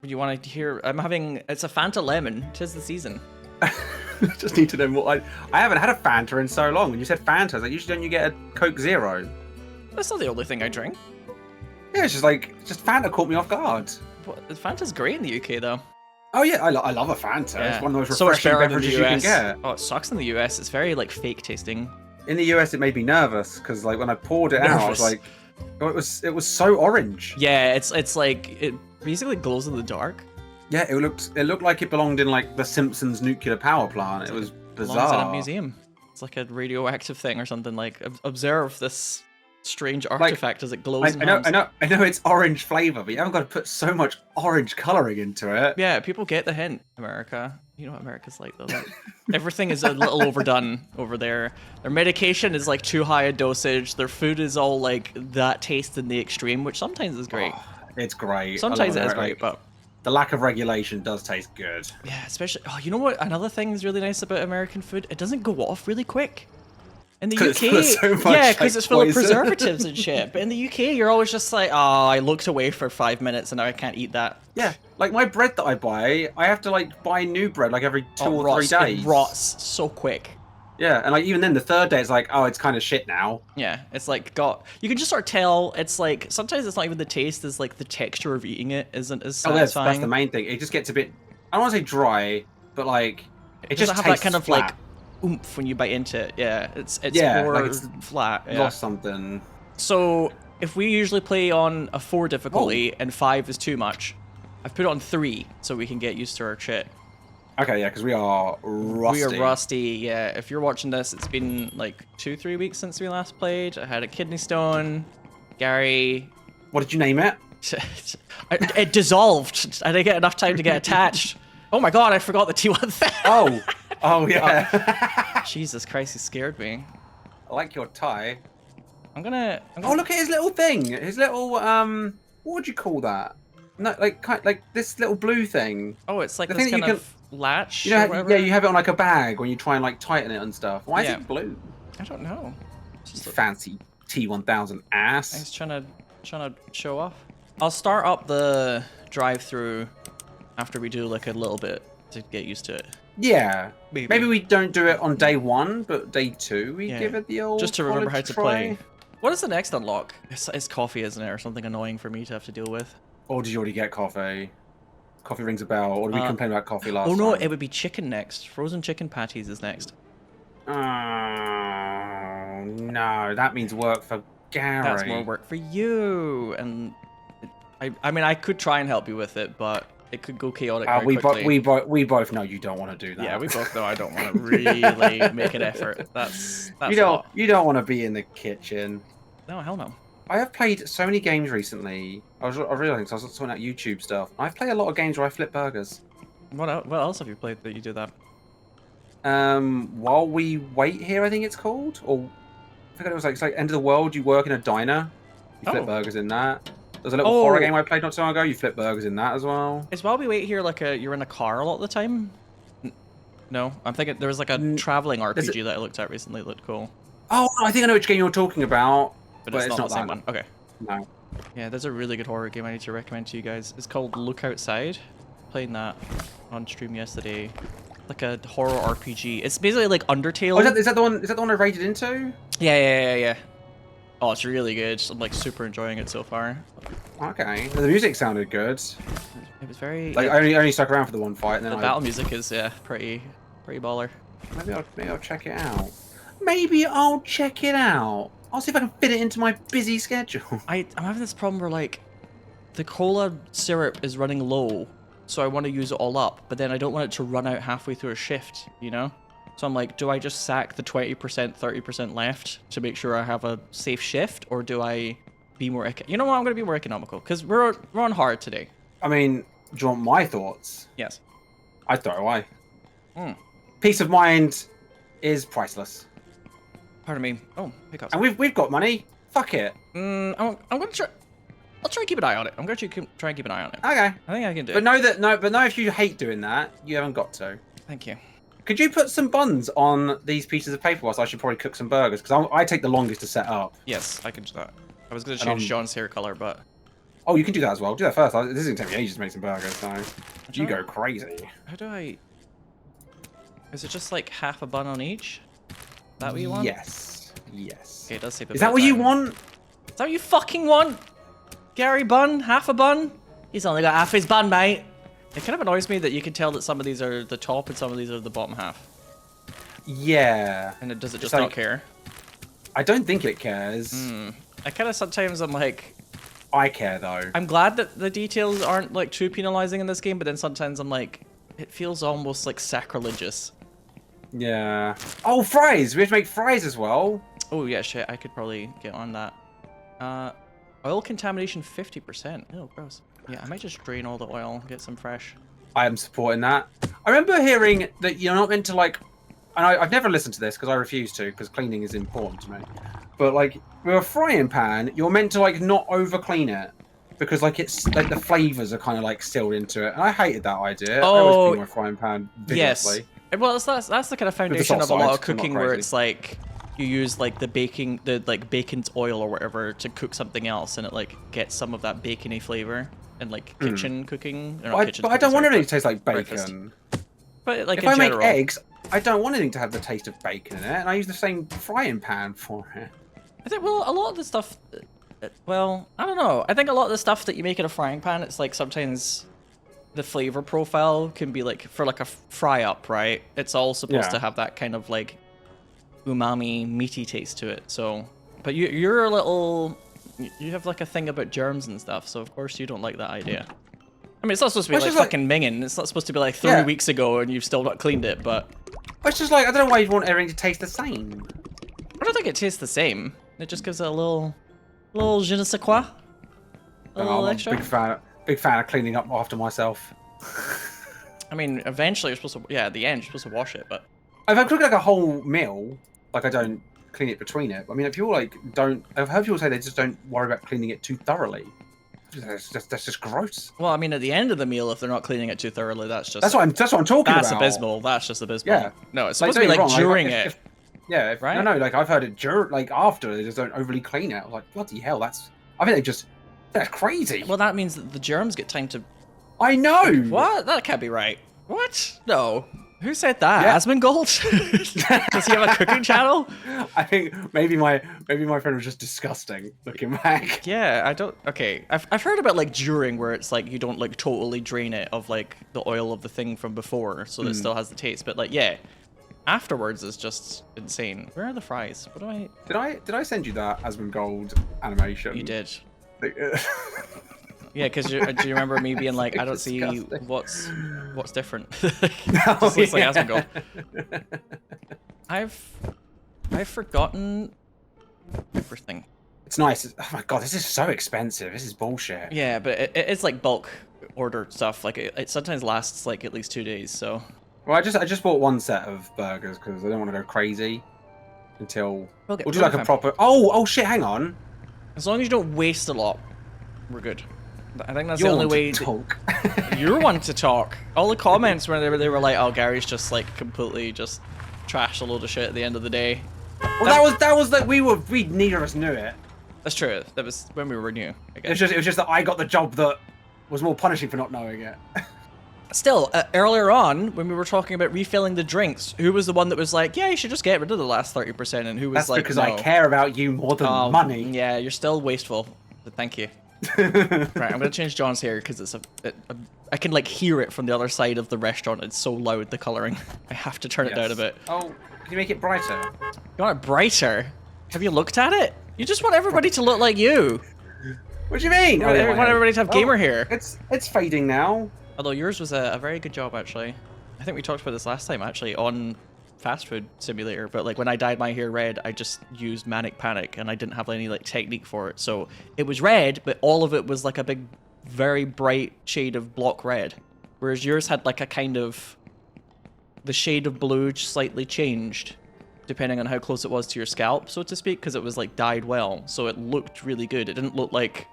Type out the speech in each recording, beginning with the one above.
You want to hear? It's a Fanta lemon. 'Tis the season. Just need to know what I haven't had a Fanta in so long. When you said Fanta, I was like, usually don't you get a Coke Zero? That's not the only thing I drink. Yeah, it's just Fanta caught me off guard. But Fanta's great in the UK though. Oh yeah, I love a Fanta. Yeah. It's one of those So much refreshing better than beverages the you can US. get. Oh, it sucks in the US. It's very like fake tasting. In the US, it made me nervous because like when I poured it out, I was like, oh, it was so orange. Yeah, it's like it basically glows in the dark. Yeah, it looked like it belonged in like the Simpsons nuclear power plant. It was Belongs bizarre. in a museum. It's like a radioactive thing or something. Like observe this strange artifact as it glows. I know it's orange flavor, but you haven't got to put so much orange coloring into it. Yeah, people get the hint. America, you know what America's like though. Like, everything is a little overdone over there. Their medication is like too high a dosage. Their food is all like that taste in the extreme, which sometimes is great. Oh, it's great. Sometimes it is great, but the lack of regulation does taste good. yeah, especially. Oh, you know what? Another thing is really nice about American food. It doesn't go off really quick. In the UK, yeah, because it's full of preservatives and shit. But in the UK, you're always just like, oh, I looked away for 5 minutes and now I can't eat that. Yeah, like my bread that I buy, I have to like buy new bread like every 2 or 3 days. It rots so quick. Yeah, and like even then the third day it's like, oh, it's kind of shit now. Yeah, it's like you can just sort of tell. It's like sometimes it's not even the taste, it's like the texture of eating it isn't as satisfying. That's the main thing. It just gets a bit, I don't want to say dry, but like it just doesn't have tastes that kind of flat. like oomph when you bite into it. Yeah, it's yeah, more like it's flat. Yeah. Lost something. So if we usually play on a 4 difficulty and 5 is too much, I've put it on 3 so we can get used to our shit. Okay, yeah, because we are rusty. We are rusty, yeah. If you're watching this, it's been like 2-3 weeks since we last played. I had a kidney stone. Gary... What did you name it? It dissolved. I didn't get enough time to get attached. Oh my god, I forgot the T1 thing. Oh yeah. Jesus Christ, he scared me. I like your tie. I'm gonna... Oh, look at his little thing. His little, what would you call that? No, like this little blue thing. Oh, it's like the this thing kind of latch. You know, yeah, you have it on like a bag when you try and like tighten it and stuff. Why is it blue? I don't know. Just fancy T1000 ass. He's trying to show off. I'll start up the drive-through after we do like a little bit to get used to it. Yeah. Maybe we don't do it on day 1, but day 2 we give it the old. Just to remember how to try. play. What is the next unlock? It's coffee, isn't it, or something annoying for me to have to deal with? Or did you already get coffee? Coffee rings a bell. Or did we complain about coffee last time? Oh no, it would be chicken next. Frozen chicken patties is next. Oh no, that means work for Gary. That's more work for you. And I mean, I could try and help you with it, but it could go chaotic very quickly. We both know you don't want to do that. Yeah, we both know I don't want to really make an effort. That's you don't want to be in the kitchen. No, hell no. I have played so many games recently. I realizing I was sorting out YouTube stuff. I've played a lot of games where I flip burgers. What else have you played that you do that? While we wait here, I think it's called. Or I think it was like it's like End of the World. You work in a diner. You flip burgers in that. There's a little horror game I played not so long ago. You flip burgers in that as well. Is While We Wait here like you're in a car a lot of the time? No, I'm thinking there was like a traveling RPG that I looked at recently that looked cool. Oh, I think I know which game you're talking about. But it's not the same one. Okay. No. Yeah, there's a really good horror game I need to recommend to you guys. It's called Look Outside. Playing that on stream yesterday. Like a horror RPG. It's basically like Undertale. Oh, is that the one? Is that the one I raided into? Yeah. Oh, it's really good. I'm like super enjoying it so far. Okay. The music sounded good. It was very. Like I only stuck around for the one fight, and then the battle music is pretty baller. Maybe I'll check it out. Maybe I'll check it out. I'll see if I can fit it into my busy schedule. I'm having this problem where like the cola syrup is running low, so I want to use it all up, but then I don't want it to run out halfway through a shift, you know? So I'm like, do I just sack the 20%, 30% left to make sure I have a safe shift, or do I be more... You know what? I'm going to be more economical, because we're on hard today. I mean, do you want my thoughts? Yes. I'd throw it away. Peace of mind is priceless. Pardon me. Oh, hiccups. And we've got money. Fuck it. I'm going to try... I'll try and keep an eye on it. I'm going to try and keep an eye on it. Okay. I think I can do it. But know if you hate doing that, you haven't got to. Thank you. Could you put some buns on these pieces of paper whilst I should probably cook some burgers? Because I take the longest to set up. Yes, I can do that. I was going to change John's hair color, but... Oh, you can do that as well. Do that first. This is gonna take me ages to make some burgers, so you go crazy. How do I? Is it just like half a bun on each? Is that what you want? Yes. Yes. Okay, it does save a Is bit that of what you time. want? Is that what you fucking want? Gary Bun? Half a bun? He's only got half his bun, mate. It kind of annoys me that you can tell that some of these are the top and some of these are the bottom half. Yeah. And does it just like, not care? I don't think it cares. I kind of sometimes I'm like... I care, though. I'm glad that the details aren't like too penalizing in this game, but then sometimes I'm like, it feels almost like sacrilegious. Yeah. Oh, fries! We have to make fries as well. Oh yeah, shit, I could probably get on that. Oil contamination 50%. Oh, gross. Yeah, I might just drain all the oil, get some fresh. I am supporting that. I remember hearing that you're not meant to, like... And I've never listened to this because I refuse to, because cleaning is important to me. But, like, with a frying pan, you're meant to, like, not over-clean it. Because, like, it's, like, the flavours are kind of, like, sealed into it. And I hated that idea. Oh, I always clean my frying pan vigorously. Yes. Well, that's the kind of foundation of a lot of cooking where it's like you use like the bacon's oil or whatever to cook something else, and it like gets some of that bacony flavor and like kitchen cooking. Or But I don't want anything to taste like breakfast. bacon. But like if in I general, make eggs, I don't want anything to have the taste of bacon in it, and I use the same frying pan for it. I think a lot of the stuff. Well, I don't know. I think a lot of the stuff that you make in a frying pan, it's like sometimes the flavor profile can be like for like a fry up, right? It's all supposed to have that kind of like umami meaty taste to it. So, but you're a little, you have like a thing about germs and stuff. So of course you don't like that idea. I mean, it's not supposed to be like fucking minging. It's not supposed to be like 3 weeks ago and you've still not cleaned it. But it's just like I don't know why you want everything to taste the same. I don't think it tastes the same. It just gives it a little je ne sais quoi. A little extra. Big fan of cleaning up after myself. I mean, eventually you're supposed to, at the end you're supposed to wash it, but... If I cook like a whole meal, like I don't clean it between it. I mean, if people like don't... I've heard people say they just don't worry about cleaning it too thoroughly. That's just gross. Well, I mean, at the end of the meal, if they're not cleaning it too thoroughly, that's just... That's what I'm talking about. That's abysmal. That's just abysmal. Yeah. No, it's supposed to be like during it. Right? No, like I've heard it during, like after, they just don't overly clean it. I was like, bloody hell, I think they just... That's crazy. Well, that means that the germs get time to... I know! What? That can't be right. What? No. Who said that? Asmongold? Does he have a cooking channel? I think maybe my friend was just disgusting looking back. Yeah, I don't... Okay, I've heard about like during where it's like you don't like totally drain it of like the oil of the thing from before so that it still has the taste. But like, yeah, afterwards is just insane. Where are the fries? What do I... Did I send you that Asmongold animation? You did. Yeah, because do you remember me being like, I don't see what's different. Just looks like Asmongold. I've forgotten everything. It's nice. Oh my god, this is so expensive. This is bullshit. Yeah, but it's like bulk order stuff. Like it sometimes lasts like at least 2 days. So. Well, I just bought one set of burgers because I don't want to go crazy until we'll do like a proper. Oh shit! Hang on. As long as you don't waste a lot, we're good. I think that's the only way to talk. You're one to talk. All the comments where they were like, "Oh, Gary's just like completely just trashed a load of shit at the end of the day." Well, that was like we neither of us knew it. That's true. That was when we were new. I guess. It was just that I got the job that was more punishing for not knowing it. Still, earlier on, when we were talking about refilling the drinks, who was the one that was like, yeah, you should just get rid of the last 30%, and who was That's like, because no. I care about you more than money. Yeah, you're still wasteful, but thank you. Right, I'm going to change John's hair, because I can, like, hear it from the other side of the restaurant. It's so loud, the colouring. I have to turn it down a bit. Oh, can you make it brighter? You want it brighter? Have you looked at it? You just want everybody to look like you. What do you mean? You want everybody to have gamer hair. It's fading now. Although yours was a very good job, actually. I think we talked about this last time, actually, on Fast Food Simulator. But like when I dyed my hair red, I just used Manic Panic, and I didn't have any like technique for it. So it was red, but all of it was like a big, very bright shade of block red. Whereas yours had like a kind of... The shade of blue slightly changed, depending on how close it was to your scalp, so to speak, because it was like dyed well. So it looked really good. It didn't look like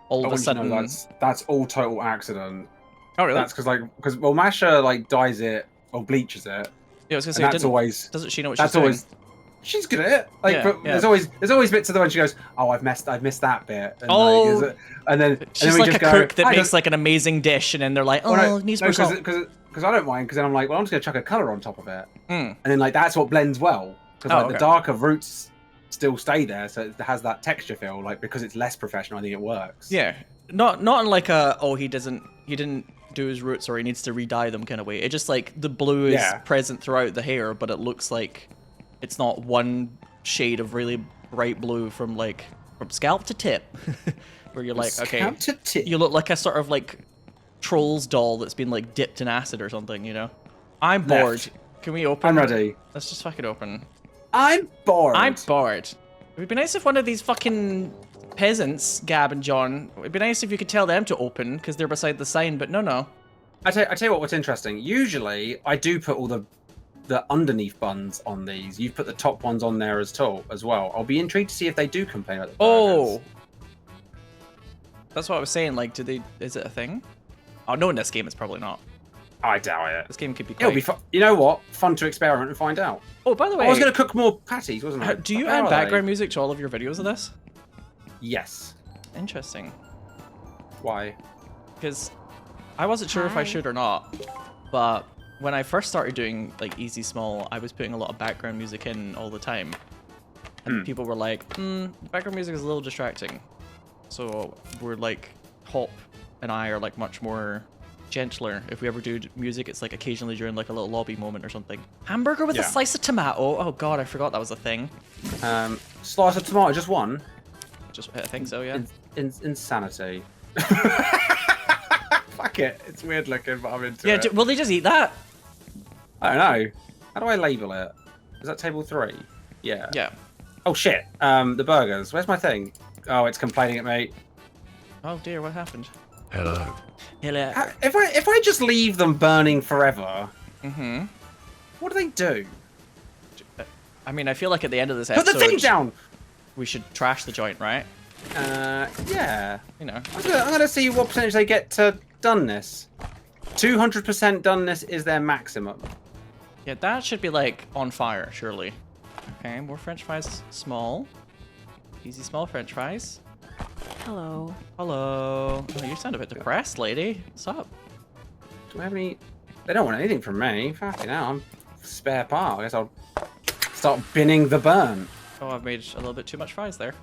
all of a sudden... You know, that's all total accident. Oh, really? That's because Masha like dyes it or bleaches it. Yeah, I was gonna say, doesn't she know what that's she's doing? always she's good at it. Like, Yeah, but yeah. there's always bits of the one she goes, oh, I've missed that bit. And Oh. like, and then She's we like just a go, cook that I makes just- like an amazing dish, and then they're like, oh, well, it needs more salt. because I don't mind, because then I'm like, well, I'm just gonna chuck a color on top of it, Mm. and then like that's what blends well, because like Oh, the okay. darker roots still stay there, so it has that texture feel. Like because it's less professional, I think it works. Yeah, not in like a he didn't do his roots or he needs to re-dye them kind of way. It just like the blue is present throughout the hair, but it looks like it's not one shade of really bright blue from scalp to tip, where you're like, okay, Scalp to tip. you look like a sort of like trolls doll that's been like dipped in acid or something, you know? I'm bored. Left. Can we open? I'm ready. Let's just fucking open. I'm bored. I'm bored. It would be nice if one of these fucking peasants, Gab and John, it'd be nice if you could tell them to open because they're beside the sign, but no. I tell you what's interesting. Usually, I do put all the underneath buns on these. You've put the top ones on there as well. I'll be intrigued to see if they do complain about the burgers. Oh, that's what I was saying. Like, is it a thing? Oh no, in this game it's probably not. I doubt it. This game could be. It'll be fun. You know what? Fun to experiment and find out. Oh, by the way, I was going to cook more patties, wasn't I? Do you Where add are background they? music to all of your videos of this? Yes. Interesting. Why? Because I wasn't sure if I should or not, but when I first started doing like Easy Small, I was putting a lot of background music in all the time, and people were like, background music is a little distracting. So we're like, Hop and I are like much more gentler. If we ever do music, it's like occasionally during like a little lobby moment or something. Hamburger with a slice of tomato. Oh god, I forgot that was a thing. Slice of tomato, just one. I think so, yeah. Insanity. Fuck it. It's weird looking, but I'm into Yeah, it. will they just eat that? I don't know. How do I label it? Is that table 3? Yeah. Yeah. Oh shit. The burgers. Where's my thing? Oh, it's complaining at me. Oh dear, what happened? Hello. Hello. If I just leave them burning forever, what do they do? I mean, I feel like at the end of this Put episode, the thing down. we should trash the joint, right? Yeah. You know. I'm gonna see what percentage they get to doneness. 200% doneness is their maximum. Yeah, that should be like on fire, surely. Okay, more French fries, small. Easy small French fries. Hello. Hello. Oh, you sound a bit depressed, lady. What's up? Do I have any? They don't want anything from me. Fucking hell, I'm spare part. I guess I'll start binning the burn. Oh, I've made a little bit too much fries there.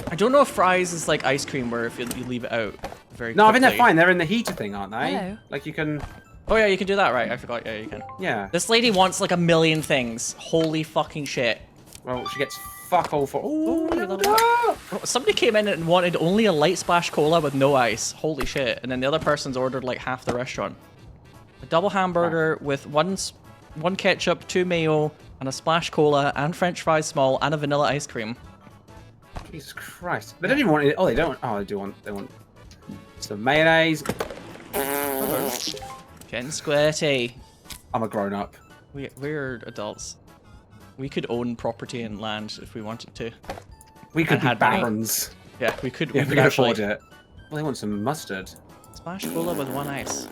I don't know if fries is like ice cream where if you leave it out very No, I think they're quickly. fine. They're in the heater thing, aren't they? Hello. Like you can. Oh yeah, you can do that, right? I forgot. Yeah, you can. Yeah. This lady wants like a million things. Holy fucking shit. Well, she gets fuck all for. Ooh, Oh, leveled up. Somebody came in and wanted only a light splash cola with no ice. Holy shit. And then the other person's ordered like half the restaurant. A double hamburger with one ketchup, 2 mayo, and a splash cola, and French fries small, and a vanilla ice cream. Jesus Christ! They don't even want it. Oh, they don't. Oh, they do want. They want some mayonnaise. Getting squirty. I'm a grown up. We're adults. We could own property and land if we wanted to. We could And be had money. barons. Yeah, we could. Yeah, we we could can actually afford it. Well, they want some mustard. splash cola with 1 ice.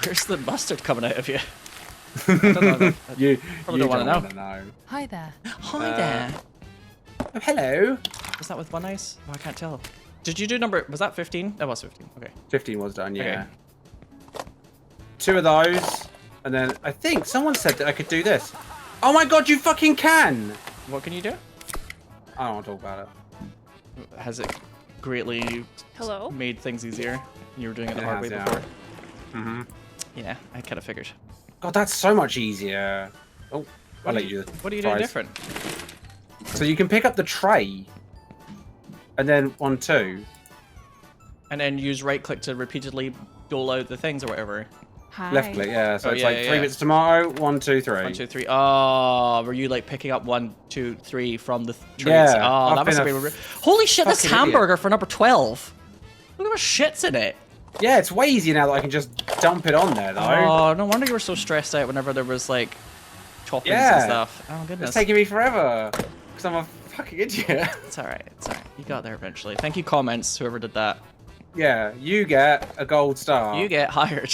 Where's the mustard coming out of you? I don't know. You Probably don't wanna know. know. Hi there. Hi there. Oh, hello. Was that with 1 ice? Oh, I can't tell. Did you do number? Was that 15? That was 15. Okay. 15 was done. Yeah. 2 of those, and then I think someone said that I could do this. Oh my god, you fucking can! What can you do? I don't want to talk about it. Has it greatly Hello. made things easier? You were doing it the It hard has, way yeah. before. Mm-hmm. Yeah, I kind of figured. God, that's so much easier. Oh, I'll let you do the What are you doing fries. different? So you can pick up the tray, and then 1, 2. And then use right click to repeatedly dole out the things or whatever. Hi. Left click, yeah. So Oh, it's yeah, like yeah, 3 yeah. bits of tomato, 1, 2, 3. 1, 2, 3. Oh, were you like picking up 1, 2, 3 from the trays? Yeah, Oh, I've that must have been been. a Holy shit! This fucking idiot. hamburger for number 12. Look at what shit's in it. Yeah, it's way easier now that I can just dump it on there, though. Oh, no wonder you were so stressed out whenever there was like toppings Yeah. and stuff. Oh goodness. It's taking me forever, because I'm a fucking idiot. It's alright. It's alright. You got there eventually. Thank you, comments. Whoever did that. Yeah, you get a gold star. You get hired.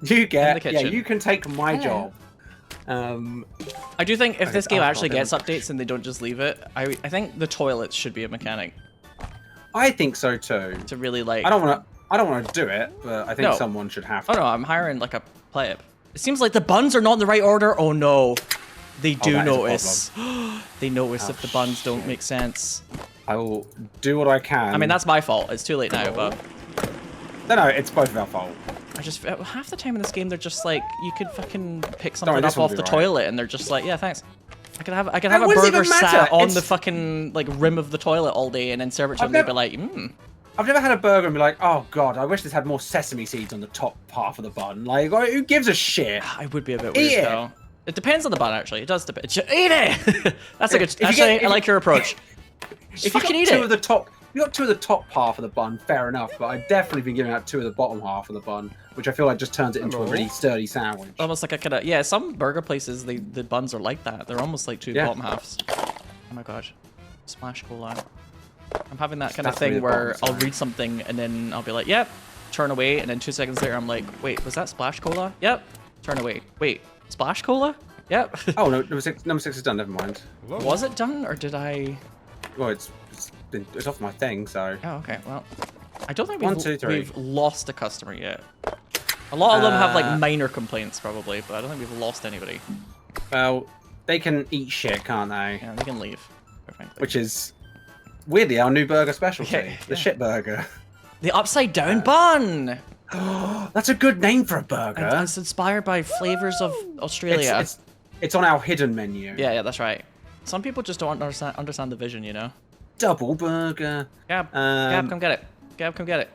You In the get. Yeah, kitchen. you can take my Hello. job. I do think if this game actually gets updates and they don't just leave it, I think the toilets should be a mechanic. I think so too. To really like. I don't want to do it, but I think someone should have to. Oh no, I'm hiring like a player. It seems like the buns are not in the right order. Oh no, they do notice. They notice if the buns don't make sense. I will do what I can. I mean, that's my fault. It's too late now, but. No, it's both of our fault. I just half the time in this game they're just like you could fucking pick something up off the toilet and they're just like, yeah, thanks. I could have a burger sat on the fucking like rim of the toilet all day and then serve it to them. They'd be like, I've never had a burger and be like, oh god, I wish this had more sesame seeds on the top half of the bun. Like, who gives a shit? I would be a bit weird though. It depends on the bun actually. It does depend. Eat it. That's a good. Actually, I like your approach. If you got two of the top. You got two of the top half of the bun, fair enough, but I've definitely been giving out two of the bottom half of the bun, which I feel like just turns it into a really sturdy sandwich. Almost like a kind of, yeah, some burger places, the buns are like that. They're almost like two bottom halves. Oh my gosh. Splash cola. I'm having that kind of thing where I'll read something and then I'll be like, yep, turn away, and then 2 seconds later I'm like, wait, was that splash cola? Yep, turn away. Wait, splash cola? Yep. Oh, no, number six is done, never mind. Was it done, or did I... Well, it's off my thing, so... Oh, okay, well... I don't think we've lost a customer yet. A lot of them have, like, minor complaints, probably, but I don't think we've lost anybody. Well, they can eat shit, can't they? Yeah, they can leave. Which is, weirdly, our new burger specialty. The shit burger. The upside-down bun! That's a good name for a burger. And it's inspired by flavors of Australia. It's on our hidden menu. Yeah, that's right. Some people just don't understand the vision, you know? Double burger. Gab, come get it. Gab, come get it.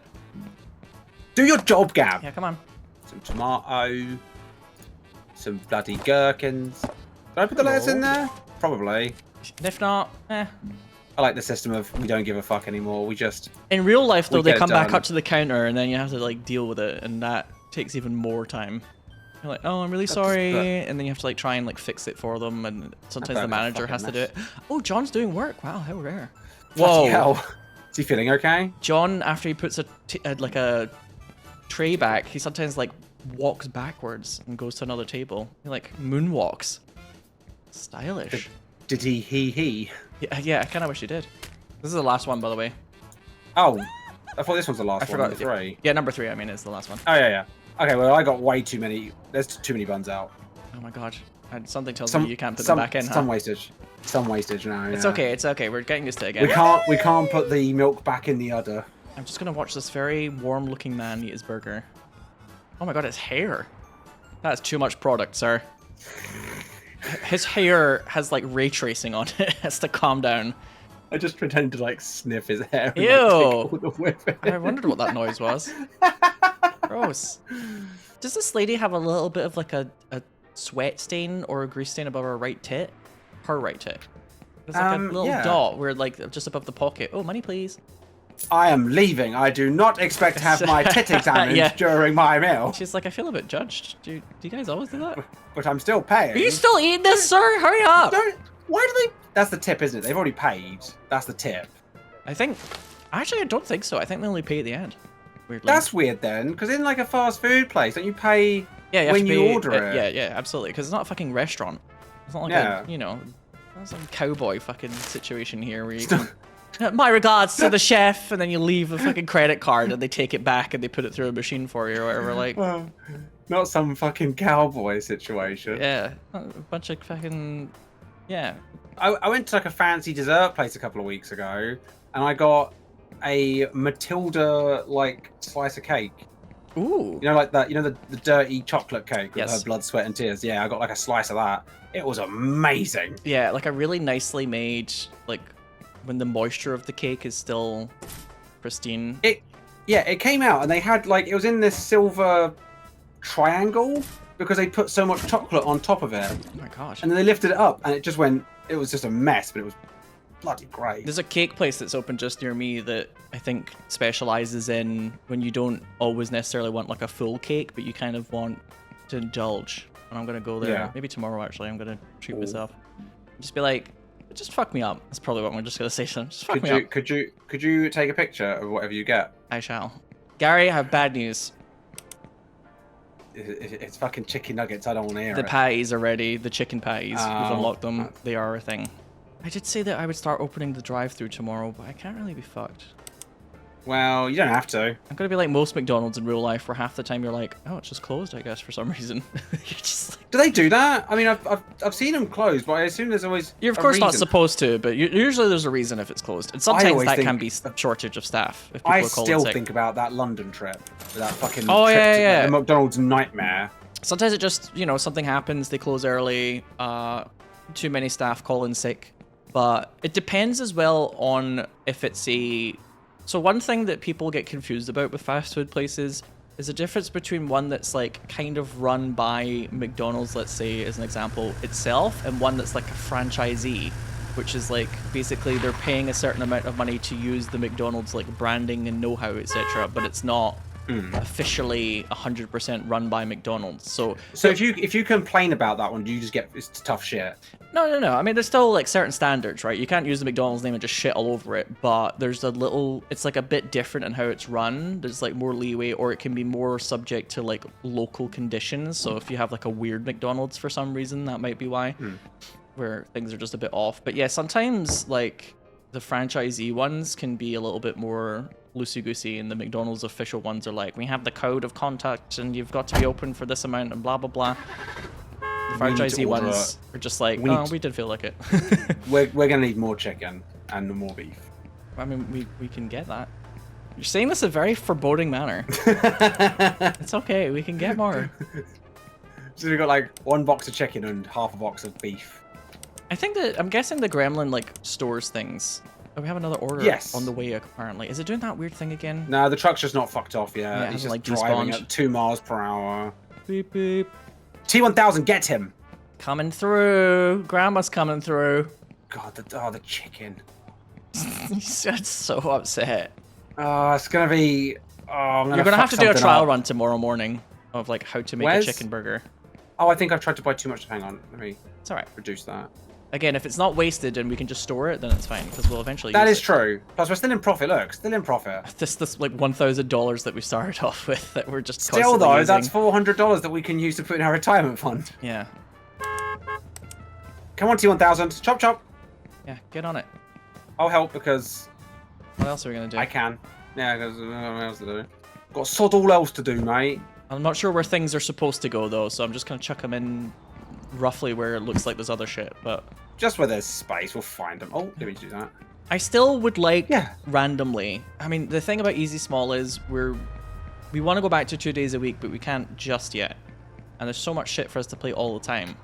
Do your job, Gab. Yeah, come on. Some tomato. Some bloody gherkins. Did I put the lettuce in there? Probably. If not, eh. I like the system of we don't give a fuck anymore. We just... In real life, though, they come back up to the counter and then you have to, like, deal with it. And that takes even more time. You're like, oh, I'm really sorry. And then you have to, like, try and, like, fix it for them. And sometimes the manager has to do it. Oh, John's doing work. Wow, how rare. Whoa. Hell. Is he feeling okay? John, after he puts like a tray back, he sometimes, like, walks backwards and goes to another table. He, like, moonwalks. Stylish. Did he? Yeah, I kind of wish he did. This is the last one, by the way. Oh, I thought this was the last one. Number 3. Yeah, number 3, I mean, is the last one. Oh, yeah. Okay, well, I got way too many. There's too many buns out. Oh my god. Something tells me you can't put them back in, huh? Some wastage. Some wastage now, It's okay. We're getting used to it again. We can't put the milk back in the udder. I'm just gonna watch this very warm-looking man eat his burger. Oh my god, his hair. That's too much product, sir. His hair has, like, ray tracing on it. It has to calm down. I just pretend to, like, sniff his hair. Ew! And, like, I wondered what that noise was. Gross. Does this lady have a little bit of, like, a sweat stain or a grease stain above her right tit? Her right tit. There's, like, a little dot where, like, just above the pocket. Oh, money, please. I am leaving. I do not expect to have my tit examined during my meal. She's like, I feel a bit judged. Do you guys always do that? But I'm still paying. Are you still eating this, sir? Hurry up! Why do they... That's the tip, isn't it? They've already paid. That's the tip. I think... Actually, I don't think so. I think they only pay at the end. Weirdly. That's weird then, because in, like, a fast food place, don't you pay when you order it? Yeah, absolutely. Because it's not a fucking restaurant. It's not like a, you know... That's some cowboy fucking situation here where you can... My regards to the chef, and then you leave a fucking credit card and they take it back and they put it through a machine for you or whatever, like... Well, not some fucking cowboy situation. Yeah, a bunch of fucking... Yeah. I went to, like, a fancy dessert place a couple of weeks ago, and I got a Matilda, like, slice of cake. Ooh. You know, like that, you know, the dirty chocolate cake with her blood, sweat, and tears? Yeah, I got, like, a slice of that. It was amazing. Yeah, like a really nicely made, like... when the moisture of the cake is still pristine. It came out and they had, like, it was in this silver triangle because they put so much chocolate on top of it. Oh my gosh. And then they lifted it up and it just went, it was just a mess, but it was bloody great. There's a cake place that's open just near me that I think specializes in when you don't always necessarily want, like, a full cake, but you kind of want to indulge. And I'm going to go there. Yeah. Maybe tomorrow, actually. I'm going to treat myself. Just be like, just fuck me up. That's probably what I'm just gonna say. So just fuck me up. Could you take a picture of whatever you get? I shall. Gary, I have bad news. it's fucking chicken nuggets. I don't want to hear The it. patties are ready. The chicken patties. We've Oh. unlocked them. They are a thing. I did say that I would start opening the drive-thru tomorrow, but I can't really be fucked. Well, you don't have to. I'm gonna be like most McDonald's in real life, where half the time you're like, oh, it's just closed, I guess, for some reason. You're just like... Do they do that? I mean, I've seen them closed, but I assume there's always. You're of a course not reason. supposed to, but usually there's a reason if it's closed. And sometimes always that think- can be shortage of staff. If people I are calling still sick. think about that London trip. That fucking Oh, trip yeah, to yeah. the McDonald's nightmare. Sometimes it just, you know, something happens, they close early, too many staff call in sick. But it depends as well on if it's a... So one thing that people get confused about with fast food places is the difference between one that's like kind of run by McDonald's, let's say, as an example, itself, and one that's like a franchisee, which is like basically they're paying a certain amount of money to use the McDonald's like branding and know-how, etc. But it's not officially 100% run by McDonald's. So if you complain about that one, do you just get it's tough shit? No. I mean, there's still like certain standards, right? You can't use the McDonald's name and just shit all over it, but there's a little, it's like a bit different in how it's run. There's like more leeway, or it can be more subject to like local conditions. So if you have like a weird McDonald's for some reason, that might be why, where things are just a bit off. But yeah, sometimes like the franchisee ones can be a little bit more loosey-goosey, and the McDonald's official ones are like, we have the code of contact and you've got to be open for this amount and blah blah blah. The franchisee ones are just like, we did feel like it. We're gonna need more chicken and more beef. I mean, we can get that. You're saying this in a very foreboding manner. It's okay, we can get more. So we've got like 1 box of chicken and half a box of beef. I think that, I'm guessing the Gremlin like stores things. Oh, we have another order on the way apparently. Is it doing that weird thing again? No, the truck's just not fucked off yet. Yeah, it He's hasn't, just like, driving despawned. at 2 miles per hour. Beep beep. T1000, get him! Coming through. Grandma's coming through. God, the chicken. He's so upset. It's gonna be. I'm You're gonna have to do a something trial up. run tomorrow morning of like how to make Where's- a chicken burger. Oh, I think I've tried to buy too much. Hang on, let me It's alright. reduce that. Again, if it's not wasted and we can just store it, then it's fine, because we'll eventually That use is true. Plus, we're still in profit. Look, still in profit. This like $1,000 that we started off with that we're just Still constantly though, using. that's $400 that we can use to put in our retirement fund. Yeah. Come on, T1000, chop chop. Yeah, get on it. I'll help because What else are we gonna do? I can. Yeah, because I don't know what else to do. Got sod all else to do, mate. I'm not sure where things are supposed to go though, so I'm just gonna chuck them in roughly where it looks like there's other shit, but Just where there's space, we'll find them. Oh, let me do that. I still would like Yeah. randomly. I mean, the thing about Easy Small is we want to go back to 2 days a week, but we can't just yet. And there's so much shit for us to play all the time.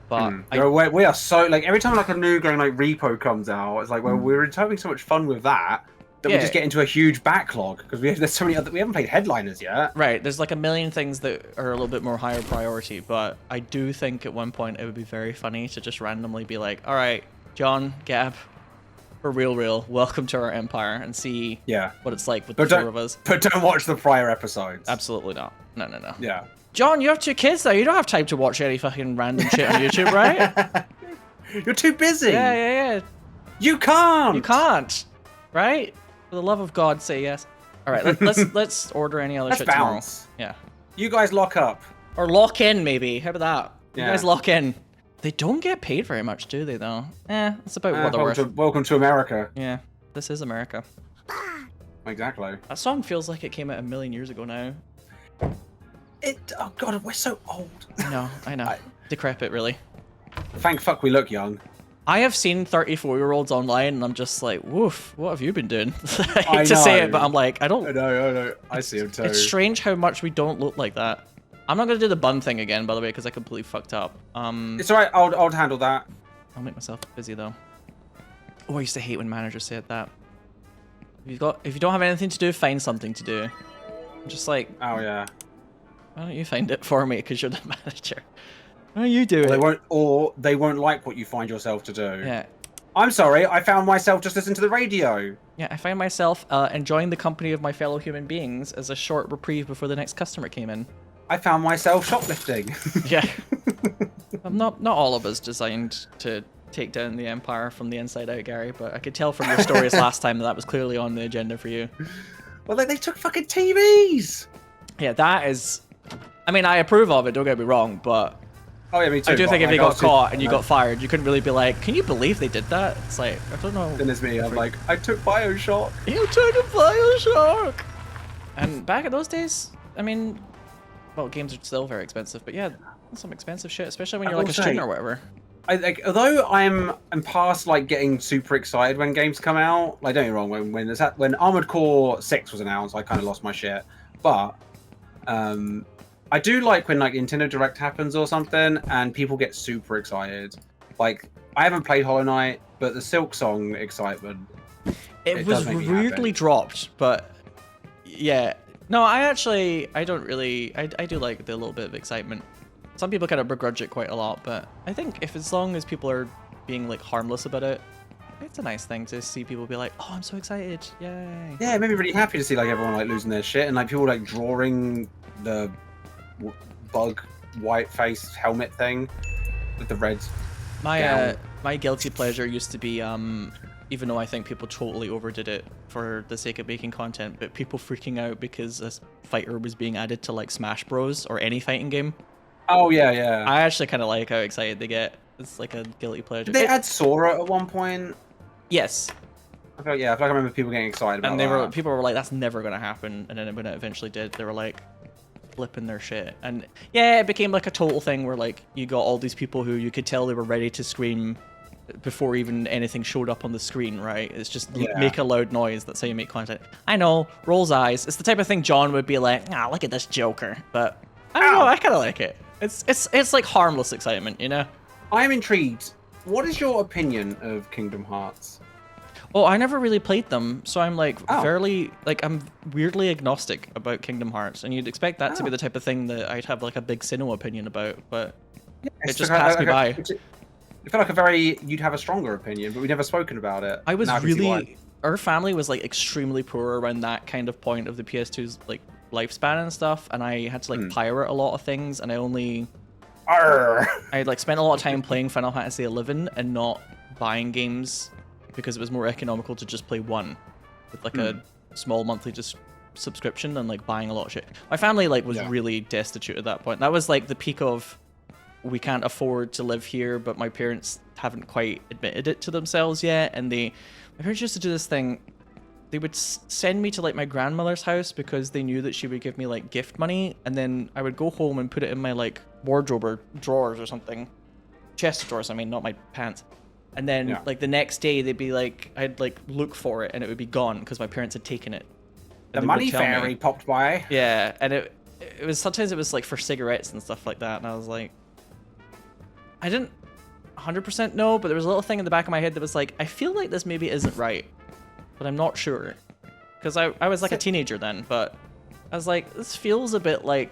But We are so like every time like a new game like Repo comes out, it's like well we're having so much fun with that we Yeah. just get into a huge backlog because there's so many other we haven't played Headliners yet. right, there's like a million things that are a little bit more higher priority, but I do think at one point it would be very funny to just randomly be like, all right, John, Gab, for real, welcome to our empire, and see what it's like with the four of us. But don't watch the prior episodes. Absolutely not. No. Yeah. John, you have 2 kids though. You don't have time to watch any fucking random shit on YouTube, right? You're too busy. Yeah. You can't. You can't, right? For the love of God, say yes. All right, let's order any other Let's shit bounce. tomorrow. Yeah, You guys lock up. or lock in maybe. How about that? You Yeah. guys lock in. They don't get paid very much, do they? Though. That's about what they're worth. Welcome to America. Yeah, this is America. Exactly. That song feels like it came out a million years ago now. Oh god, we're so old. I know. Decrepit, really. Thank fuck we look young. I have seen 34-year-olds online, and I'm just like, woof, what have you been doing? I I hate to say know. it, but I'm like, I don't. I know. I see him too. It's strange how much we don't look like that. I'm not gonna do the bun thing again, by the way, because I completely fucked up. It's alright, I'll handle that. I'll make myself busy though. Oh, I used to hate when managers said that. If you don't have anything to do, find something to do. I'm just like, Oh yeah. why don't you find it for me? Because you're the manager. Why don't you do it? They won't like what you find yourself to do. Yeah. I'm sorry, I found myself just listening to the radio. Yeah, I find myself enjoying the company of my fellow human beings as a short reprieve before the next customer came in. I found myself shoplifting. Yeah. Not all of us designed to take down the empire from the inside out, Gary, but I could tell from your stories last time that was clearly on the agenda for you. Well, they took fucking TVs. Yeah, that is... I mean, I approve of it, don't get me wrong, but Oh yeah, me too. I do think if like, you got caught and you got fired, you couldn't really be like, can you believe they did that? It's like, I don't know. Then it's me, I'm like, I took Bioshock. You took a Bioshock! And back in those days, I mean, well, games are still very expensive, but yeah, some expensive shit, especially when you're like a student or whatever. Although I'm past like getting super excited when games come out. Like, don't get me wrong, when Armored Core 6 was announced, I kind of lost my shit. But I do like when like Nintendo Direct happens or something, and people get super excited. Like, I haven't played Hollow Knight, but the Silk Song excitement. It was weirdly dropped, but yeah. No, I don't really. I do like the little bit of excitement. Some people kind of begrudge it quite a lot, but I think as long as people are being like harmless about it, it's a nice thing to see people be like, "Oh, I'm so excited! Yay!" Yeah, it made me really happy to see like everyone like losing their shit and like people like drawing the bug white face helmet thing with the red. My guilty pleasure used to be even though I think people totally overdid it for the sake of making content, but people freaking out because a fighter was being added to like Smash Bros or any fighting game. Oh yeah, yeah. I actually kind of like how excited they get. It's like a guilty pleasure. Did they add Sora at one point? Yes. I feel like I remember people getting excited about and people were like, "That's never gonna happen," and then when it eventually did, they were like flipping their shit. And yeah, it became like a total thing where like you got all these people who you could tell they were ready to scream before even anything showed up on the screen, right? It's just make a loud noise. That's how you make content. I know, rolls eyes. It's the type of thing John would be like, "Ah, look at this Joker," but I don't know. I kind of like it. It's like harmless excitement, you know? I'm intrigued. What is your opinion of Kingdom Hearts? Oh, I never really played them, so I'm like fairly, like, I'm weirdly agnostic about Kingdom Hearts, and you'd expect that to be the type of thing that I'd have like a big Sinow opinion about, but it just passed me by. I feel like you'd have a stronger opinion, but we've never spoken about it. I was really, our family was like extremely poor around that kind of point of the PS2's like lifespan and stuff, and I had to like pirate a lot of things, and I like spent a lot of time playing Final Fantasy XI and not buying games because it was more economical to just play one with like a small monthly subscription than like buying a lot of shit. My family like was really destitute at that point. That was like the peak of we can't afford to live here, but my parents haven't quite admitted it to themselves yet, and my parents used to do this thing. They would send me to like my grandmother's house because they knew that she would give me like gift money, and then I would go home and put it in my like wardrobe or drawers or something, chest of drawers. I mean, not my pants. And then like the next day they'd be like, I'd like look for it and it would be gone because my parents had taken it. The money fairy popped by. Yeah, and it was sometimes it was like for cigarettes and stuff like that, and I was like, I didn't 100% know, but there was a little thing in the back of my head that was like, I feel like this maybe isn't right. But I'm not sure, because I was like a teenager then, but I was like, this feels a bit like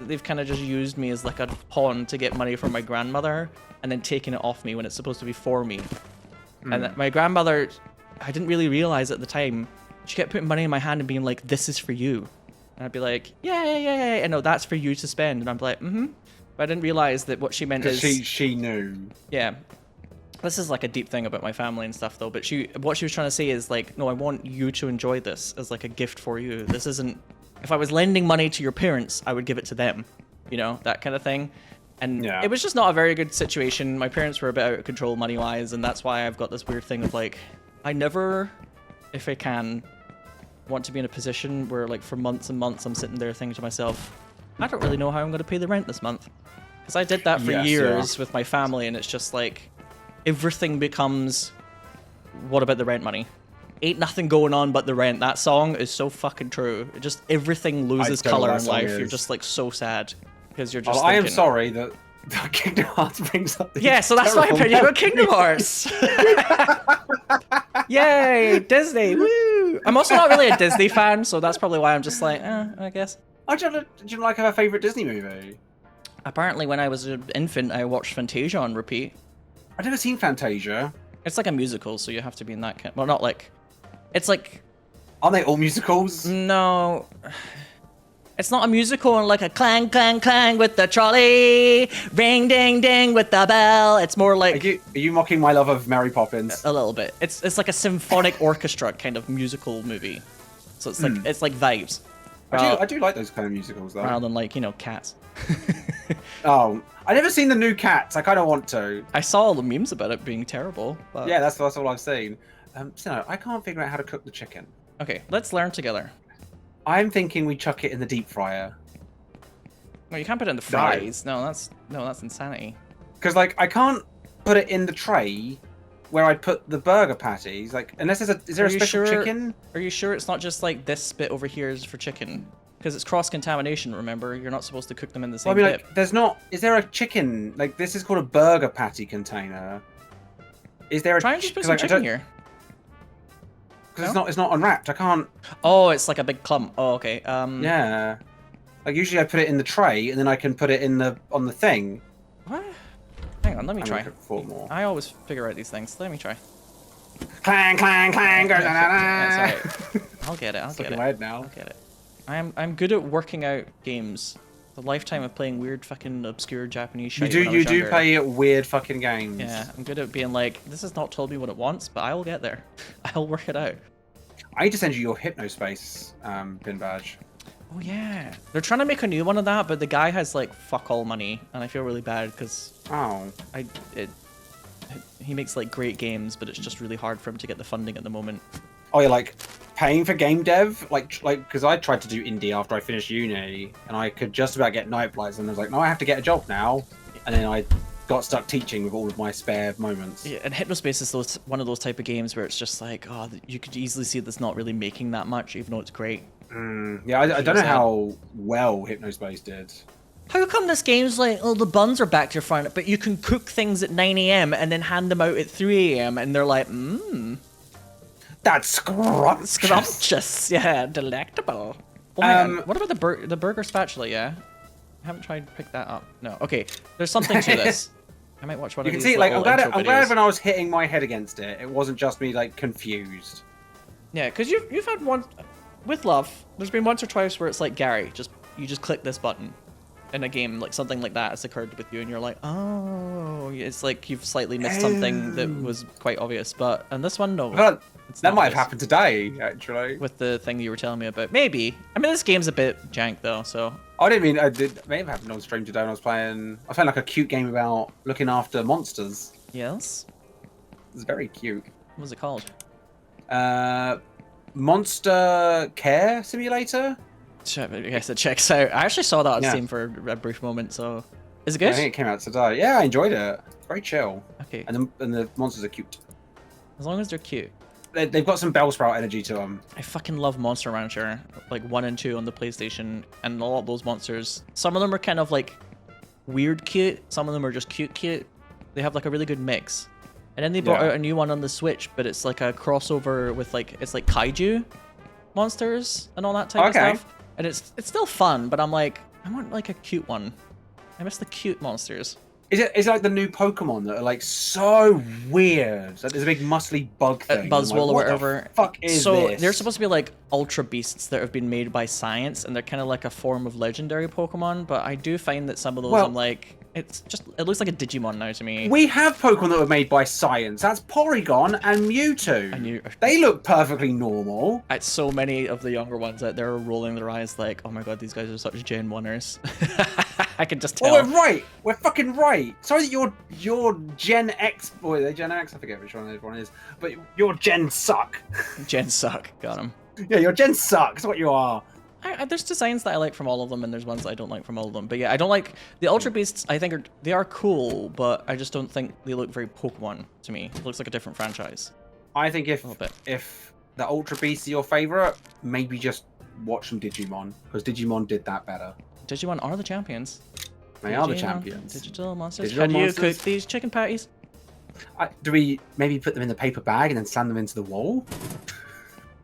they've kind of just used me as like a pawn to get money from my grandmother and then taking it off me when it's supposed to be for me. And my grandmother, I didn't really realize at the time, she kept putting money in my hand and being like, "This is for you." And I'd be like, yeah, and no, that's for you to spend. And I'm like, But I didn't realize that what she meant is... She knew. Yeah. This is like a deep thing about my family and stuff though, but what she was trying to say is like, no, I want you to enjoy this as like a gift for you. This isn't, if I was lending money to your parents, I would give it to them, you know, that kind of thing. And it was just not a very good situation. My parents were a bit out of control money wise, and that's why I've got this weird thing of like, I never, if I can, want to be in a position where like for months and months I'm sitting there thinking to myself, I don't really know how I'm going to pay the rent this month. Because I did that for years with my family, and it's just like, everything becomes, what about the rent money? Ain't nothing going on but the rent. That song is so fucking true. It just, everything loses color in life. You're just like so sad because you're just I am sorry that Kingdom Hearts brings up these so that's my opinion about Kingdom Hearts. Yay, Disney, woo! I'm also not really a Disney fan, so that's probably why I'm just like, I guess. Do you like have a favorite Disney movie? Apparently when I was an infant, I watched Fantasia on repeat. I've never seen Fantasia. It's like a musical, so you have to be in that kind. Well, not like, it's like. Aren't they all musicals? No, it's not a musical and like a clang clang clang with the trolley, ring ding ding with the bell. It's more like. Are you mocking my love of Mary Poppins? A little bit. It's like a symphonic orchestra kind of musical movie, so it's like it's like vibes. I do like those kind of musicals though. Rather than like, you know, Cats. Oh, I never seen the new Cats. I kind of want to. I saw all the memes about it being terrible. But... Yeah, that's all I've seen. So I can't figure out how to cook the chicken. Okay, let's learn together. I'm thinking we chuck it in the deep fryer. Well, you can't put it in the fries. No, that's insanity. Because like I can't put it in the tray where I put the burger patties. Like unless there's is there a special chicken? Are you sure it's not just like this bit over here is for chicken? Because it's cross-contamination, remember? You're not supposed to cook them in the same Well, I mean, dip. like, there's not... Is there a chicken... Like, this is called a burger patty container. Is there a... Try and just put some chicken here. Because it's not unwrapped. I can't... Oh, it's like a big clump. Oh, okay. Yeah. Like, usually I put it in the tray, and then I can put it in the on the thing. What? Hang on, let me try. More. I always figure out these things. Let me try. Clang, clang, clang. Yeah, sorry. I'll get it. I'll get it. My head now. I'll get it. I'm good at working out games. The lifetime of playing weird fucking obscure Japanese shit. You do play weird fucking games. Yeah, I'm good at being like, this has not told me what it wants, but I will get there. I'll work it out. I need to send you your Hypnospace pin badge. Oh yeah, they're trying to make a new one of that, but the guy has like fuck all money, and I feel really bad because he makes like great games, but it's just really hard for him to get the funding at the moment. Oh, you're like paying for game dev, like because I tried to do indie after I finished uni, and I could just about get night flights, and I was like, no, I have to get a job now, and then I got stuck teaching with all of my spare moments. Yeah, and Hypnospace is one of those type of games where it's just like, oh, you could easily see that's not really making that much, even though it's great. Yeah, I don't know how well Hypnospace did. How come this game's like, oh, the buns are back to your front, but you can cook things at 9 AM and then hand them out at 3 AM, and they're like, That's scrumptious. Scrumptious, yeah, delectable. Oh, what about the burger spatula? Yeah, I haven't tried to pick that up. No, okay. There's something to this. I might watch one of these. You can see, like, I'm glad when videos. I was hitting my head against it, it wasn't just me like confused. Yeah, because you've had one with love. There's been once or twice where it's like, Gary, you just click this button in a game, like something like that has occurred with you, and you're like, oh, it's like you've slightly missed something that was quite obvious. But and this one, no. That might have happened today, actually. With the thing you were telling me about. Maybe. I mean, this game's a bit jank, though, so... I didn't mean... It may have happened on stream today when I was playing like a cute game about looking after monsters. Yes? It's very cute. What was it called? Monster Care Simulator? I guess it checks out. I actually saw that on Steam for a brief moment, so... Is it good? Yeah, I think it came out today. Yeah, I enjoyed it. It's very chill. Okay. And the monsters are cute. As long as they're cute. They've got some Bellsprout energy to them. I fucking love Monster Rancher, like 1 and 2 on the PlayStation, and all of those monsters. Some of them are kind of like weird cute, some of them are just cute. They have like a really good mix. And then they brought out a new one on the Switch, but it's like a crossover with like, it's like kaiju monsters and all that type of stuff. And it's still fun, but I'm like, I want like a cute one. I miss the cute monsters. Is it like the new Pokemon that are like so weird? Like there's a big muscly bug thing. Buzzwole or whatever. The fuck is so this? They're supposed to be like ultra beasts that have been made by science, and they're kind of like a form of legendary Pokemon. But I do find that some of those, I'm like, it looks like a Digimon now to me. We have Pokemon that were made by science. That's Porygon and Mewtwo. They look perfectly normal. So many of the younger ones out there are rolling their eyes like, oh my god, these guys are such Gen 1ers. I can just tell. Well, we're right. We're fucking right. Sorry that you're Gen X. Boy, they Gen X? I forget which one everyone is. But you're Gen suck. Gen suck. Got him. Yeah, you're Gen suck. That's what you are. There's designs that I like from all of them, and there's ones I don't like from all of them. But yeah, I don't like the Ultra Beasts. I think they are cool, but I just don't think they look very Pokemon to me. It looks like a different franchise. I think if the Ultra Beasts are your favorite, maybe just watch some Digimon, because Digimon did that better. Digimon are the champions. They are the champions. Digital monsters. How do you cook these chicken patties? Do we maybe put them in the paper bag and then slam them into the wall?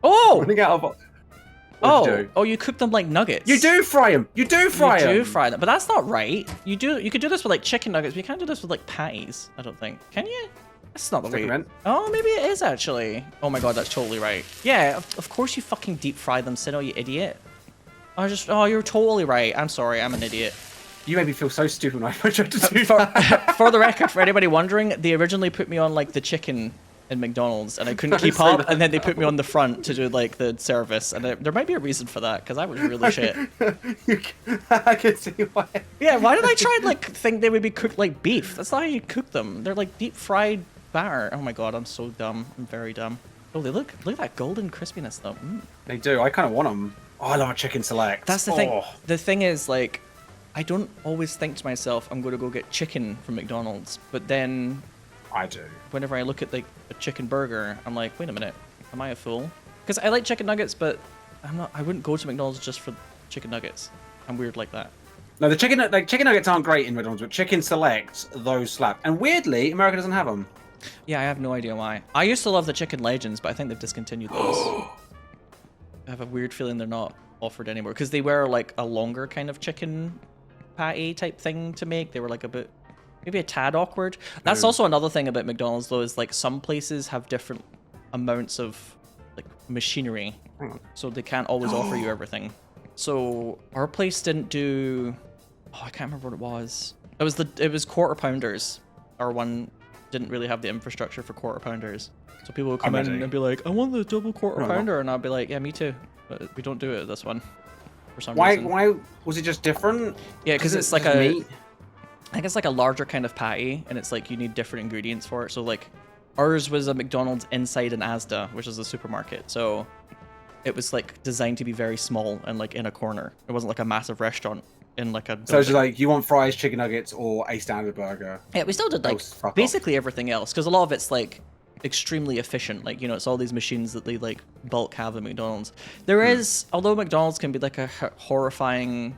Oh! Running out of... you cook them like nuggets. You do fry them. You do fry them, but that's not right. You could do this with like chicken nuggets, but you can't do this with like patties. I don't think. Can you? That's not the way. Oh, maybe it is actually. Oh my god, that's totally right. Yeah, of course you fucking deep fry them, Sinow, you idiot. You're totally right. I'm sorry, I'm an idiot. You made me feel so stupid when I tried to do that. For the record, for anybody wondering, they originally put me on like the chicken in McDonald's, and I couldn't keep up, and then they put me on the front to do like the service, and there might be a reason for that because I was really shit. I can see why. Yeah, why did I try and like think they would be cooked like beef? That's not how you cook them. They're like deep fried batter. Oh my god, I'm so dumb. I'm very dumb. Oh, they look at that golden crispiness though. They do. I kind of want them. Oh, I love a chicken select. That's the thing. The thing is, like, I don't always think to myself, I'm going to go get chicken from McDonald's, but then I do. Whenever I look at like a chicken burger, I'm like, wait a minute, am I a fool? Because I like chicken nuggets, but I wouldn't go to McDonald's just for chicken nuggets. I'm weird like that. No, the chicken nuggets aren't great in McDonald's, but chicken selects, those slap. And weirdly, America doesn't have them. Yeah, I have no idea why. I used to love the chicken legends, but I think they've discontinued those. I have a weird feeling they're not offered anymore because they were like a longer kind of chicken patty type thing to make. They were like a bit, maybe a tad awkward. That's also another thing about McDonald's though, is like some places have different amounts of like machinery, so they can't always offer you everything. So our place didn't do, oh, I can't remember what it was. It was quarter pounders. Our one didn't really have the infrastructure for quarter pounders. So people would come in and be like, I want the double quarter pounder, and I'd be like, yeah, me too. But we don't do it at this one for some reason. Why was it just different? Yeah, because it's like I think it's like a larger kind of patty, and it's like you need different ingredients for it. So like ours was a McDonald's inside an Asda, which is a supermarket. So it was like designed to be very small and like in a corner. It wasn't like a massive restaurant in like a building. So it's just like, you want fries, chicken nuggets, or a standard burger? Yeah, we still did like basically everything else, because a lot of it's like extremely efficient. Like, you know, it's all these machines that they like bulk have at McDonald's. There is, although McDonald's can be like a horrifying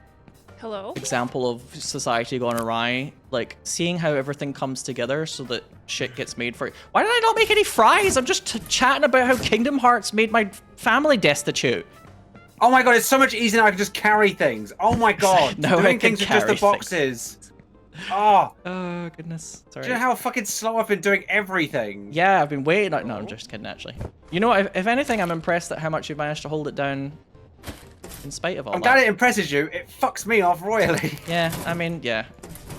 example of society gone awry, like seeing how everything comes together so that shit gets made for it. Why did I not make any fries? I'm just chatting about how Kingdom Hearts made my family destitute. Oh my god, it's so much easier now. I can just carry things. Oh my god. No, doing things with just the boxes. Oh. Oh, goodness. Sorry. Do you know how fucking slow I've been doing everything? Yeah, I've been waiting. No, I'm just kidding, actually. You know, if anything, I'm impressed at how much you've managed to hold it down in spite of all that. I'm glad it impresses you. It fucks me off royally. Yeah, I mean, yeah.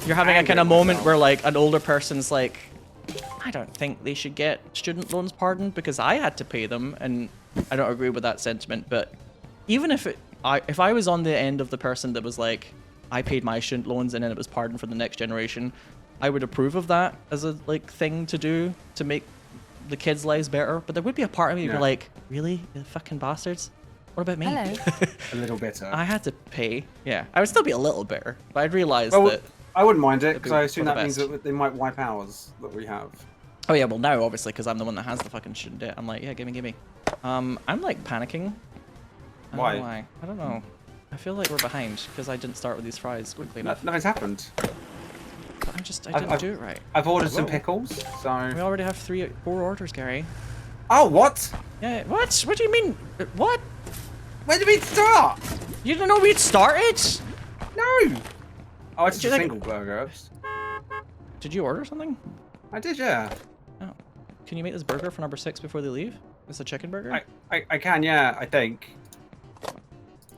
You're having a kind of moment where, like, an older person's like, I don't think they should get student loans pardoned because I had to pay them, and I don't agree with that sentiment, but even if I was on the end of the person that was like, I paid my student loans and then it was pardoned for the next generation, I would approve of that as a like thing to do to make the kids' lives better. But there would be a part of me who'd be like, really, you fucking bastards? What about me? Hello. A little bitter. I had to pay. Yeah, I would still be a little bitter, but I'd realize that. I wouldn't mind it because I assume that means that they might wipe ours that we have. Oh yeah, well now obviously because I'm the one that has the fucking student debt. I'm like, yeah, gimme. I'm like panicking. Why? I don't know. I feel like we're behind because I didn't start with these fries quickly enough. Nothing's happened. I didn't do it right. I've ordered some pickles, so... We already have 4 orders, Gary. Oh, what? Yeah, what? What do you mean? What? When did we start? You didn't know we'd started? No! Oh, it's just a single burger. Did you order something? I did, yeah. Oh. Can you make this burger for number 6 before they leave? It's a chicken burger? I can, yeah, I think.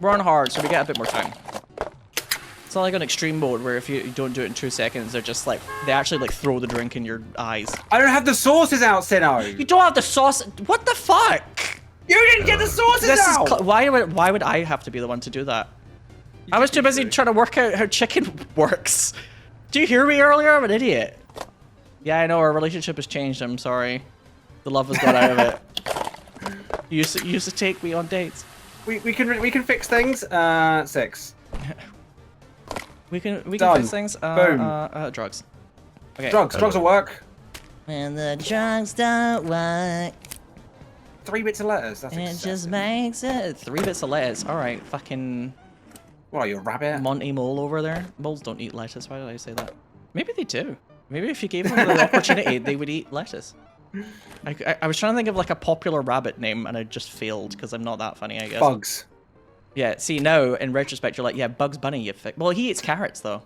We're on hard, so we get a bit more time. It's not like on extreme mode where if you don't do it in 2 seconds, they're just like, they actually like throw the drink in your eyes. I don't have the sauces out, Sinow. You don't have the sauce. What the fuck? You didn't get the sauces out. Why would I have to be the one to do that? I was too busy trying to work out how chicken works. Do you hear me earlier? I'm an idiot. Yeah, I know our relationship has changed. I'm sorry. The love has got out of it. You used to take me on dates. We can fix things. 6. We can Done. fix things. Boom. Drugs. Okay. Drugs will work. When the drugs don't work. 3 bits of lettuce. That's It excessive. just makes it 3 bits of lettuce. All right, fucking. What are you, a rabbit? Monty Mole over there. Moles don't eat lettuce. Why did I say that? Maybe they do. Maybe if you gave them the opportunity, they would eat lettuce. I was trying to think of like a popular rabbit name, and I just failed because I'm not that funny, I guess. Bugs. Yeah. See, now in retrospect, you're like, yeah, Bugs Bunny. You well, he eats carrots though.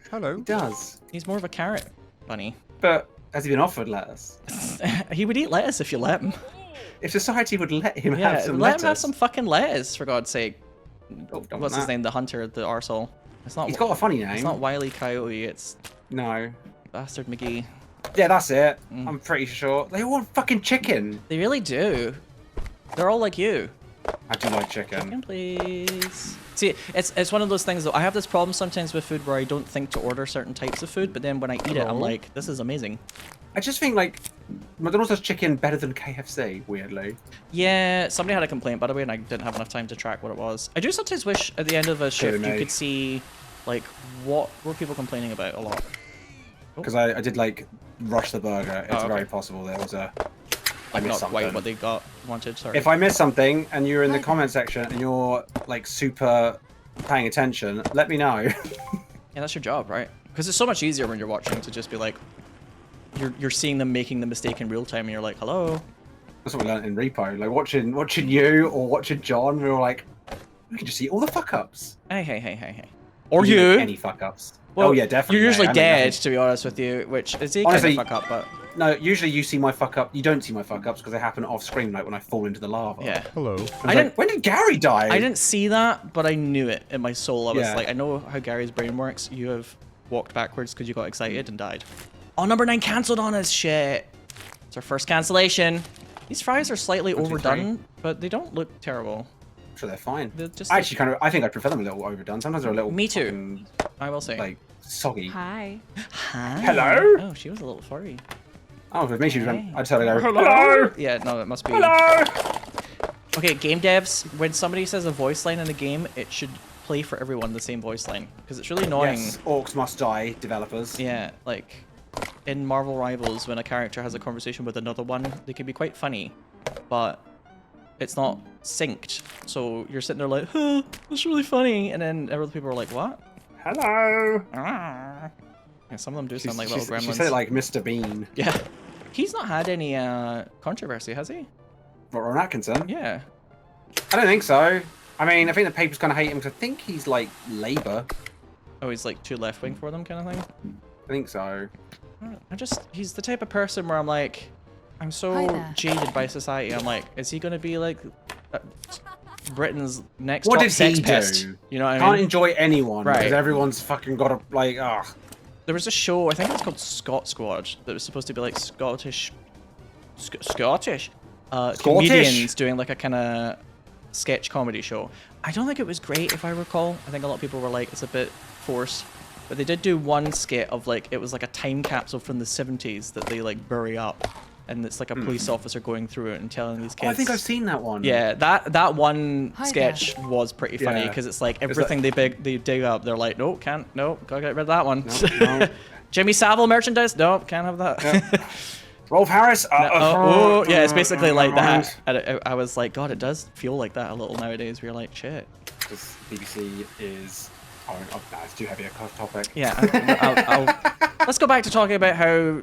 Hello. He does. He's more of a carrot bunny. But has he been offered lettuce? He would eat lettuce if you let him. If society would let him Yeah, have some let lettuce. him have some fucking lettuce, for God's sake. Oh, What's his name? The hunter, the arsehole. It's not. He's got a funny name. It's not Wile E. Coyote. It's No. Bastard McGee. Yeah, that's it. I'm pretty sure. They all want fucking chicken. They really do. They're all like you. I do like chicken. Chicken, please. See, it's one of those things though. I have this problem sometimes with food where I don't think to order certain types of food, but then when I eat it, I'm like, this is amazing. I just think like McDonald's does chicken better than KFC, weirdly. Yeah, somebody had a complaint by the way, and I didn't have enough time to track what it was. I do sometimes wish at the end of a shift you could see, like, what were people complaining about a lot. Because I did like rush the burger. It's okay. very possible there was a. I Like missed not something. quite what they wanted. Sorry. If I miss something and you're in the comment section and you're like super paying attention, let me know. Yeah, that's your job, right? Because it's so much easier when you're watching to just be like, you're seeing them making the mistake in real time, and you're like, hello. That's what we learned in Repo. Like watching you or watching John, we were like, we can just see all the fuck ups. Hey. Or You you. make any fuck ups. Well, oh yeah, definitely. You're usually mate. dead, to be honest with you, which is a kind Honestly, of fuck up, but No, usually you see my fuck up. You don't see my fuck ups because they happen off screen, like when I fall into the lava. yeah. Hello. I didn't. When did Gary die? I didn't see that, but I knew it in my soul. I was Yeah. like, I know how Gary's brain works. You have walked backwards because you got excited and died. Oh, number 9 cancelled on us. Shit. It's our first cancellation. These fries are slightly 1, 2, 3. overdone, but they don't look terrible. I'm sure they're fine. They're just I actually kind of. I think I prefer them a little overdone. Sometimes they're a little. Me too. fucking, I will say. like soggy. Hi. Hi. Hello? Oh, she was a little furry. Oh, with me, she was. Hey. I'd tell her, Hello? Yeah, no, it must be. Hello. Okay, game devs, when somebody says a voice line in a game, it should play for everyone the same voice line. Because it's really annoying. Yes, orcs must die, developers. Yeah, like in Marvel Rivals, when a character has a conversation with another one, they can be quite funny, but it's not synced. So you're sitting there like, huh, that's really funny. And then other people are like, what? Hello. Ah. Yeah, some of them do sound like little gremlins. She said it like Mr. Bean. Yeah. He's not had any controversy, has he? What, Ron Atkinson? Yeah. I don't think so. I mean, I think the papers kind of hate him because I think he's like Labour. Oh, he's like too left wing for them kind of thing? I think so. He's the type of person where I'm like, I'm Hi so there. jaded by society. I'm like, is he going to be like Britain's next What top did sex he pest? do? You know what I Can't mean? enjoy anyone Right. because everyone's fucking got a like. Ugh. There was a show, I think it's called Scot Squad, that was supposed to be like Scottish comedians doing like a kind of sketch comedy show. I don't think it was great, if I recall. I think a lot of people were like, it's a bit forced. But they did do one skit of like, it was like a time capsule from the 70s that they like bury up. And it's like a police officer going through it and telling these kids. Oh, I think I've seen that one. Yeah, that one Hi sketch was pretty funny Yeah. because it's like Is everything they dig up, they're like, no, can't, no, gotta get rid of that one. No. Jimmy Savile merchandise, no, can't have that. Yeah. Rolf Harris. Oh, yeah, it's basically like that. And I was like, God, it does feel like that a little nowadays. Where you're like, shit. Because BBC is. Oh, it's too heavy a topic. Yeah, let's go back to talking about how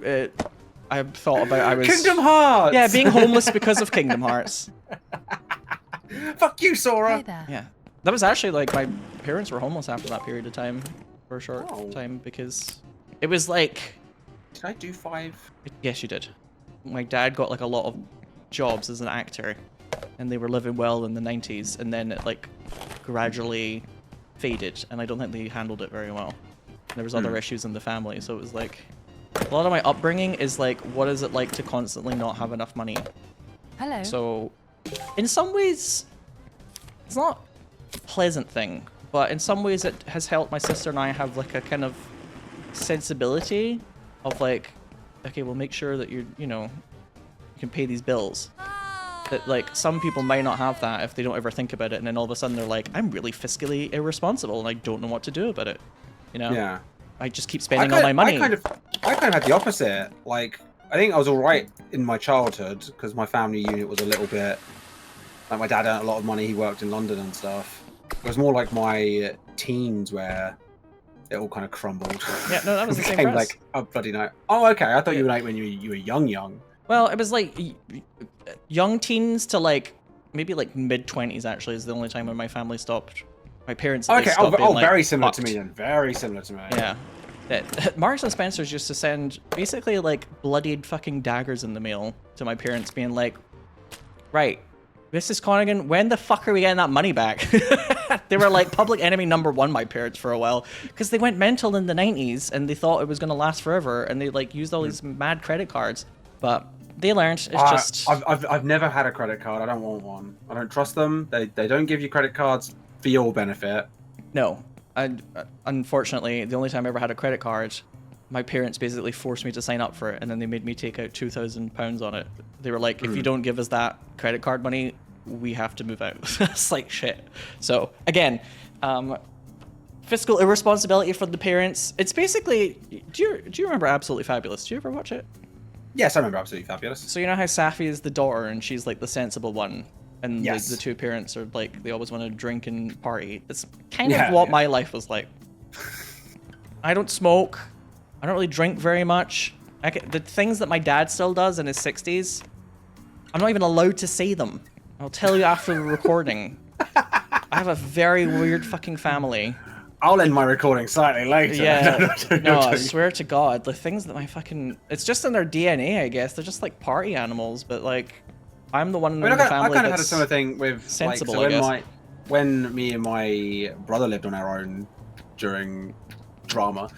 I thought about I was. Kingdom Hearts. Yeah, being homeless because of Kingdom Hearts. Fuck you, Sora. Hi there. Yeah, that was actually like my parents were homeless after that period of time, for a short Oh. time, because it was like. Did I do 5? Yes, you did. My dad got like a lot of jobs as an actor, and they were living well in the 90s, and then it like gradually faded, and I don't think they handled it very well. There was other issues in the family, so it was like a lot of my upbringing is like, what is it like to constantly not have enough money? Hello. So, in some ways, it's not a pleasant thing, but in some ways it has helped my sister and I have like a kind of sensibility of like, okay, we'll make sure that you can pay these bills. That like some people might not have that if they don't ever think about it, and then all of a sudden they're like, I'm really fiscally irresponsible and I don't know what to do about it. You know? Yeah. I just keep spending all my money. I kind of had the opposite. Like, I think I was all right in my childhood because my family unit was a little bit. Like, my dad earned a lot of money. He worked in London and stuff. It was more like my teens where it all kind of crumbled. Yeah, no, that was the same Became for us. like a bloody night. Oh, okay. I thought you were like when you were young. Well, it was like young teens to like maybe like mid-20s actually is the only time when my family stopped. My parents. At least Okay. stopped being, like, very similar to fucked. me then. Very similar to me. Yeah. Marks and Spencer's used to send basically like bloodied fucking daggers in the mail to my parents, being like, right, Mrs. Connigan, when the fuck are we getting that money back? They were like public enemy #1, my parents, for a while, because they went mental in the 90s and they thought it was going to last forever, and they like used all these mad credit cards. But they learned it's just. I've never had a credit card. I don't want one. I don't trust them. They don't give you credit cards for your benefit. No, unfortunately, the only time I ever had a credit card, my parents basically forced me to sign up for it, and then they made me take out £2,000 on it. They were like, if you don't give us that credit card money, we have to move out. It's like shit. So again, fiscal irresponsibility for the parents. It's basically, do you remember Absolutely Fabulous? Do you ever watch it? Yes, I remember Absolutely Fabulous. So you know how Safi is the daughter and she's like the sensible one, and yes. the two parents are like, they always want to drink and party. It's kind of what my life was like. I don't smoke. I don't really drink very much. The things that my dad still does in his 60s, I'm not even allowed to say them. I'll tell you after the recording. I have a very weird fucking family. I'll end my recording slightly later. Yeah. No, I swear to God, the things that my fucking... It's just in their DNA, I guess. They're just like party animals, but like, I'm the one in the family I kind of had a that's similar thing with... sensible, like, so I guess. when me and my brother lived on our own during drama,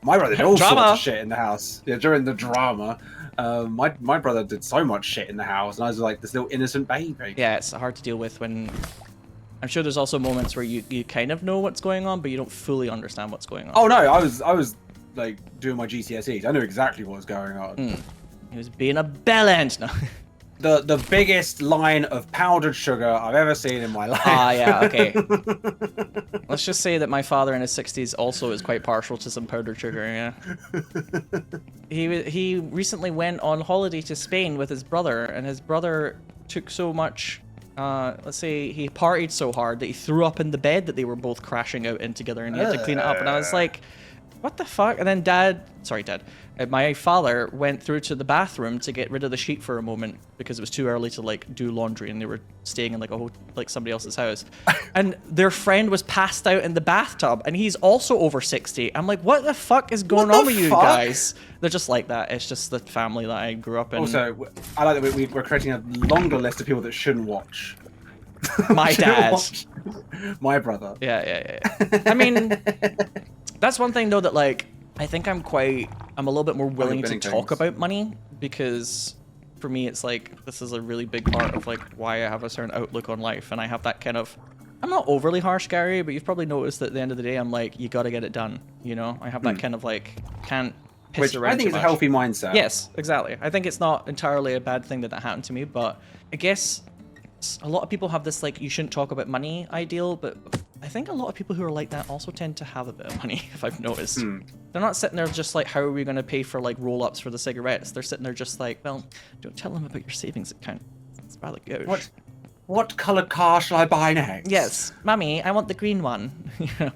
my brother did all sorts of shit in the house. Yeah, during the drama. My brother did so much shit in the house, and I was like this little innocent baby. Yeah, it's hard to deal with when... I'm sure there's also moments where you kind of know what's going on, but you don't fully understand what's going on. Oh no, I was like doing my GCSEs. I knew exactly what was going on. He was being a bellend. No. The biggest line of powdered sugar I've ever seen in my life. Ah, yeah, okay. Let's just say that my father in his 60s also is quite partial to some powdered sugar, yeah. He recently went on holiday to Spain with his brother, and his brother took so much, let's say he partied so hard that he threw up in the bed that they were both crashing out in together, and he had to clean it up, and I was like, what the fuck? And then my father went through to the bathroom to get rid of the sheet for a moment because it was too early to like do laundry, and they were staying in like somebody else's house, and their friend was passed out in the bathtub, and he's also over 60. I'm like, what the fuck is going on with you guys? They're just like that. It's just the family that I grew up in. Also, I like that we're creating a longer list of people that shouldn't watch. My dad. My brother. Yeah. I mean, that's one thing though that like I think I'm a little bit more willing to talk about money, because for me it's like this is a really big part of like why I have a certain outlook on life, and I have that kind of, I'm not overly harsh, Gary, but you've probably noticed that at the end of the day I'm like, you gotta get it done, you know? I have that kind of like, can't piss around. I think too is much. a healthy mindset. Yes, exactly. I think it's not entirely a bad thing that happened to me, but I guess a lot of people have this like you shouldn't talk about money ideal, but I think a lot of people who are like that also tend to have a bit of money, if I've noticed. They're not sitting there just like, how are we going to pay for like roll-ups for the cigarettes? They're sitting there just like, well, don't tell them about your savings account. It's rather good. What colour car shall I buy next? Yes, Mummy, I want the green one. You know,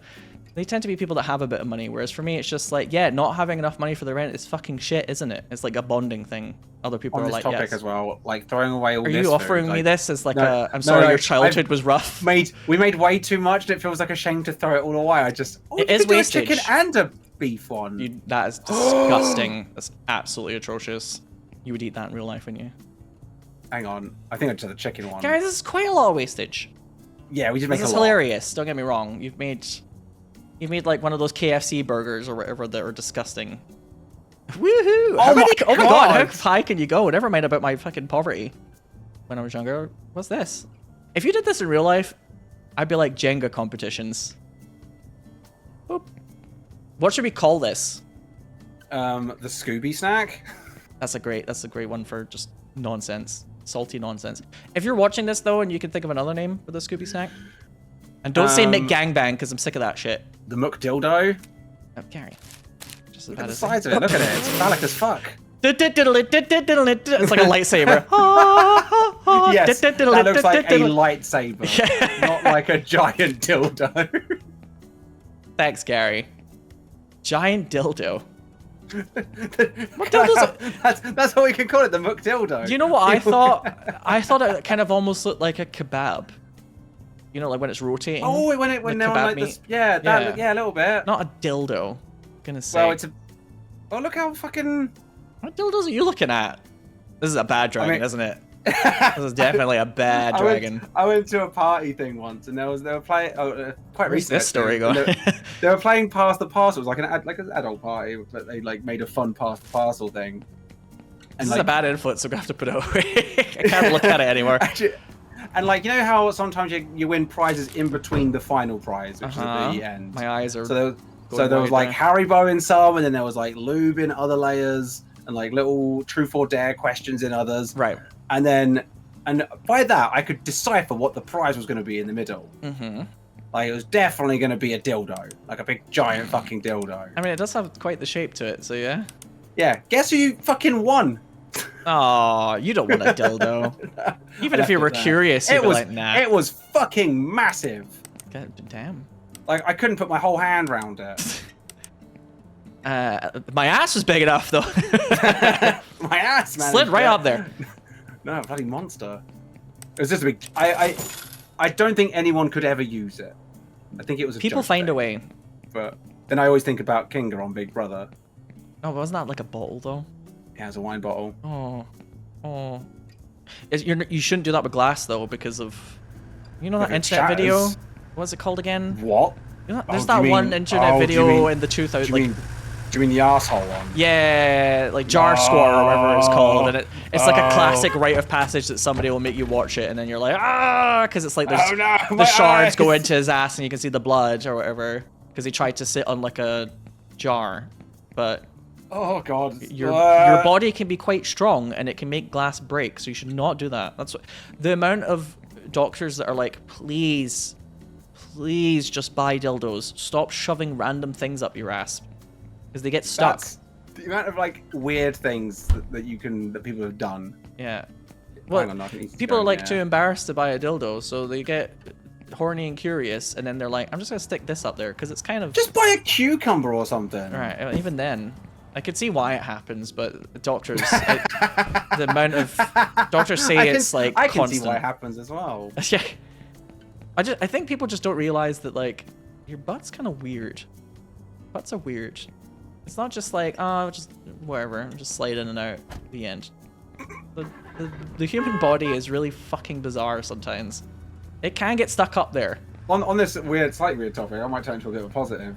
they tend to be people that have a bit of money, whereas for me, it's just like, yeah, not having enough money for the rent is fucking shit, isn't it? It's like a bonding thing. Other people on are this like, topic yes. as well, like throwing away all Are this you offering food, me like, this as like I'm sorry your childhood was rough? We made way too much, and it feels like a shame to throw it all away. It is do a wastage. chicken and a beef one. That is disgusting. That's absolutely atrocious. You would eat that in real life, wouldn't you? Hang on, I think I just had the chicken one. Guys, this is quite a lot of wastage. Yeah, we just make This a is lot. hilarious. Don't get me wrong. You've made like one of those KFC burgers or whatever that are disgusting. Woohoo! Oh my god, how high can you go? Never mind about my fucking poverty when I was younger. What's this? If you did this in real life, I'd be like Jenga competitions. Boop. What should we call this? The Scooby snack. That's a great one for just nonsense. Salty nonsense. If you're watching this though and you can think of another name for the Scooby snack, and don't say McGangbang because I'm sick of that shit. The McDildo. Oh, Gary. Just Look at the size of it. Look at it. It's phallic as fuck. It's like a lightsaber. Yes, that looks like a lightsaber, not like a giant dildo. Thanks, Gary. Giant dildo. What dildos? That's what we can call it, the McDildo. Do you know what I thought? I thought it kind of almost looked like a kebab. You know, like when it's rotating. Oh, when they're on like this, yeah, a little bit. Not a dildo. I'm gonna say. Well, it's a. Oh, look how fucking. What dildos are you looking at? This is a bad drawing, isn't it? This is definitely a bad dragon. I went to a party thing once, and they were playing. Quite Where's recently. this story going? They were playing Pass the Parcel. It was like an adult party, but they like made a fun Pass the Parcel thing. This is a bad influence, so we have to put it away. I can't look at it anymore. Actually, and like, you know how sometimes you win prizes in between the final prize, which is at the end. My eyes are. So there was like Haribo in some, and then there was like lube in other layers, and like little truth or dare questions in others. Right. And by that, I could decipher what the prize was going to be in the middle. Mm-hmm. Like, it was definitely going to be a dildo. Like a big, giant fucking dildo. I mean, it does have quite the shape to it, so yeah. Yeah. Guess who you fucking won? Oh, you don't want a dildo. Even if you were curious, you'd be like, nah. It was fucking massive. God damn. Like, I couldn't put my whole hand around it. My ass was big enough, though. My ass, man. Slid right up there. No, bloody monster. It was just a big... I don't think anyone could ever use it. I think it was a People joke find thing. a way. But then I always think about Kinga on Big Brother. Oh, wasn't that like a bottle, though? It has a wine bottle. Oh. You shouldn't do that with glass, though, because of... You know that If it internet video? shatters. What's it called again? What? You know, there's do you that mean- one internet do you video mean- in the 2000s, Do like... you mean the asshole one? Yeah, like Jar Squatter or whatever it's called, and it's like a Oh. classic rite of passage that somebody will make you watch it, and then you're like, because it's like there's Oh, no, the my shards go eyes. into his ass, and you can see the blood or whatever, because he tried to sit on like a jar, but Oh god. your body can be quite strong, and it can make glass break, so you should not do that. That's what, the amount of doctors that are like, please just buy dildos, stop shoving random things up your ass. Because they get stuck. That's the amount of like weird things that people have done. Yeah. Hang Well, on, I think it's people are going like there. too embarrassed to buy a dildo, so they get horny and curious, and then they're like, I'm just gonna stick this up there because it's kind of Just buy a cucumber or something. right. Even then, I could see why it happens, but doctors, the amount of doctors say it's like I can constant. see why it happens as well. Yeah. I think people just don't realize that like your butt's kind of weird. Butts are weird. It's not just like, oh, just wherever, just slide in and out. The end. The human body is really fucking bizarre sometimes. It can get stuck up there. On this slightly weird topic, I might turn into a bit of a positive.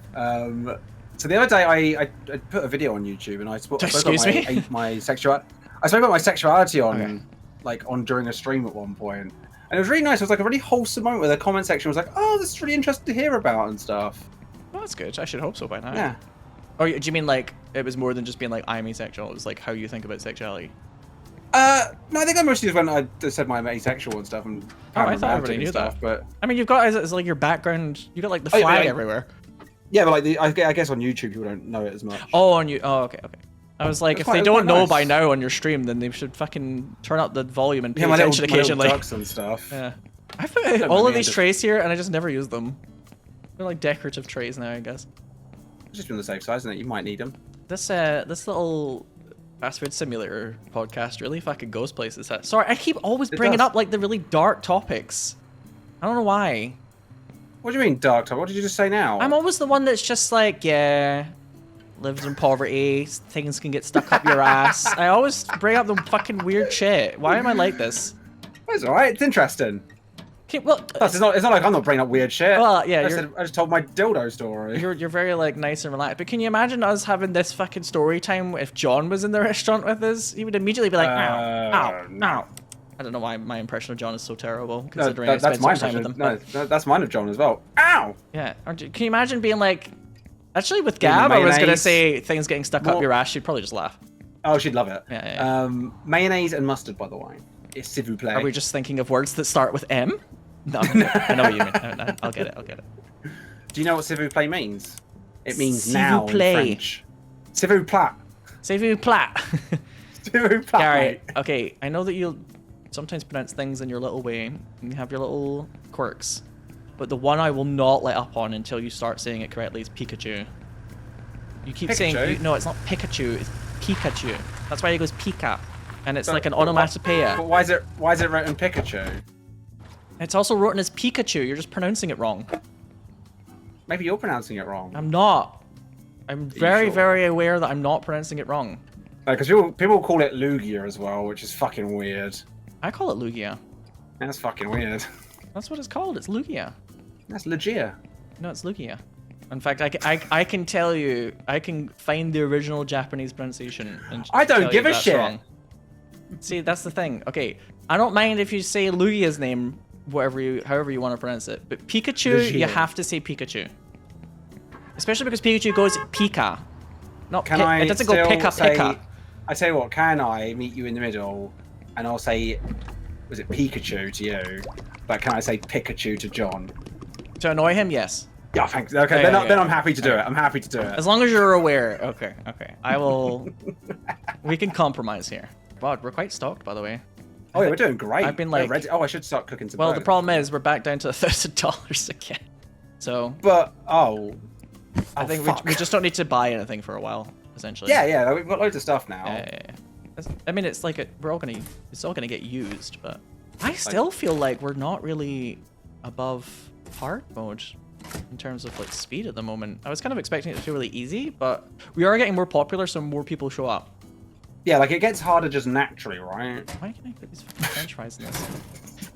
So the other day, I put a video on YouTube, and I spoke about my sexuality. I spoke about my sexuality on during a stream at one point, and it was really nice. It was like a really wholesome moment where the comment section was like, "Oh, this is really interesting to hear about" and stuff. Well, that's good. I should hope so by now. Yeah. Oh, do you mean like it was more than just being like I'm asexual? It was like how you think about sexuality. No, I think I mostly just went. I just said my asexual and stuff, and I thought everybody knew that. But I mean, you've got as like your background. You got like the flag everywhere. Yeah, but like I guess on YouTube people don't know it as much. Oh, on you. Oh, okay. I was like, It's if they quite don't know nice. by now on your stream, then they should fucking turn up the volume and pay Yeah, my attention little occasionally. ducks and stuff. Yeah. I put all of these trays here, and I just never use them. They're like decorative trays now, I guess. Just on the safe side, isn't it? You might need them. This little fast food simulator podcast really fucking goes places. Sorry, I keep always bringing up like the really dark topics. I don't know why. What do you mean, dark top? What did you just say now? I'm always the one that's just like, yeah, lives in poverty, things can get stuck up your ass. I always bring up the fucking weird shit. Why am I like this? It's alright, it's interesting. Okay, well, Plus, it's not like I'm not bringing up weird shit. Well, yeah, I just told my dildo story. you're very like nice and relaxed. But can you imagine us having this fucking story time if John was in the restaurant with us? He would immediately be like, ow, no. ow. I don't know why my impression of John is so terrible, considering I that's spent my so much time with impression. him. No, that's mine of John as well. Ow! Yeah. Can you imagine being like, actually with Doing the Gab, I was gonna mayonnaise. say things getting stuck up your ass. She'd probably just laugh. Oh, she'd love it. Yeah. Mayonnaise and mustard, by the way. It's s'il vous plaît. Are we just thinking of words that start with M? No, I know what you mean. No, I'll get it. Do you know what s'il vous plaît means? It means S'il now vous in plaît. French. S'il vous plaît. S'il vous plaît. S'il vous plaît. Gary, mate. okay, I know that you sometimes pronounce things in your little way, and you have your little quirks, but the one I will not let up on until you start saying it correctly is Pikachu. You keep saying, no, it's not Pikachu, it's Pikachu. That's why it goes Pika, and it's like an onomatopoeia. But why is it written Pikachu? It's also written as Pikachu, you're just pronouncing it wrong. Maybe you're pronouncing it wrong. I'm not. I'm very, sure? very aware that I'm not pronouncing it wrong. Because people call it Lugia as well, which is fucking weird. I call it Lugia. That's fucking weird. That's what it's called. It's Lugia. That's Lugia. No, it's Lugia. In fact, I can tell you, I can find the original Japanese pronunciation. And I don't tell give you a that's shit. Wrong. See, that's the thing. Okay, I don't mind if you say Lugia's name, however you want to pronounce it. But Pikachu, Lugia. you have to say Pikachu. Especially because Pikachu goes Pika. Not Can it doesn't go still Pika say, Pika. I tell you what, can I meet you in the middle and I'll say, was it Pikachu to you? But can I say Pikachu to John? To annoy him, yes. Yeah, thanks. Okay, Yeah, then yeah. I'm happy to do it. I'm happy to do it. As long as you're aware. Okay. I will. We can compromise here. Wow, we're quite stocked, by the way. Oh yeah, we're doing great. I've been We're like- ready. Oh, I should start cooking some. Well, the burgers. problem is we're back down to $1,000 again. So But I think fuck. we just don't need to buy anything for a while, essentially. Yeah, we've got loads of stuff now. Yeah. I mean, it's like it's all gonna get used, but I still feel like we're not really above hard mode in terms of like speed at the moment. I was kind of expecting it to feel really easy, but we are getting more popular, so more people show up. Yeah, like it gets harder just naturally, right? Why can I put these fucking French fries in this?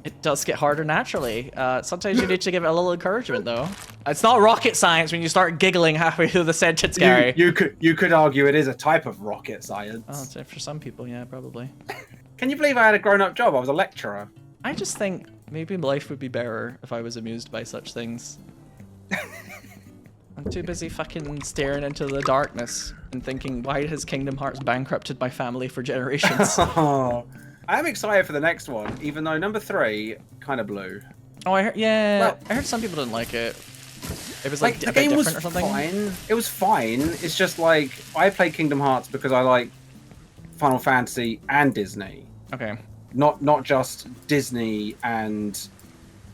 It does get harder naturally. Sometimes you need to give it a little encouragement, though. It's not rocket science when you start giggling halfway through the sentence, Gary. You could argue it is a type of rocket science. Oh, so for some people, yeah, probably. Can you believe I had a grown-up job? I was a lecturer. I just think maybe life would be better if I was amused by such things. I'm too busy fucking staring into the darkness and thinking, why has Kingdom Hearts bankrupted my family for generations? Oh, I am excited for the next one, even though number 3 kind of blew. Oh, I heard, yeah, Well- I heard some people didn't like it. It was like, The a bit game was different or something. fine. It was fine. It's just like I play Kingdom Hearts because I like Final Fantasy and Disney, Okay. not just Disney and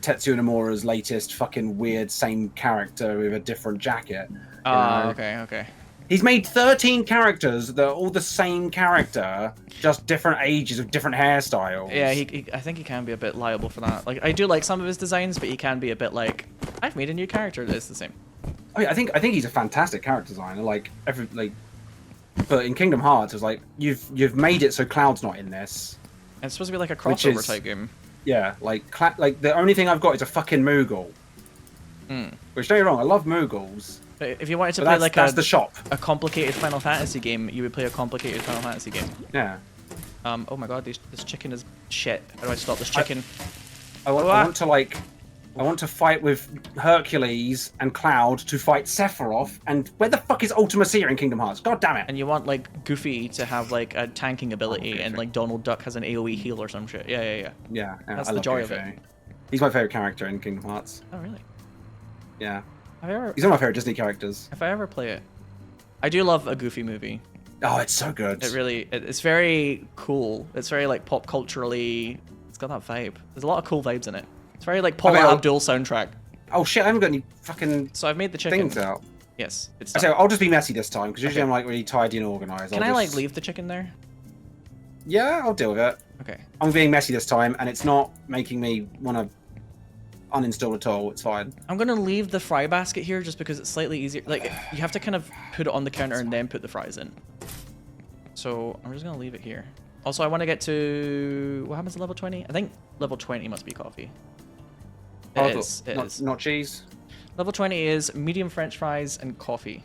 Tetsuya Nomura's latest fucking weird same character with a different jacket. you know? Okay. He's made 13 characters that are all the same character, just different ages with different hairstyles. Yeah, I think he can be a bit liable for that. Like, I do like some of his designs, but he can be a bit like, I've made a new character that's the same. I mean, I think he's a fantastic character designer. But in Kingdom Hearts, it's like you've made it so Cloud's not in this. And it's supposed to be like a Which crossover is- type game. Yeah, like the only thing I've got is a fucking Moogle. Which, don't get me wrong, I love Moogles. But if you wanted to But play like that's the shop. a complicated Final Fantasy game, you would play a complicated Final Fantasy game. Yeah. Oh my god, this chicken is shit. How do I stop this chicken? I want to fight with Hercules and Cloud to fight Sephiroth. And where the fuck is Ultima Seer in Kingdom Hearts? God damn it! And you want like Goofy to have like a tanking ability, and like Donald Duck has an AoE heal or some shit. Yeah. Yeah, That's I the love joy of Goofy. it. He's my favorite character in Kingdom Hearts. Oh really? Yeah, Have I ever? he's one of my favorite Disney characters. If I ever play it, I do love a Goofy movie. Oh, it's so good. It's very cool. It's very like pop culturally. It's got that vibe. There's a lot of cool vibes in it. It's very like Paula Okay, Abdul soundtrack. Oh shit, I haven't got any fucking So I've made the chicken. things out. Yes, it's I done. say I'll just be messy this time because usually Okay. I'm like really tidy and organized. Can I like leave the chicken there? Yeah, I'll deal with it. Okay. I'm being messy this time, and it's not making me want to uninstall at all. It's fine. I'm gonna leave the fry basket here just because it's slightly easier. Like you have to kind of put it on the counter and then put the fries in. So I'm just gonna leave it here. Also, I want to get to what happens at level 20? I think level 20 must be coffee. It is. It is. Not cheese. Level 20 is medium French fries and coffee.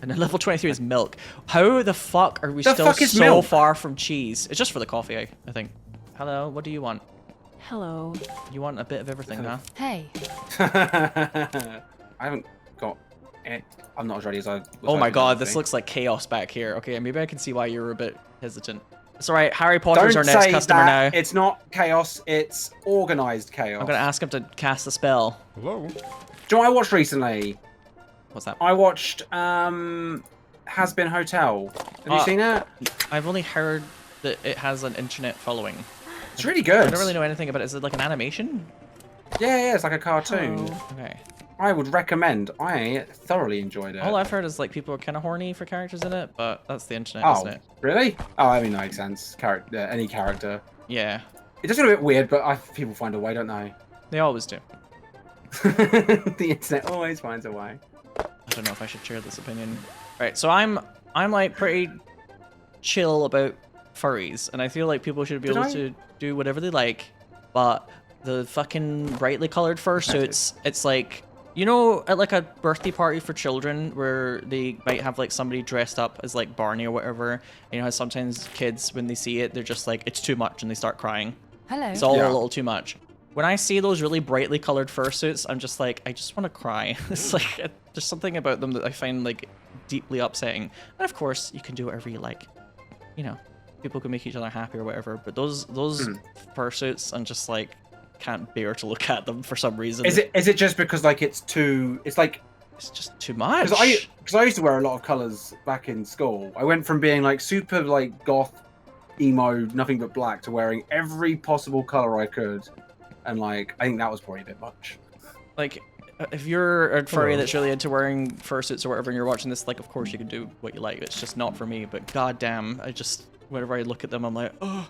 And then level 23 is milk. How the fuck are we The still fuck is so milk? far from cheese? It's just for the coffee, I think. Hello, what do you want? Hello. You want a bit of everything, huh? Hey. I haven't got it. I'm not as ready as I was. Oh my hoping god, I'd this be. looks like chaos back here. Okay, maybe I can see why you were a bit hesitant. It's alright, Harry Potter's Don't our next say customer that. now. It's not chaos. It's organized chaos. I'm gonna ask him to cast a spell. Hello? Do you know what I watched recently? What's that? I watched Has Been Hotel. Have you seen it? I've only heard that it has an internet following. It's really good. I don't really know anything about it. Is it like an animation? Yeah, it's like a cartoon. Okay. I would recommend. I thoroughly enjoyed it. All I've heard is like people are kind of horny for characters in it, but that's the internet, Oh, isn't it? really? Oh, I mean, that makes sense. Any character. Yeah, It does get a bit weird, but people find a way, don't they? they always do. The internet always finds a way. I don't know if I should share this opinion. Right, so I'm like pretty chill about furries, and I feel like people should be able to do whatever they like, but the fucking brightly colored fursuits, it's like, you know, at like a birthday party for children where they might have like somebody dressed up as like Barney or whatever, and you know how sometimes kids, when they see it, they're just like, it's too much, and they start crying. Hello. It's all a little too much. When I see those really brightly colored fursuits, I'm just like, I just want to cry. It's like, there's something about them that I find like deeply upsetting. And of course, you can do whatever you like. You know, people can make each other happy or whatever, but those fursuits, I'm just like, can't bear to look at them for some reason. Is it just because like it's just too much? Because I used to wear a lot of colors back in school. I went from being like super like goth, emo, nothing but black, to wearing every possible color I could, and like I think that was probably a bit much. Like, if you're a furry that's really into wearing fursuits or whatever, and you're watching this, like, of course you can do what you like. It's just not for me. But goddamn, whenever I look at them, I'm like, oh.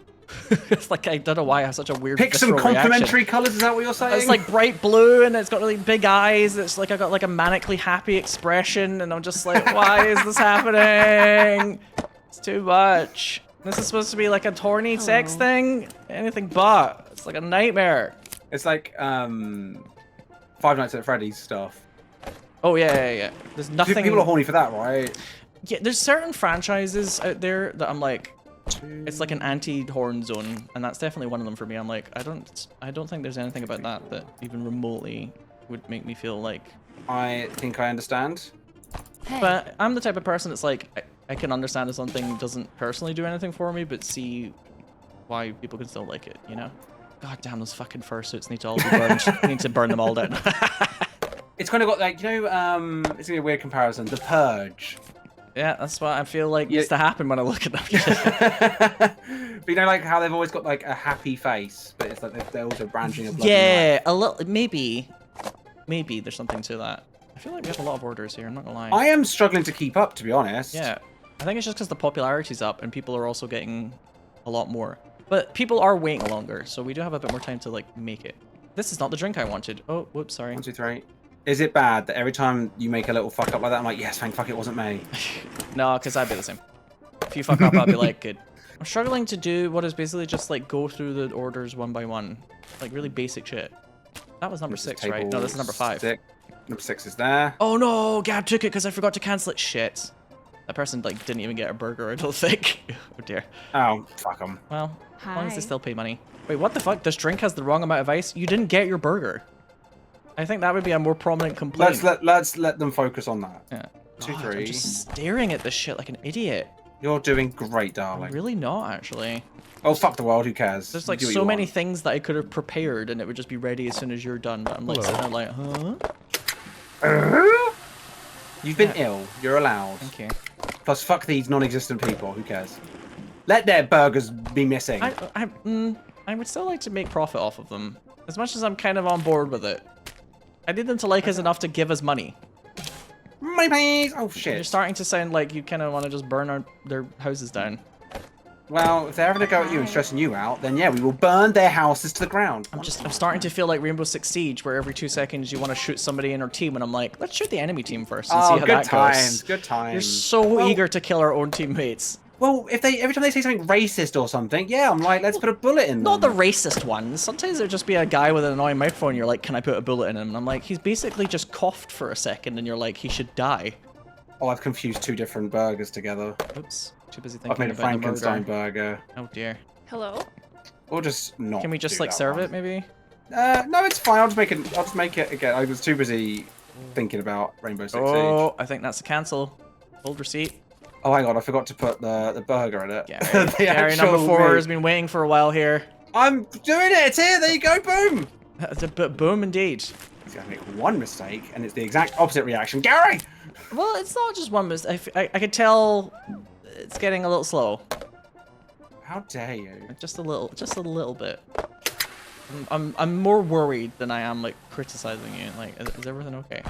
It's like, I don't know why I have such a weird Pick some complementary colors, is that what you're saying? It's like bright blue, and it's got really big eyes. It's like I got like a manically happy expression, and I'm just like, why is this happening? It's too much. This is supposed to be like a horny sex thing? Anything but. It's like a nightmare. It's like Five Nights at Freddy's stuff. Oh yeah. There's nothing. People are horny for that, right? Yeah, there's certain franchises out there that I'm like, it's like an anti-horn zone, and that's definitely one of them for me. I'm like, I don't think there's anything about that even remotely would make me feel like. I think I understand. Hey. But I'm the type of person that's like, I can understand if something doesn't personally do anything for me, but see why people can still like it, you know? God damn, those fucking fursuits need to all be burned. Need to burn them all down. It's kind of got like, you know, it's gonna be a weird comparison. The Purge. Yeah, that's what I feel like needs to happen when I look at them. But you know, like how they've always got like a happy face, but it's like they're also branching a bloody yeah, a little. Maybe there's something to that. I feel like we have a lot of orders here. I'm not gonna lie. I am struggling to keep up, to be honest. Yeah, I think it's just because the popularity's up and people are also getting a lot more. But people are waiting longer, so we do have a bit more time to like make it. This is not the drink I wanted. Oh, whoops, sorry. 1, 2, 3. Is it bad that every time you make a little fuck up like that, I'm like, yes, thank fuck it wasn't me? No, because I'd be the same. If you fuck up, I'd be like, good. I'm struggling to do what is basically just like go through the orders one by one. Like really basic shit. That was number 6, right? No, this is number 5. Number 6 is there. Oh no, Gab took it because I forgot to cancel it. Shit. That person like didn't even get a burger, I don't think. Oh dear. Oh, fuck them. Well, as long as they still pay money. Wait, what the fuck? This drink has the wrong amount of ice? You didn't get your burger. I think that would be a more prominent complaint. Let's let them focus on that. Yeah. 2, God, 3. I'm just staring at this shit like an idiot. You're doing great, darling. I'm really not, actually. Oh, fuck the world, who cares? There's like so many things that I could have prepared and it would just be ready as soon as you're done, but I'm like sitting there like, huh? You've been ill. You're allowed. Thank you. Plus, fuck these non-existent people. Who cares? Let their burgers be missing. I would still like to make profit off of them. As much as I'm kind of on board with it. I need them to like us enough to give us money. Money, please! Oh, shit. You're starting to sound like you kind of want to just burn their houses down. Well, if they're having to go at you and stressing you out, then yeah, we will burn their houses to the ground. I'm starting to feel like Rainbow Six Siege, where every 2 seconds you want to shoot somebody in our team, and I'm like, let's shoot the enemy team first and see how that goes. Good times. You're so eager to kill our own teammates. Well, if every time they say something racist or something, yeah, I'm like, let's put a bullet in them. Not the racist ones. Sometimes there'll just be a guy with an annoying microphone, you're like, can I put a bullet in him? And I'm like, he's basically just coughed for a second, and you're like, he should die. Oh, I've confused 2 different burgers together. Oops. Too busy thinking I've made a about Frankenstein burger. Oh dear. Hello? Or just not. Can we just like serve it maybe? No, it's fine. I'll just make it again. I was too busy thinking about Rainbow Six Siege. Oh, I think that's a cancel. Old receipt. Oh, hang on. I forgot to put the burger in it. Gary number 4 has been waiting for a while here. I'm doing it. It's here. There you go. Boom. Boom indeed. He's going to make one mistake, and it's the exact opposite reaction. Gary! Well, it's not just one mistake. I could tell it's getting a little slow. How dare you? Just a little bit. I'm more worried than I am like criticizing you. Like, is everything okay?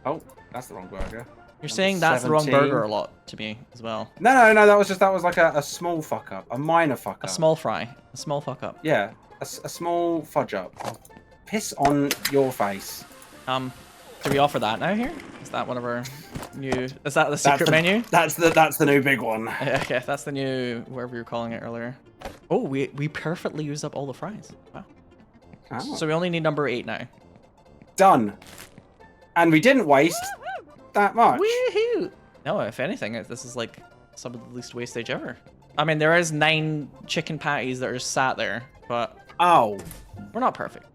Oh, that's the wrong burger. You're saying that's the wrong burger a lot to me as well. No, that was like a small fuck up, a minor fuck up. A small fry, a small fuck up. Yeah, a small fudge up. I'll piss on your face. Do we offer that now here? Is that one of our new? Is that the secret menu? That's the new big one. Okay, that's the new whatever you were calling it earlier. Oh, we perfectly used up all the fries. Wow. Oh. So we only need number 8 now. Done. And we didn't waste that much. Woohoo! No, if anything, this is like some of the least wastage ever. I mean, there is 9 chicken patties that are just sat there, but oh, we're not perfect.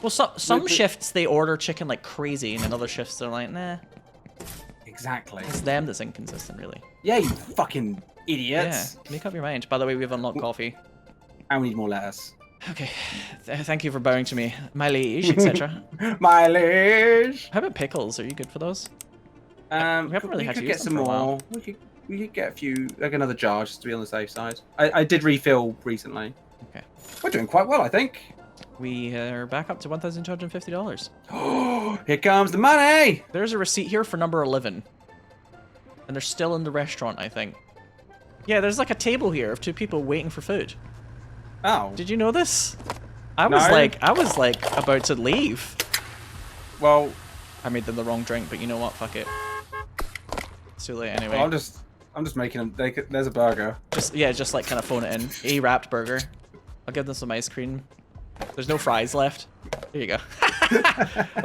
Well, some shifts they order chicken like crazy, and in other shifts they're like, nah. Exactly. It's them that's inconsistent, really. Yeah, you fucking idiots. Yeah, make up your mind. By the way, we've unlocked coffee. And we need more lettuce. Okay, thank you for bowing to me, my liege, etc. My liege. How about pickles? Are you good for those? We haven't really had to use get them some for a while. more. We could get a few, like another jar, just to be on the safe side. I did refill recently. Okay. We're doing quite well, I think. We are back up to $1,250. Oh, here comes the money! There's a receipt here for number 11. And they're still in the restaurant, I think. Yeah, there's like a table here of 2 people waiting for food. Oh. Did you know this? I was like about to leave. Well, I made them the wrong drink, but you know what? Fuck it. It's too late anyway. well, I'm just making them. There's a burger. Just like kind of phone it in. A wrapped burger. I'll give them some ice cream. There's no fries left. There you go.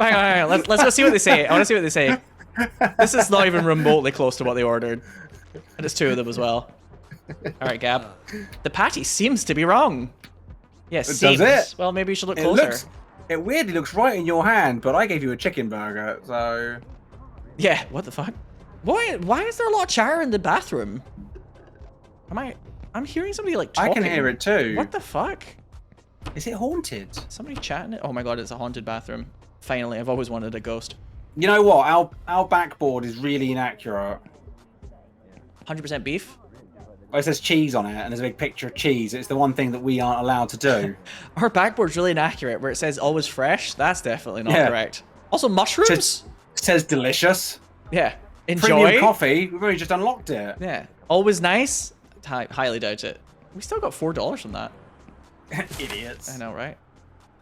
hang on. Let's go see what they say. I want to see what they say. This is not even remotely close to what they ordered. And it's 2 of them as well. Alright, Gab. The patty seems to be wrong. Yes, seems. Does it? Well, maybe you should look closer. It weirdly looks right in your hand, but I gave you a chicken burger, so... Yeah, what the fuck? Why is there a lot of chatter in the bathroom? I'm hearing somebody like talking. I can hear it too. What the fuck? Is it haunted? Somebody chatting it? Oh my god, it's a haunted bathroom. Finally, I've always wanted a ghost. You know what? Our backboard is really inaccurate. 100% beef? It says cheese on it, and there's a big picture of cheese. It's the one thing that we aren't allowed to do. Our backboard's really inaccurate, where it says always fresh. That's definitely not correct. Also, mushrooms? Says delicious. Yeah. Enjoy. Premium coffee. We've only just unlocked it. Yeah. Always nice? Highly doubt it. We still got $4 from that. Idiots. I know, right?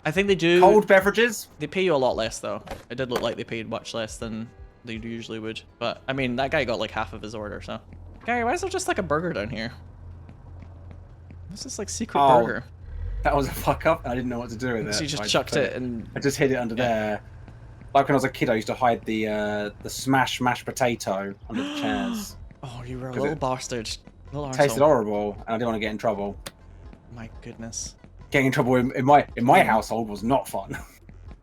I think they do. Cold beverages? They pay you a lot less, though. It did look like they paid much less than they usually would. But, I mean, that guy got like half of his order, so. Gary, why is there just like a burger down here? What's this like secret burger? That was a fuck up. I didn't know what to do with it. So you just chucked it and... I just hid it under there. Like when I was a kid, I used to hide the smashed mashed potato under the chairs. Oh, you were a little bastard. Little arsehole. Tasted horrible, and I didn't want to get in trouble. My goodness. Getting in trouble in my household was not fun.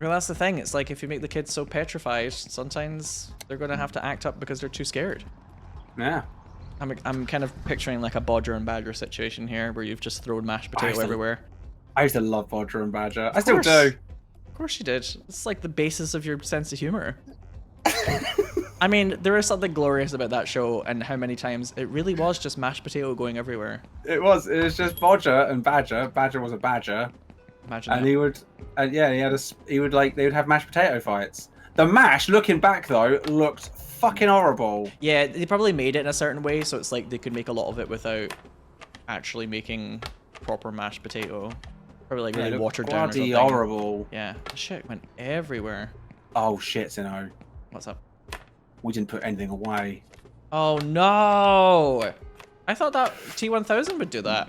Well, that's the thing. It's like if you make the kids so petrified, sometimes they're going to have to act up because they're too scared. Yeah. I'm kind of picturing like a Bodger and Badger situation here, where you've just thrown mashed potato everywhere. I used to love Bodger and Badger. I still do. Of course you did. It's like the basis of your sense of humor. I mean, there is something glorious about that show and how many times it really was just mashed potato going everywhere. It was just Bodger and Badger. Badger was a badger. Imagine and that. he would, they would have mashed potato fights. The mash, looking back though, looked fucking horrible. Yeah, they probably made it in a certain way, so it's like they could make a lot of it without actually making proper mashed potato. Probably like really watered down or something. Horrible. Yeah, the shit went everywhere. Oh shit, Sinow. What's up? We didn't put anything away. Oh no! I thought that T1000 would do that.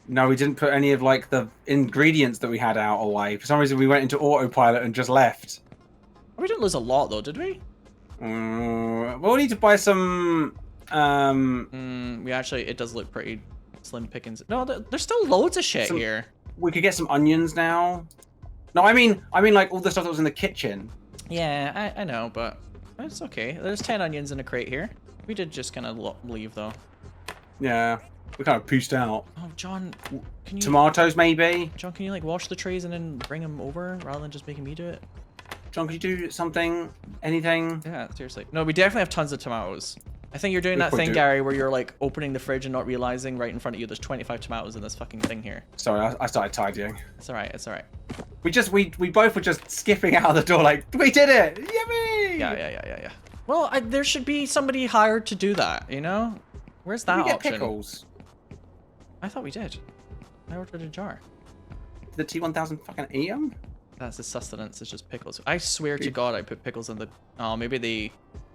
No, we didn't put any of like the ingredients that we had out away. For some reason, we went into autopilot and just left. We didn't lose a lot though, did we? Well, we need to buy some. We actually, it does look pretty slim pickings. No, there's still loads of shit here. We could get some onions now. No, I mean like all the stuff that was in the kitchen. Yeah, I know, but it's okay. There's 10 onions in a crate here. We did just kind of leave though. Yeah, we kind of poosed out. Oh, John, can you... Tomatoes, maybe? John, can you like wash the trays and then bring them over rather than just making me do it? John, could you do something? Anything? Yeah, seriously. No, we definitely have tons of tomatoes. I think you're doing that thing, Gary, where you're like opening the fridge and not realizing right in front of you there's 25 tomatoes in this fucking thing here. Sorry, I started tidying. It's alright, it's alright. We both were just skipping out of the door like, we did it! Yippee! Yeah. Well, there should be somebody hired to do that, you know? Where's that option? Did we get pickles? I thought we did. I ordered a jar. Did the T1000 fucking eat them? That's the sustenance. It's just pickles. I swear to God, I put pickles in the. Oh, maybe they.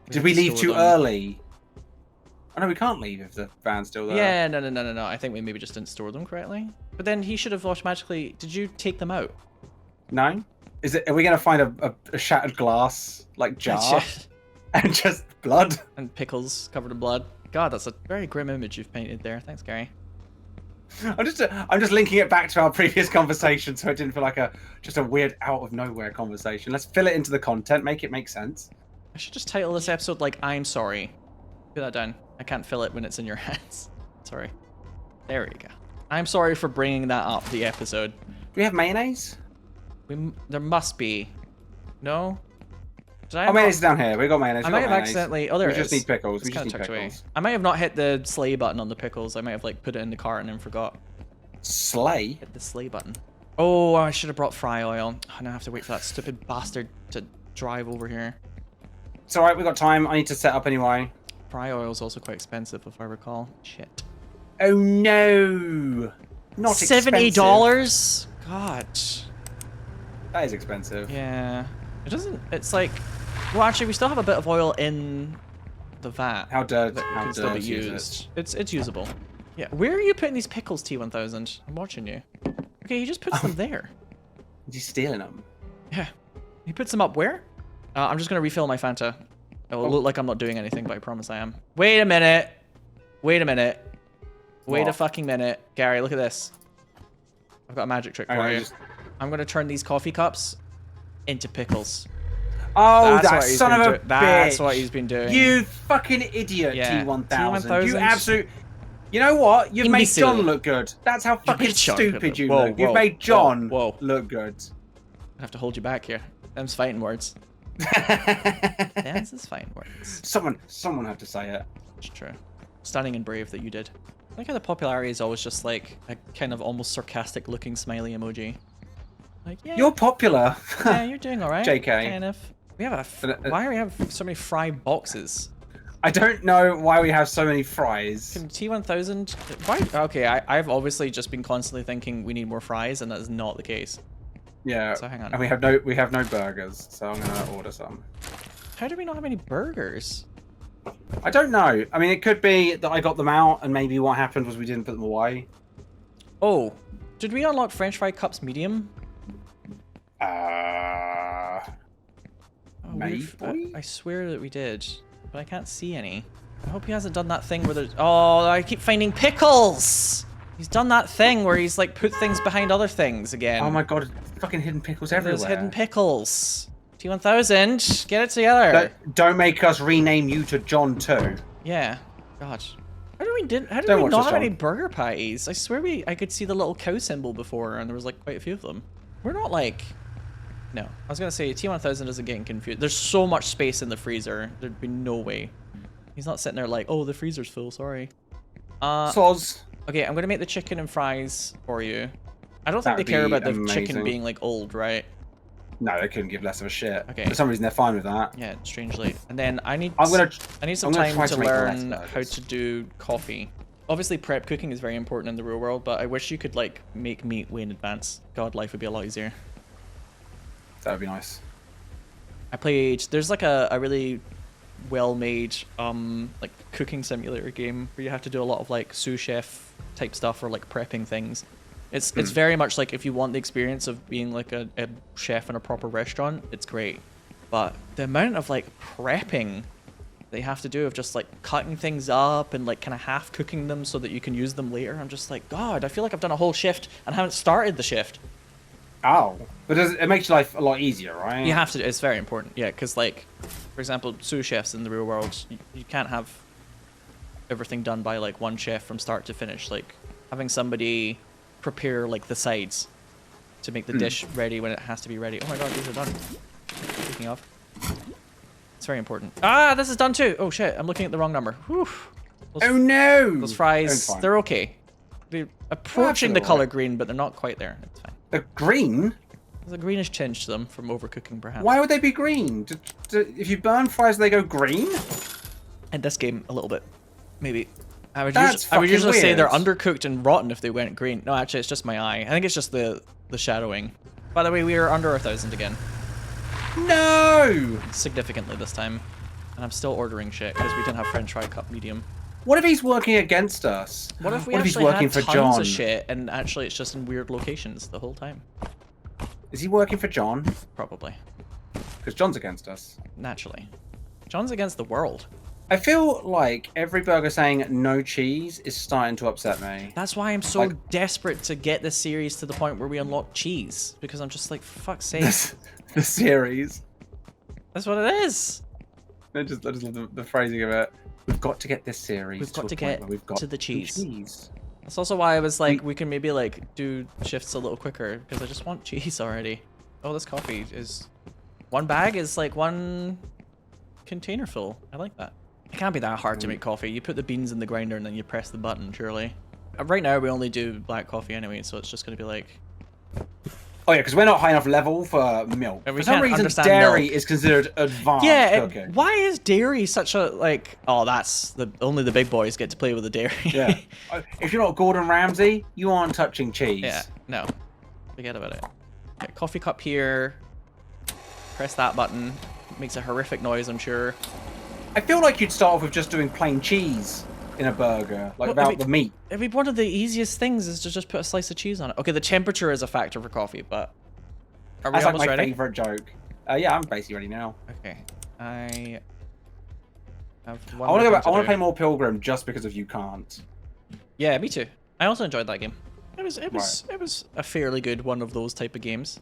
Did we leave too early? Oh no, we can't leave if the van's still there. Yeah, no. I think we maybe just didn't store them correctly. But then he should have automatically. Did you take them out? No. Is it? Are we gonna find a shattered glass like jar and just blood and pickles covered in blood? God, that's a very grim image you've painted there. Thanks, Gary. I'm just linking it back to our previous conversation, so it didn't feel like just a weird out of nowhere conversation. Let's fill it into the content, make it make sense. I should just title this episode like "I'm sorry." Put that down. I can't fill it when it's in your hands. Sorry. There we go. I'm sorry for bringing that up. The episode. Do we have mayonnaise? There must be. No. Mayonnaise is down here. We got mayonnaise. I might have accidentally. Oh, there it is. We just need pickles. We just need pickles. Away. I might have not hit the slay button on the pickles. I might have like put it in the cart and then forgot. Slay? Hit the slay button. Oh, I should have brought fry oil. Oh, now I have to wait for that stupid bastard to drive over here. It's alright. We got time. I need to set up anyway. Fry oil is also quite expensive, if I recall. Shit. Oh no! Not $70. God. That is expensive. Yeah. It doesn't. It's like. Well, actually, we still have a bit of oil in the vat. How dirty? That can still be used. It's usable. Yeah. Where are you putting these pickles, T1000? I'm watching you. Okay, he just puts them there. Is he stealing them? Yeah. He puts them up where? I'm just gonna refill my Fanta. It will look like I'm not doing anything, but I promise I am. Wait a minute. Wait a minute. Wait a fucking minute. Gary, look at this. I've got a magic trick for you. I'm gonna turn these coffee cups into pickles. Oh, that son of a bitch. That's what he's been doing. You fucking idiot, yeah. T1000. You absolute... You know what? You've made John look good. That's how fucking stupid you look. You've made John look good. I have to hold you back here. Them's fighting words. Them's fighting words. Someone had to say it. It's true. Stunning and brave that you did. I like how the popularity is always just like a kind of almost sarcastic looking smiley emoji. Like, yeah. You're popular. Yeah, you're doing alright. JK. Kind of. We have why do we have so many fry boxes? I don't know why we have so many fries. T1000. Why? Okay, I've obviously just been constantly thinking we need more fries, and that is not the case. Yeah. So hang on. And we have no burgers, so I'm gonna order some. How do we not have any burgers? I don't know. I mean, it could be that I got them out, and maybe what happened was we didn't put them away. Oh, did we unlock French fry cups medium? Maybe. I swear that we did, but I can't see any. I hope he hasn't done that thing where there's... Oh, I keep finding pickles! He's done that thing where he's like put things behind other things again. Oh my god, fucking hidden pickles everywhere. There's hidden pickles. T1000, get it together. Don't make us rename you to John too. Yeah. God. How did we not have any burger patties? I swear I could see the little cow symbol before, and there was like quite a few of them. We're not like... No. I was going to say, T1000 isn't getting confused. There's so much space in the freezer. There'd be no way. He's not sitting there like, oh, the freezer's full, sorry. Soz. Okay, I'm going to make the chicken and fries for you. I don't think they care about the chicken being like old, right? No, they couldn't give less of a shit. Okay. For some reason, they're fine with that. Yeah, strangely. And then I need some time to learn how to do coffee. Obviously, prep cooking is very important in the real world, but I wish you could like make meat way in advance. God, life would be a lot easier. That would be nice. There's like a really well-made like cooking simulator game where you have to do a lot of like sous chef type stuff or like prepping things. It's very much like if you want the experience of being like a chef in a proper restaurant, it's great. But the amount of like prepping they have to do of just like cutting things up and like kind of half cooking them so that you can use them later, I'm just like, God, I feel like I've done a whole shift and haven't started the shift. Oh, but it makes your life a lot easier, right? You have to. It's very important, yeah. Because, like, for example, sous chefs in the real world, you can't have everything done by like one chef from start to finish. Like, having somebody prepare like the sides to make the dish ready when it has to be ready. Oh my God, these are done. Speaking of, it's very important. Ah, this is done too. Oh shit, I'm looking at the wrong number. Whew. Oh no! Those fries, they're okay. They're approaching the color green, but they're not quite there. It's fine. The green? There's a greenish tinge to them from overcooking, perhaps. Why would they be green? If you burn fries, they go green? In this game, a little bit. Maybe. I would usually say they're undercooked and rotten if they went green. No, actually, it's just my eye. I think it's just the shadowing. By the way, we are under 1,000 again. No! Significantly this time. And I'm still ordering shit because we didn't have French fry cup medium. What if he's working against us? What if we he's actually working had for tons John? of shit and actually it's just in weird locations the whole time? Is he working for John? Probably. Because John's against us. Naturally. John's against the world. I feel like every burger saying no cheese is starting to upset me. That's why I'm so desperate to get this series to the point where we unlock cheese. Because I'm just like, for fuck's sake. The series. That's what it is. I just love the phrasing of it. We've got to get this series. We've got to get to the cheese. That's also why I was like, we can maybe like do shifts a little quicker because I just want cheese already. Oh, this coffee is... One bag is like one container full. I like that. It can't be that hard to make coffee. You put the beans in the grinder and then you press the button, surely. Right now we only do black coffee anyway, so it's just going to be like... Oh yeah, because we're not high enough level for milk. For some reason, dairy is considered advanced cooking. Why is dairy such a, like... Oh, that's... Only the big boys get to play with the dairy. Yeah. If you're not Gordon Ramsay, you aren't touching cheese. Yeah, no. Forget about it. Okay, coffee cup here. Press that button. Makes a horrific noise, I'm sure. I feel like you'd start off with just doing plain cheese in a burger, like without the meat. I mean, one of the easiest things is to just put a slice of cheese on it. Okay, the temperature is a factor for coffee, but are we That's like almost my ready? favorite joke. Yeah, I'm basically ready now. Okay, I have I want to go back. I want to play more Pilgrim just because of you can't. Yeah, me too. I also enjoyed that game. It was a fairly good one of those type of games.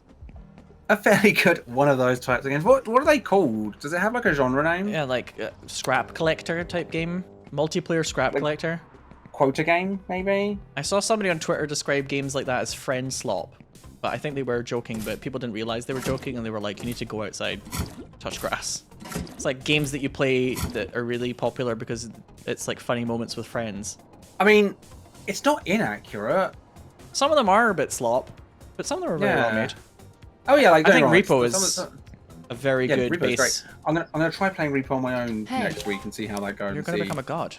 A fairly good one of those types of games. What are they called? Does it have like a genre name? Yeah, like scrap collector type game, multiplayer scrap collector. Quota game, maybe? I saw somebody on Twitter describe games like that as friend slop, but I think they were joking, but people didn't realize they were joking and they were like, you need to go outside, touch grass. It's like games that you play that are really popular because it's like funny moments with friends. I mean, it's not inaccurate. Some of them are a bit slop, but some of them are very well made. Oh yeah, like I think Repo is a very good base. Great. I'm gonna try playing Repo on my own next week and see how that goes. You're gonna become a god.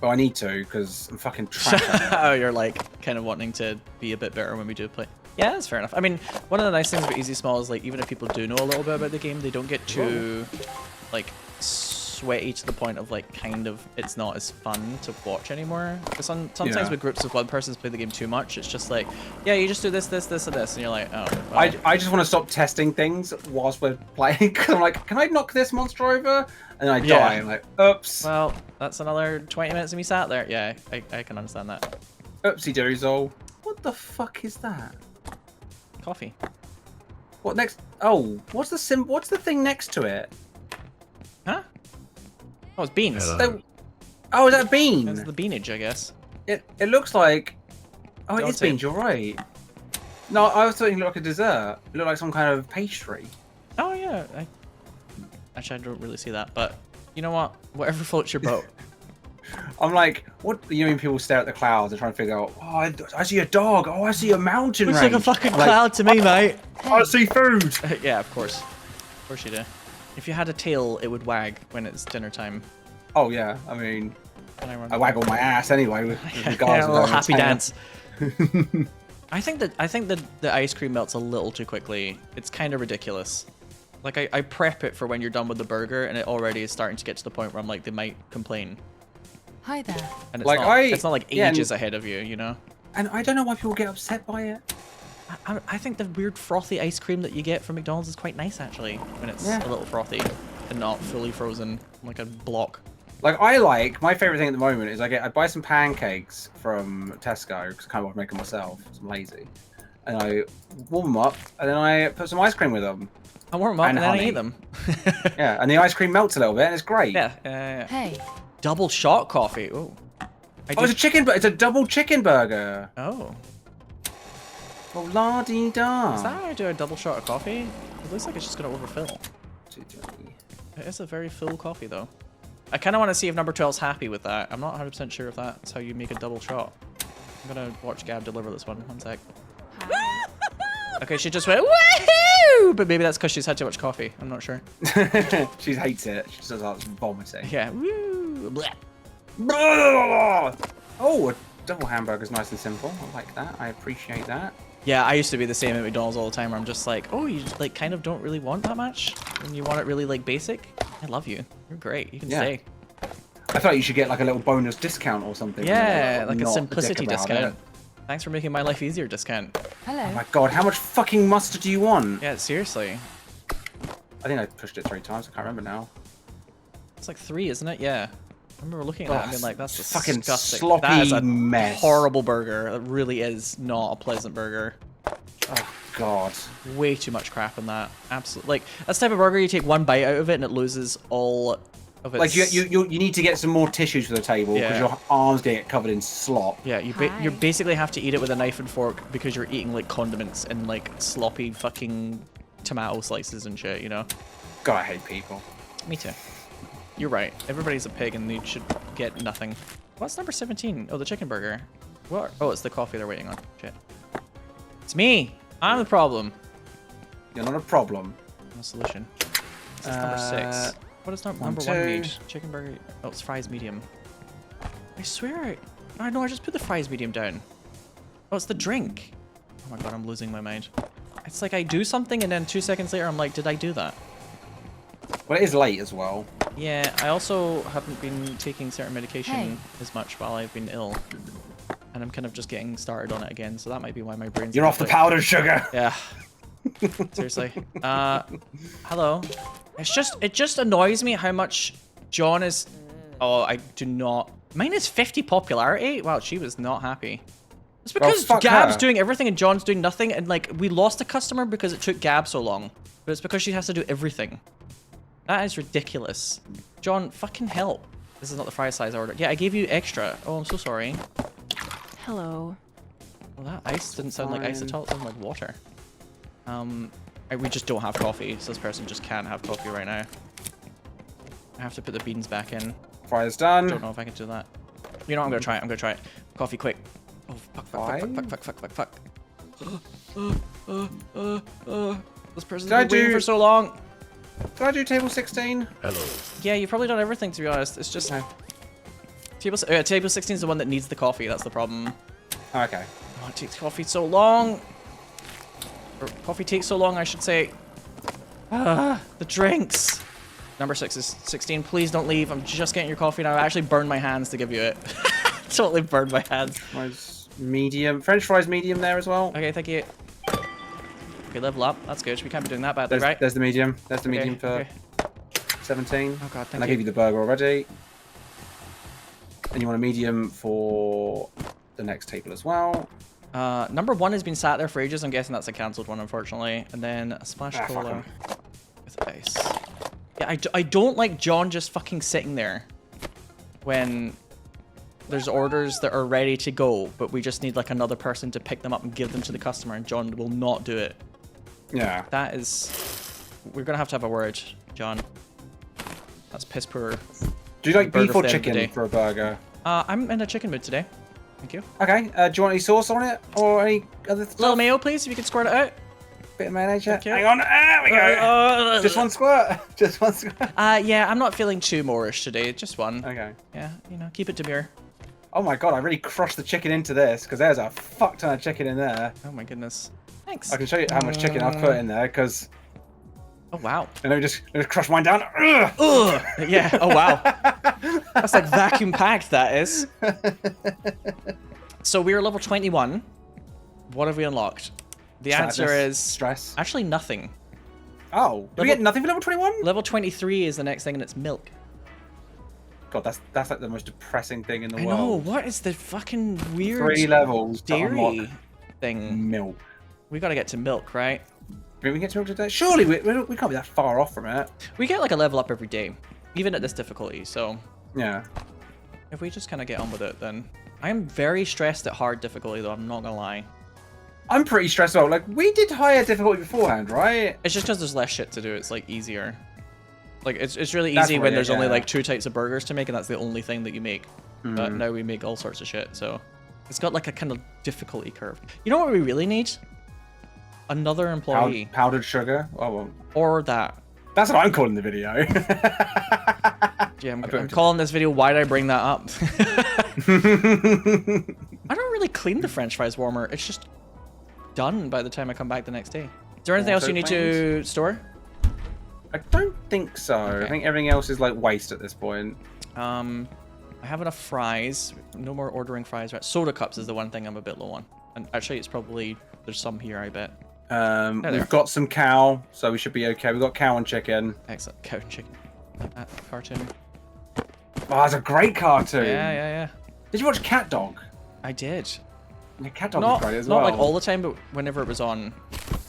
Well, I need to because I'm fucking trash. Oh, you're like kind of wanting to be a bit better when we do play. Yeah, that's fair enough. I mean, one of the nice things about Easy Small is like even if people do know a little bit about the game, they don't get too like sweaty to the point of like kind of it's not as fun to watch anymore. Because sometimes with groups of one person's play the game too much, it's just like, yeah, you just do this, this, this, and this, and you're like, oh. Well. I just want to stop testing things whilst we're playing because I'm like, can I knock this monster over? And then I die. I'm like, oops. Well, that's another 20 minutes of me sat there. Yeah, I can understand that. Oopsie doozle. What the fuck is that? Coffee. What next? Oh, what's the thing next to it? Huh? Oh, it's beans. Oh, is that a bean? That's the beanage, I guess. It looks like... Oh, it is beans, you're right. No, I was thinking it looked like a dessert. It looked like some kind of pastry. Oh, yeah. Actually, I don't really see that, but you know what? Whatever floats your boat. I'm like, what? You know when people stare at the clouds and try to figure out, oh, I see a dog. Oh, I see a mountain range. Looks like a fucking cloud to me, mate. I see food. Yeah, of course. Of course you do. If you had a tail, it would wag when it's dinner time. Oh, yeah. I mean, I waggle my ass anyway with regards a little happy dance. I think that the ice cream melts a little too quickly. It's kind of ridiculous. Like, I prep it for when you're done with the burger, and it already is starting to get to the point where I'm like, they might complain. Hi there. And it's not like ages ahead of you, you know? And I don't know why people get upset by it. I think the weird frothy ice cream that you get from McDonald's is quite nice, actually, when it's a little frothy and not fully frozen like a block. Like, my favorite thing at the moment is I buy some pancakes from Tesco, because I kind of want to make them myself, because I'm lazy. And I warm them up, and then I put some ice cream with them. I warm them up and then I eat them. Yeah, and the ice cream melts a little bit, and it's great. Yeah. Hey. Double shot coffee. Ooh. It's a double chicken burger. Oh. Oh, la-dee-da. Is that how I do a double shot of coffee? It looks like it's just going to overfill. It is a very full coffee, though. I kind of want to see if number 12's happy with that. I'm not 100% sure if that's how you make a double shot. I'm going to watch Gab deliver this one. One sec. Okay, she just went, woohoo! But maybe that's because she's had too much coffee. I'm not sure. She hates it. She just starts vomiting. Yeah. Woo! Oh, a double hamburger's nice and simple. I like that. I appreciate that. Yeah, I used to be the same at McDonald's all the time where I'm just like, oh, you like kind of don't really want that much? And you want it really like basic? I love you. You're great. You can stay. I thought you should get like a little bonus discount or something. Yeah, like a simplicity discount. It. Thanks for making my life easier discount. Hello. Oh my god, how much fucking mustard do you want? Yeah, seriously. I think I pushed it 3 times. I can't remember now. It's like 3, isn't it? Yeah. I remember looking at that and being like, that's fucking disgusting. sloppy that is a mess. horrible burger. It really is not a pleasant burger. Oh god. Way too much crap in that. Absolutely. Like, that's the type of burger you take one bite out of it and it loses all of its... Like you need to get some more tissues for the table because your arms get covered in slop. Yeah, you basically have to eat it with a knife and fork because you're eating like condiments and like sloppy fucking tomato slices and shit, you know? God, I hate people. Me too. You're right. Everybody's a pig and they should get nothing. What's number 17? Oh, the chicken burger. What? Oh, it's the coffee they're waiting on. Shit. It's me. I'm the problem. You're not a problem. No solution. This is number 6. What does number 1 need? Chicken burger. Oh, it's fries medium. I swear. I know. I just put the fries medium down. Oh, it's the drink. Oh my god, I'm losing my mind. It's like I do something and then 2 seconds later I'm like, did I do that? Well, it is late as well. Yeah, I also haven't been taking certain medication as much while I've been ill. And I'm kind of just getting started on it again, so that might be why my brain's... You're off the powdered sugar! Yeah. Seriously. Hello. It just annoys me how much John is... Oh, I do not... Mine is 50 popularity? Wow, she was not happy. It's because Gab's doing everything and John's doing nothing, and like, we lost a customer because it took Gab so long. But it's because she has to do everything. That is ridiculous. John, fucking help. This is not the fry size I ordered. Yeah, I gave you extra. Oh, I'm so sorry. Hello. Well, that ice didn't sound like ice at all. It sounded like water. We just don't have coffee, so this person just can't have coffee right now. I have to put the beans back in. Fry's done. I don't know if I can do that. You know, I'm gonna try it. I'm gonna try it. Coffee, quick. Oh, fuck. This person's been waiting for so long. Did I do table 16? Hello. Yeah, you've probably done everything, to be honest. It's just... Table 16 is the one that needs the coffee. That's the problem. Oh, okay. Oh, it takes coffee so long. Or coffee takes so long, I should say. The drinks. Number 6 is 16. Please don't leave. I'm just getting your coffee now. I actually burned my hands to give you it. Totally burned my hands. Fries medium. French fries medium there as well. Okay, thank you. Okay, level up. That's good. We can't be doing that badly, right? There's the medium. There's the medium for 17. Oh god, thank you. And I gave you the burger already. And you want a medium for the next table as well. Number 1 has been sat there for ages. I'm guessing that's a cancelled one, unfortunately. And then a splash cola with ice. Yeah, I don't like John just fucking sitting there when there's orders that are ready to go, but we just need like another person to pick them up and give them to the customer, and John will not do it. Yeah. That is... We're gonna have a word, John. That's piss poor. Do you like beef or chicken for a burger? I'm in a chicken mood today. Thank you. Okay. Do you want any sauce on it or any other stuff? Little mayo, please, if you could squirt it out. Bit of mayonnaise. Hang on. There we go. Just one squirt. Just one squirt. Yeah, I'm not feeling too Moorish today. Just one. Okay. Yeah, you know, keep it demure. Oh my god, I really crushed the chicken into this because there's a fuck ton of chicken in there. Oh my goodness. Thanks. I can show you how much chicken I've put in there because... Oh wow. And let me just crush mine down. Ugh. Yeah, oh wow. That's like vacuum packed, that is. So we're level 21. What have we unlocked? The answer is... Stress. Actually nothing. Oh, did we get nothing for level 21? Level 23 is the next thing and it's milk. God, that's like the most depressing thing in the world. I know, what is the fucking weird 3 levels dairy thing? Milk. We gotta get to milk, right? Did we get to milk today? Surely we can't be that far off from it. We get like a level up every day, even at this difficulty, so... Yeah. If we just kind of get on with it, then... I am very stressed at hard difficulty, though, I'm not gonna lie. I'm pretty stressed out. Like, we did higher difficulty beforehand, right? It's just because there's less shit to do, it's like easier. Like, it's really easy when there's only like 2 types of burgers to make, and that's the only thing that you make. But now we make all sorts of shit, so... It's got like a kind of difficulty curve. You know what we really need? Another employee. Powdered sugar? Oh, well. Or that. That's what I'm calling the video. Yeah, I'm calling this video, why'd I bring that up? I don't really clean the french fries warmer, it's just done by the time I come back the next day. Is there anything else Also you need planes? to store? I don't think so. Okay. I think everything else is like waste at this point. I have enough fries. No more ordering fries. Right, soda cups is the one thing I'm a bit low on. And actually, it's probably there's some here. I bet. We've got some cow, so we should be okay. We've got cow and chicken. Excellent. Cow and chicken. That cartoon. Oh, that's a great cartoon. Yeah. Did you watch Cat Dog? I did. Yeah, Cat Dog was Not great as well. like all the time, but whenever it was on.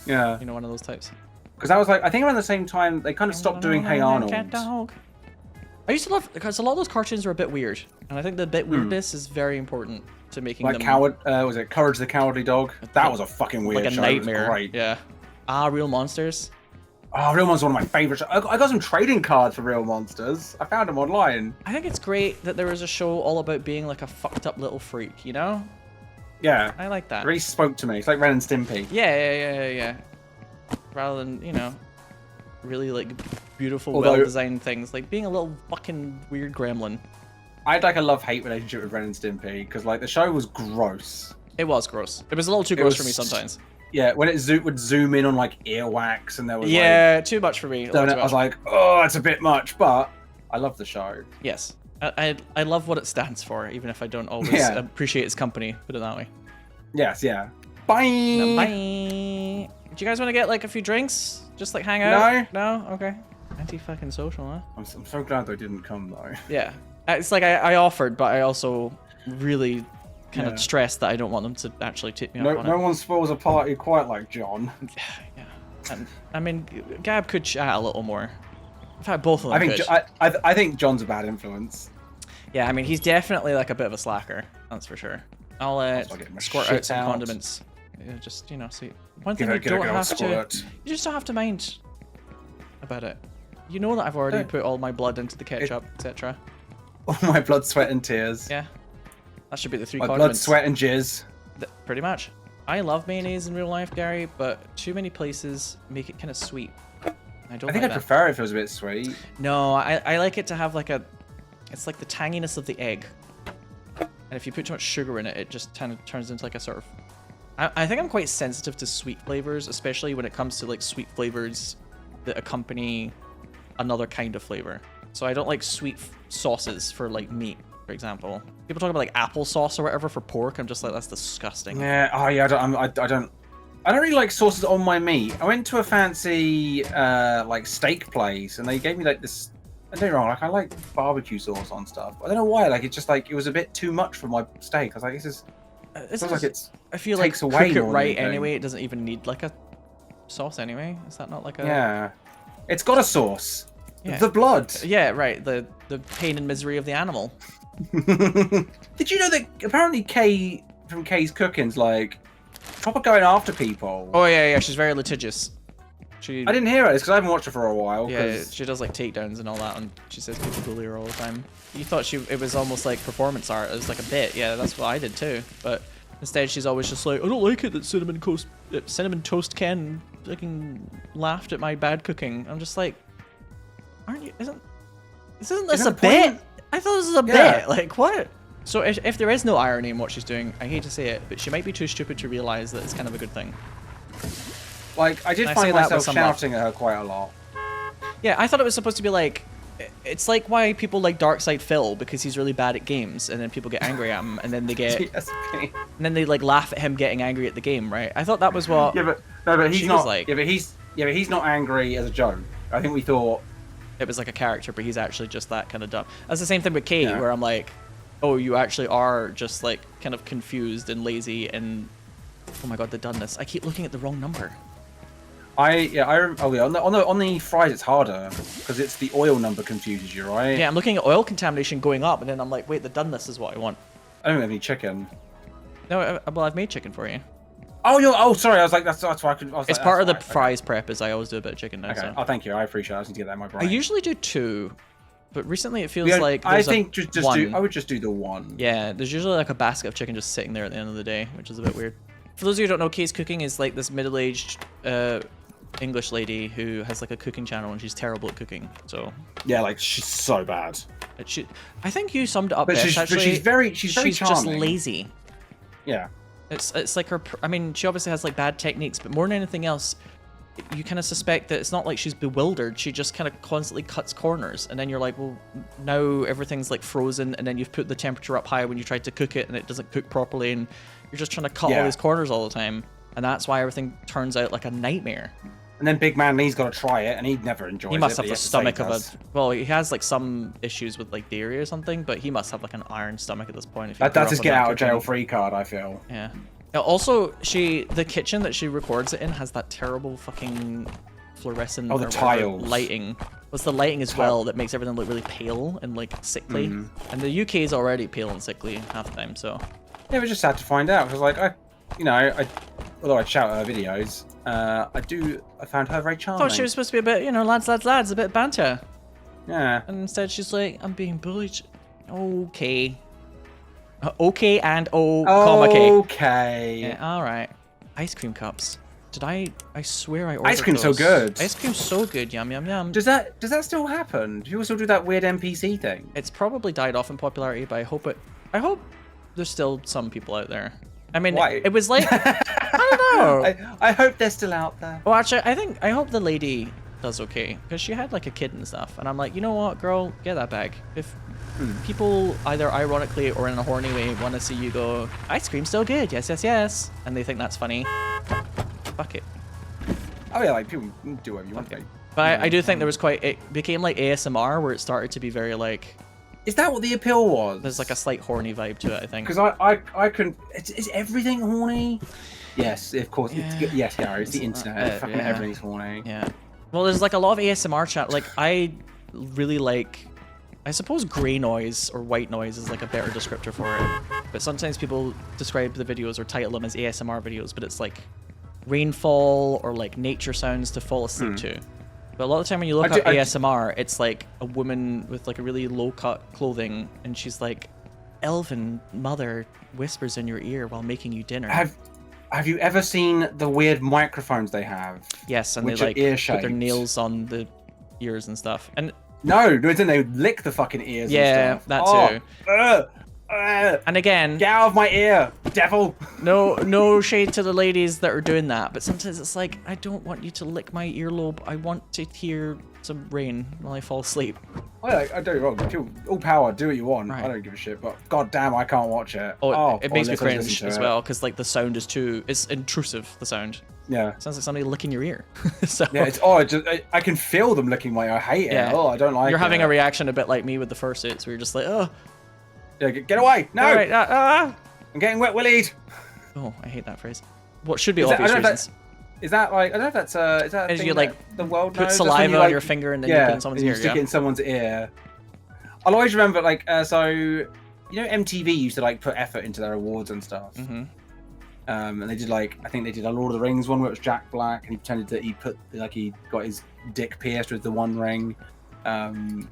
Yeah. You know, one of those types. Because that was like, I think around the same time they kind of stopped doing Hey Arnold. Cat dog. I used to love because a lot of those cartoons were a bit weird, and I think the bit weirdness is very important to making Like them was it Courage the Cowardly Dog? That was a fucking weird like a show. nightmare. It was great. Yeah. Real monsters. Oh, Real Monsters is one of my favorite shows. I got some trading cards for Real Monsters. I found them online. I think it's great that there was a show all about being like a fucked up little freak, you know? Yeah. I like that. It really spoke to me. It's like Ren and Stimpy. Yeah. Rather than, you know, really like beautiful, Although- well-designed things, like being a little fucking weird gremlin. I had like a love-hate relationship with Ren and Stimpy because like the show was gross. It was gross. It was a little too It gross was- for me sometimes. Yeah, when it would zoom in on like earwax and there was Yeah, too much for me. a like, little too I was much. like, oh, it's a bit much, but I love the show. Yes. I love what it stands for, even if I don't always Yeah. appreciate its company, put it that way. Yes, yeah. Bye. Bye. Do you guys want to get like a few drinks? Just like hang out? No? Okay. Anti-fucking social, huh? I'm so glad they didn't come though. Yeah. It's like I offered, but I also really kind Yeah. of stressed that I don't want them to actually take me No, up on no it. one spoils a party quite like John. Yeah. And, I mean, Gab could chat a little more. In fact, both of them I think could. I think John's a bad influence. Yeah, I mean, he's definitely like a bit of a slacker. That's for sure. I'll get my squirt shit out some out. condiments. Yeah, just, you know, see. One thing Give you it a don't good have old to... squirt. You just don't have to mind about it. You know that I've already put all my blood into the ketchup, etc. All my blood, sweat, and tears. Yeah. That should be the three My blood, condiments. sweat, and jizz. Pretty much. I love mayonnaise in real life, Gary, but too many places make it kind of sweet. I don't I think like I'd that. prefer if it was a bit sweet. No, I like it to have like a... It's like the tanginess of the egg. And if you put too much sugar in it, it just kind of turns into like a sort of... I think I'm quite sensitive to sweet flavors, especially when it comes to like sweet flavors that accompany another kind of flavor. So I don't like sweet sauces for like meat, for example. People talk about like applesauce or whatever for pork. I'm just like, that's disgusting. Yeah. Oh yeah. I don't really like sauces on my meat. I went to a fancy like steak place and they gave me like this. Don't get me wrong, like I like barbecue sauce on stuff. I don't know why. Like it's just like it was a bit too much for my steak. I was like, this is. It's Feels like it's. I feel like takes away cook it more than right anything. anyway. It doesn't even need like a sauce anyway. Is that not like a... Yeah. It's got a sauce. Yeah. The blood. Yeah, right. The pain and misery of the animal. Did you know that apparently Kay from Kay's Cooking's like proper going after people? Oh yeah, she's very litigious. She I didn't hear it because I haven't watched it for a while. yeah, 'cause- she does like takedowns and all that, and she says people bully her all the time. You thought it was almost like performance art. It was like a bit. Yeah, that's what I did too. But instead, she's always just like, I don't like it that Cinnamon Toast Ken fucking laughed at my bad cooking. I'm just like, aren't you? Isn't this Isn't a the bit? point? I thought this was a Yeah. bit. Like what? So if there is no irony in what she's doing, I hate to say it, but she might be too stupid to realize that it's kind of a good thing. Like I did I say find that with myself some love. shouting at her quite a lot. Yeah, I thought it was supposed to be like, it's like why people like Darkside Phil because he's really bad at games, and then people get angry at him, and then they get, TSP. and then they like laugh at him getting angry at the game, right? I thought that was what. Yeah, but he's She not. was like- yeah, but he's not angry as a joke. I think we thought. It was like a character, but he's actually just that kind of dumb. That's the same thing with Kate, Yeah. where I'm like, oh, you actually are just like kind of confused and lazy, and oh my god, they've done this. I keep looking at the wrong number. Oh yeah, on the fries it's harder because it's the oil number confuses you, right? Yeah, I'm looking at oil contamination going up, and then I'm like, wait, the done this is what I want. I don't have any chicken. No, well, I've made chicken for you. Oh, sorry. I was like, that's why I could. I was It's like, part of the that's right, fries prep, is I always do a bit of chicken now. Okay. So. Oh, thank you. I appreciate it. I just need to get that in my I brain. usually do 2, but recently it feels Yeah, like I there's think a just one. do. I would just do the one. Yeah, there's usually like a basket of chicken just sitting there at the end of the day, which is a bit weird. For those of you who don't know, Kay's Cooking is like this middle-aged English lady who has like a cooking channel, and she's terrible at cooking. So Yeah, like she's so bad. I think you summed it up But best. she's Actually, very she's just charming. lazy. Yeah. It's like her. I mean, she obviously has like bad techniques, but more than anything else, you kind of suspect that it's not like she's bewildered. She just kind of constantly cuts corners, and then you're like, well, now everything's like frozen, and then you've put the temperature up high when you tried to cook it, and it doesn't cook properly, and you're just trying to cut all these corners all the time, and that's why everything turns out like a nightmare. And then Big Man Lee's got to try it, and he never enjoys it. He must have the stomach of a. Well, he has like some issues with like dairy or something, but he must have like an iron stomach at this point. If That's his get out of jail free card, I feel. Yeah. Also, the kitchen that she records it in has that terrible fucking fluorescent the tiles lighting. What's the lighting as well that makes everything look really pale and like sickly. And the UK is already pale and sickly half the time, so. Yeah, we just had to find out because, like, although I shout at her videos, I found her very charming. I thought she was supposed to be a bit, lads, a bit banter. Yeah. And instead she's like, I'm being bullied. Okay. Okay and comma K. Okay. Yeah, all right. Ice cream cups. I swear I ordered Ice cream's those. so good. Ice cream's so good. Yum yum yum. Does that still happen? Do people still do that weird NPC thing? It's probably died off in popularity, but I hope there's still some people out there. I mean, it was like I don't know. I hope they're still out there. Well, actually, I hope the lady does okay because she had like a kid and stuff, and I'm like, you know what, girl, get that bag. If people either ironically or in a horny way want to see you go, ice cream's so good, yes, yes, yes, and they think that's funny, fuck it. Oh yeah, like people do whatever you want. Okay. But I do think there was it became like ASMR where it started to be very like. Is that what the appeal was? There's like a slight horny vibe to it, I think. Because I couldn't. Is everything horny? Yes, of course. Yeah. Yes, Gary. It's the internet. Fucking yeah. everything's horny. Yeah. Well, there's like a lot of ASMR chat. Like I really like. I suppose grey noise or white noise is like a better descriptor for it. But sometimes people describe the videos or title them as ASMR videos, but it's like rainfall or like nature sounds to fall asleep to. But a lot of the time when you look up ASMR, it's like a woman with like a really low-cut clothing, and she's like, elven mother whispers in your ear while making you dinner. Have you ever seen the weird microphones they have? Yes, and they like put their nails on the ears and stuff. And no, they lick the fucking ears. Yeah, and stuff. that too. And again, get out of my ear, devil. No shade to the ladies that are doing that, but sometimes it's like, I don't want you to lick my earlobe. I want to hear some rain while I fall asleep. I don't get me wrong. All power, do what you want. Right. I don't give a shit. But goddamn, I can't watch it. It makes me cringe as well because like the sound is it's intrusive. The sound. Yeah. It sounds like somebody licking your ear. So, yeah, I can feel them licking my ear. I hate it. Yeah. Oh, I don't like it. You're having a reaction a bit like me with the fursuits where you're just like, oh. Yeah, get away! No! Right, I'm getting wet willied. Oh, I hate that phrase. What should be obvious reasons. Is that like, I don't know if that's is that a thing you like the world put knows? saliva on your finger and then you put it in someone's ear. Stick it in someone's ear. I'll always remember like MTV used to like put effort into their awards and stuff. And they did like, I think they did a Lord of the Rings one where it was Jack Black and he pretended that he got his dick pierced with the One Ring. And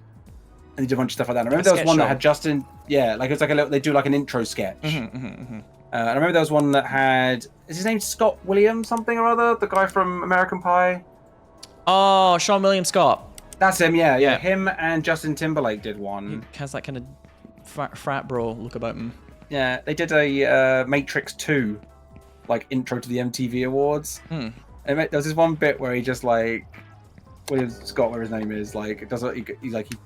they did a bunch of stuff like that. And I remember there was one that had Justin, like it was like they do like an intro sketch. And I remember there was one that had, is his name Scott Williams something or other? The guy from American Pie? Oh, Sean William Scott. That's him, yeah. Him and Justin Timberlake did one. He has that kind of frat bro look about him. Yeah, they did a Matrix 2, like intro to the MTV Awards. And there was this one bit where he just like, William Scott, whatever his name is, like, he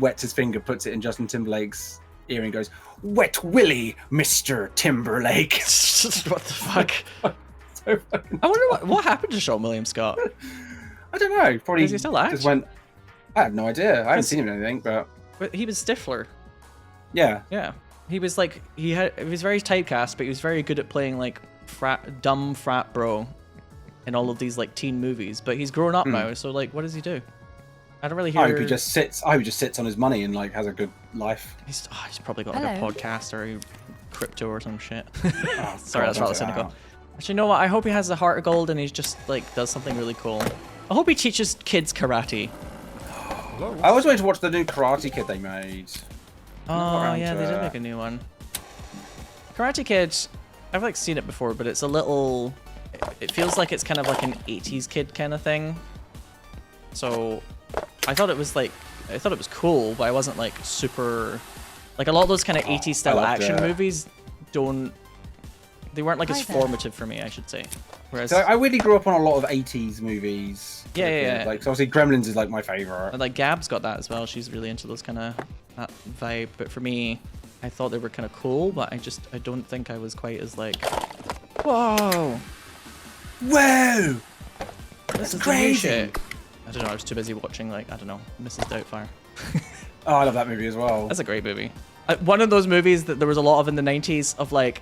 wets his finger, puts it in Justin Timberlake's ear and goes, "Wet Willy, Mr. Timberlake." What the fuck? I wonder what happened to Sean William Scott. I don't know. Probably does he still act? Just went. I have no idea. I haven't seen him in anything, but he was Stifler. Yeah. Yeah. He was like he was very typecast, but he was very good at playing like dumb frat bro in all of these like teen movies. But he's grown up now, so like, what does he do? I don't really hear. I hope he just sits on his money and like has a good life. He's probably got like a podcast or crypto or some shit. Sorry, that's rather cynical. Actually, you know what? I hope he has a heart of gold and he's just like does something really cool. I hope he teaches kids karate. I always wanted to watch the new Karate Kid they made. Oh yeah, they did make a new one. Karate Kid, I've like seen it before, but it's a little. It feels like it's kind of like an 80s kid kind of thing. So I thought it was cool, but I wasn't like super. Like a lot of those kind of 80s style action movies don't They weren't like as Hi there. formative for me, I should say. Whereas, So I really grew up on a lot of 80s movies. Yeah. Like, so obviously Gremlins is like my favorite. and, like Gab's got that as well. She's really into those kind of that vibe. But for me, I thought they were kind of cool, but I don't think I was quite as like, whoa, Whoa! this is crazy. shit. I don't know. I was too busy watching like I don't know, Mrs. Doubtfire. Oh, I love that movie as well. That's a great movie. One of those movies that there was a lot of in the 90s of like,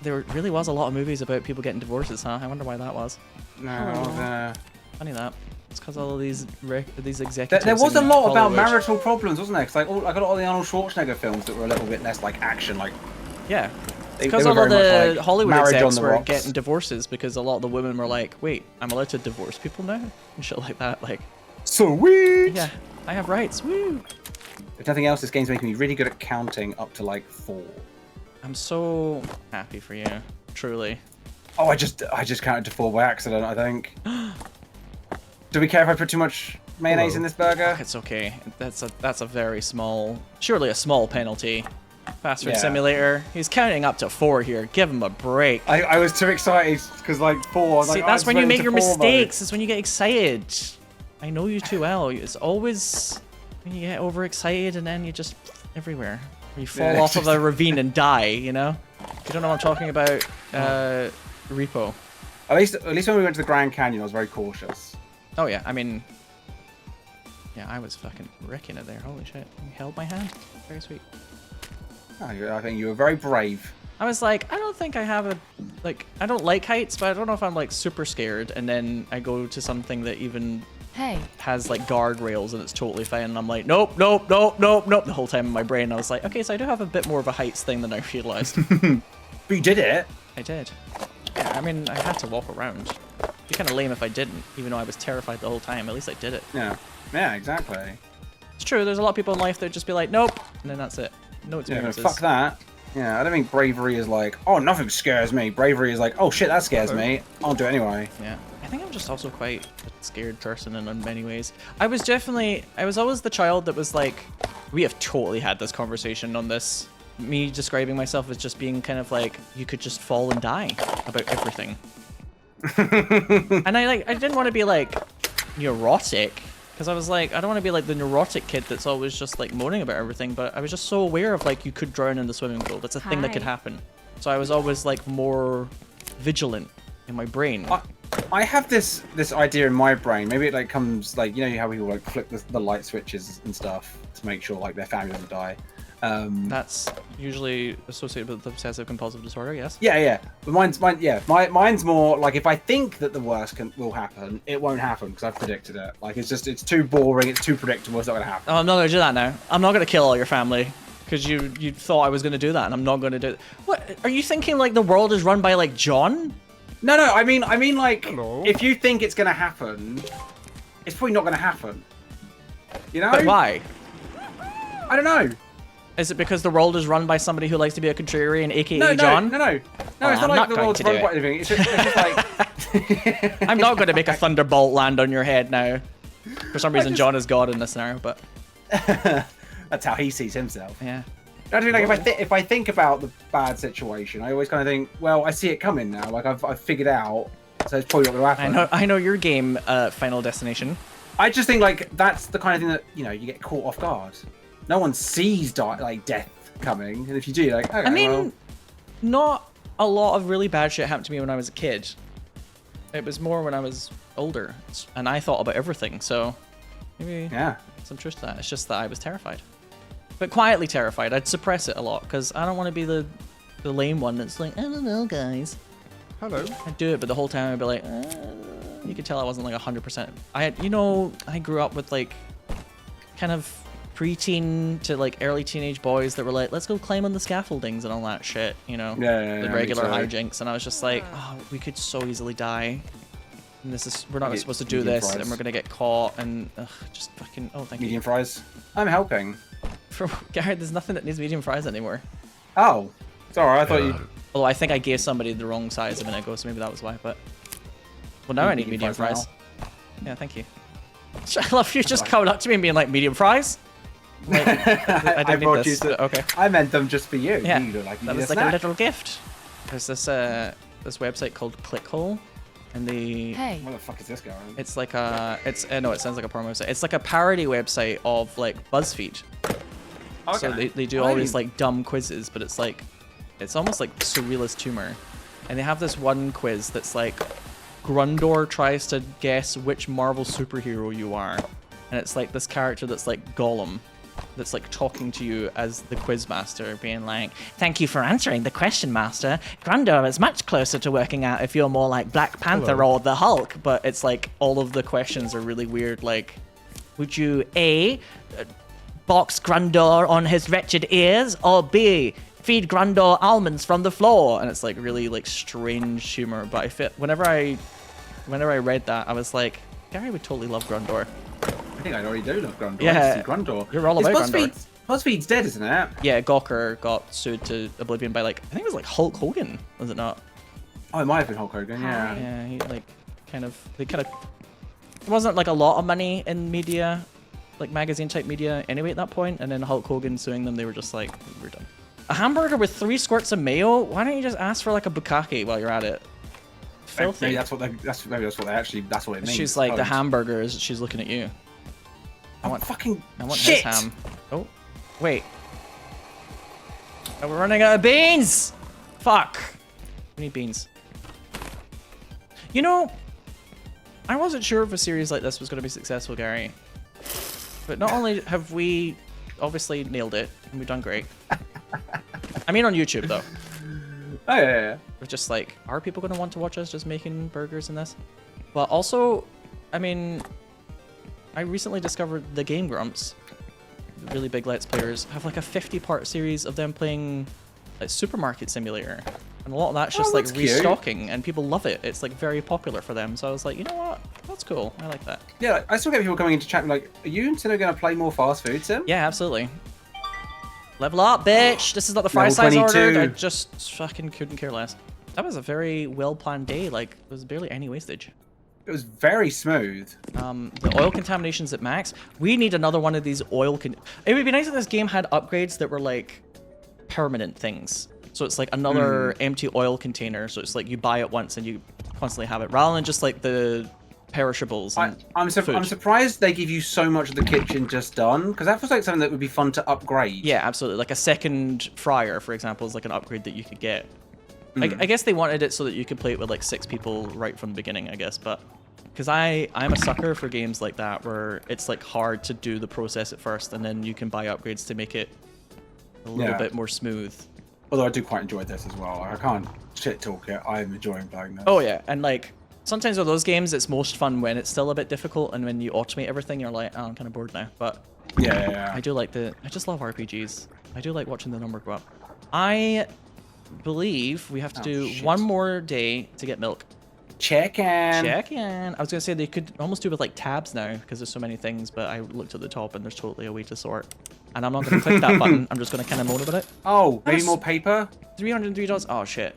there really was a lot of movies about people getting divorces, huh? I wonder why that was. No, Funny that. It's because all of these executives. there was a in lot about Hollywood- marital problems, wasn't there? Because like, I got all the Arnold Schwarzenegger films that were a little bit less like action, like Yeah. they Because were all of very much, the like, Hollywood marriage on execs the were rocks. getting divorces because a lot of the women were like, wait, I'm allowed to divorce people now? And shit like that. Like, Sweet. yeah, I have rights. Woo! If nothing else, this game's making me really good at counting up to like 4. I'm so happy for you. Truly. Oh, I just counted to 4 by accident, I think. Do we care if I put too much mayonnaise in this burger? It's okay. That's a very small, surely a small penalty. Fast food Yeah. simulator. He's counting up to 4 here. Give him a break. I was too excited because like 4. See, that's when you make your mistakes. It's when you get excited. I know you too well. It's always when you get overexcited and then you just everywhere. You fall Yeah, off of a ravine and die. You know. You don't know what I'm talking about. Repo. At least when we went to the Grand Canyon, I was very cautious. Oh yeah. I mean. Yeah, I was fucking wrecking it there. Holy shit. You held my hand. Very sweet. Oh, I think you were very brave. I was like, I don't think I have a, like, I don't like heights, but I don't know if I'm like super scared. And then I go to something that even Hey. has like guardrails and it's totally fine. And I'm like, nope, nope, nope, nope, nope. The whole time in my brain, I was like, okay, so I do have a bit more of a heights thing than I realized. But you did it. I did. Yeah, I mean, I had to walk around. It'd be kind of lame if I didn't, even though I was terrified the whole time. At least I did it. Yeah. Yeah, exactly. It's true. There's a lot of people in life that just be like, nope, and then that's it. No Yeah, experiences. fuck that. Yeah, I don't think bravery is like, oh, nothing scares me. Bravery is like, oh shit, that scares me. I'll do it anyway. Yeah, I think I'm just also quite a scared person in many ways. I was always the child that was like, we have totally had this conversation on this. Me describing myself as just being kind of like, you could just fall and die about everything. And I didn't want to be like neurotic. Because I was like, I don't want to be like the neurotic kid that's always just like moaning about everything, but I was just so aware of like you could drown in the swimming pool. That's a thing that could Hi. happen. So I was always like more vigilant in my brain. I have this idea in my brain. Maybe it like comes like, you know how people like flick the light switches and stuff to make sure like their family doesn't die. That's usually associated with obsessive compulsive disorder, yes? Yeah. But mine's more like if I think that the worst will happen, it won't happen because I've predicted it. Like it's too boring, it's too predictable, it's not gonna happen. Oh, I'm not gonna do that now. I'm not gonna kill all your family because you thought I was gonna do that, and I'm not gonna do it. What are you thinking? Like the world is run by like John? No, I mean like Hello? if you think it's gonna happen, it's probably not gonna happen. You know? But why? I don't know. Is it because the world is run by somebody who likes to be a contrarian, aka No, John? No, it's Oh, not I'm like not the going world's to do run by it. anything. It's just like I'm not gonna make a thunderbolt land on your head now. For some reason, John is God in this scenario, but that's how he sees himself. yeah. I mean, like if I think about the bad situation, I always kind of think, well, I see it coming now. Like I've figured out, so it's probably not going to happen. I know your game, Final Destination. I just think like that's the kind of thing that you get caught off guard. No one sees death coming, and if you do, you're like, okay, I mean, well, not a lot of really bad shit happened to me when I was a kid. It was more when I was older, and I thought about everything. So maybe yeah. some truth to that. It's just that I was terrified, but quietly terrified. I'd suppress it a lot because I don't want to be the lame one that's like, I don't know, guys. Hello. I'd do it, but the whole time I'd be like, you could tell I wasn't like 100%. I grew up with like kind of preteen to like early teenage boys that were like, let's go climb on the scaffoldings and all that shit, Yeah, the regular me too. hijinks, and I was just like, oh, we could so easily die. And we're not Get supposed to do medium this, fries. and we're gonna get caught, and just fucking. Oh, thank Medium fries. I'm helping. you. For Garrett, there's nothing that needs medium fries anymore. Oh, sorry. I thought you. Although I think I gave somebody the wrong size a minute ago, so maybe that was why. But well, now I need medium fries. Yeah, thank you. I love you just coming up to me and being like, medium fries. Like, I I didn't brought need you this. to. Okay. I meant them just for you. Yeah, You look like you that need was a like snack. a little gift. There's this website called Clickhole, and they Hey. Where the fuck is this going? it's like a no, it sounds like a porn website. It's like a parody website of like BuzzFeed. Okay. So they do all these like dumb quizzes, but it's almost like surrealist humor. And they have this one quiz that's like Grundor tries to guess which Marvel superhero you are. And it's like this character that's like Gollum, that's like talking to you as the quiz master, being like, "Thank you for answering the question, master. Grundor is much closer to working out if you're more like Black Panther or the Hulk." But it's like all of the questions are really weird. Like, would you A, box Grundor on his wretched ears, or B, feed Grundor almonds from the floor? And it's like really like strange humor. But I feel whenever I read that, I was like, Gary would totally love Grundor. I think I already do love Grundor. Yeah, Grundor. you're all about Grundor. BuzzFeed's dead, isn't it? Yeah, Gawker got sued to oblivion by like, I think it was like Hulk Hogan, was it not? Oh, it might have been Hulk Hogan. Yeah. Yeah, he like there wasn't like a lot of money in media, like magazine type media anyway at that point, and then Hulk Hogan suing them, they were just like, we're done. A hamburger with 3 squirts of mayo? Why don't you just ask for like a bukkake while you're at it? Filthy. Maybe that's what it means. She's like, the Suppose. hamburger is, she's looking at you. I want fucking I want shit. his ham. Oh, wait. Oh, we're running out of beans! Fuck. We need beans. You know, I wasn't sure if a series like this was going to be successful, Gary. But not only have we obviously nailed it, and we've done great. I mean on YouTube, though. Oh, yeah. We're just like, are people going to want to watch us just making burgers in this? But also, I mean, I recently discovered the Game Grumps, the really big Let's Players, have like a 50-part series of them playing like Supermarket Simulator. And a lot of that's just like that's cute. restocking, and people love it. It's like very popular for them. So I was like, you know what? That's cool. I like that. Yeah, I still get people coming into chat like, are you and Sinow going to play more fast food sim? Yeah, absolutely. Level up, bitch! This is not the fry Level size 22. ordered. I just fucking couldn't care less. That was a very well-planned day. Like, there was barely any wastage. It was very smooth. The oil contamination's at max. We need another one of these oil It would be nice if this game had upgrades that were like permanent things. So it's like another empty oil container. So it's like you buy it once and you constantly have it, rather than just like the perishables. And I'm surprised they give you so much of the kitchen just done, because that feels like something that would be fun to upgrade. Yeah, absolutely. Like a second fryer, for example, is like an upgrade that you could get. I guess they wanted it so that you could play it with like 6 people right from the beginning, I guess. But because I'm a sucker for games like that where it's like hard to do the process at first, and then you can buy upgrades to make it a little bit more smooth. Although I do quite enjoy this as well. I can't shit talk it. I'm enjoying playing this. Oh yeah, and like sometimes with those games, it's most fun when it's still a bit difficult, and when you automate everything, you're like, oh, I'm kind of bored now. But yeah. I just love RPGs. I do like watching the number go up. I believe we have to do one more day to get milk. Check in. I was gonna say they could almost do with like tabs now because there's so many things, but I looked at the top and there's totally a way to sort. And I'm not gonna click that button. I'm just gonna kind of moan about it. Oh, maybe more paper? $303. Oh shit.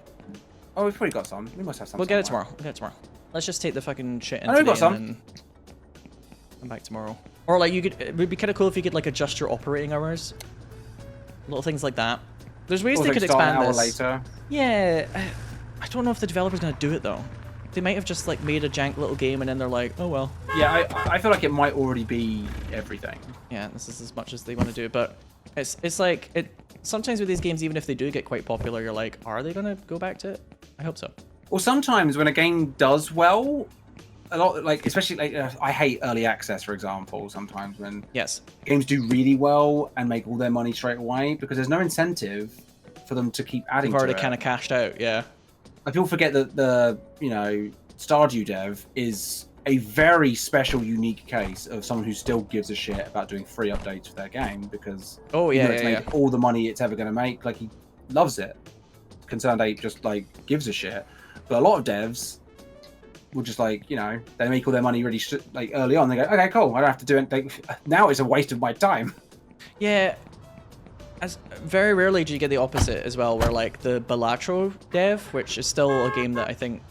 Oh, we've probably got some. We must have some. We'll get it somewhere. tomorrow. Let's just take the fucking shit in I know we today got some. and then come back tomorrow. Or like it would be kind of cool if you could like adjust your operating hours. Little things like that. There's ways Or they like could start expand an hour this. later. Yeah, I don't know if the developer's gonna do it though. They might have just like made a jank little game and then they're like, oh well. Yeah, I feel like it might already be everything. Yeah, this is as much as they want to do, but it's like it. Sometimes with these games, even if they do get quite popular, you're like, are they gonna go back to it? I hope so. Well, sometimes when a game does well, a lot like especially like I hate early access, for example. Sometimes when games do really well and make all their money straight away because there's no incentive for them to keep adding. They've already to it. kind of cashed out, yeah. Like, people forget that the Stardew Dev is a very special, unique case of someone who still gives a shit about doing free updates for their game because it's made all the money it's ever going to make. Like, he loves it. Concerned Ape just like gives a shit, but a lot of devs will just like they make all their money really like early on. They go, okay, cool, I don't have to do it. Now it's a waste of my time. Yeah. As very rarely do you get the opposite as well, where like the Balatro dev, which is still a game that I think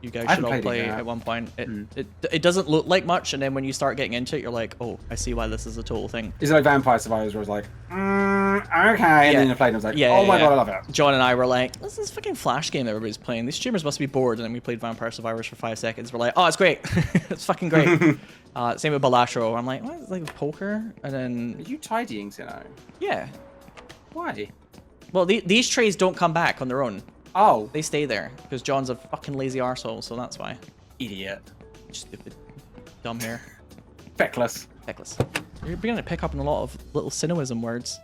you guys I should all haven't played play it yet. at one point. It doesn't look like much, and then when you start getting into it, you're like, oh, I see why this is a total thing. Is it like Vampire Survivors where it's like, okay, and then you played and I was like, oh my god, I love it. John and I were like, this is a fucking Flash game that everybody's playing. These streamers must be bored, and then we played Vampire Survivors for 5 seconds. We're like, oh, it's great. It's fucking great. Same with Balatro. I'm like, what? It's like poker? And then... Are you tidying, Sinow? Yeah. Why? Well, these trays don't come back on their own. Oh. They stay there, because John's a fucking lazy arsehole, so that's why. Idiot. Stupid. Dumb hair. Feckless. Feckless. You're beginning to pick up on a lot of little Sinoism words.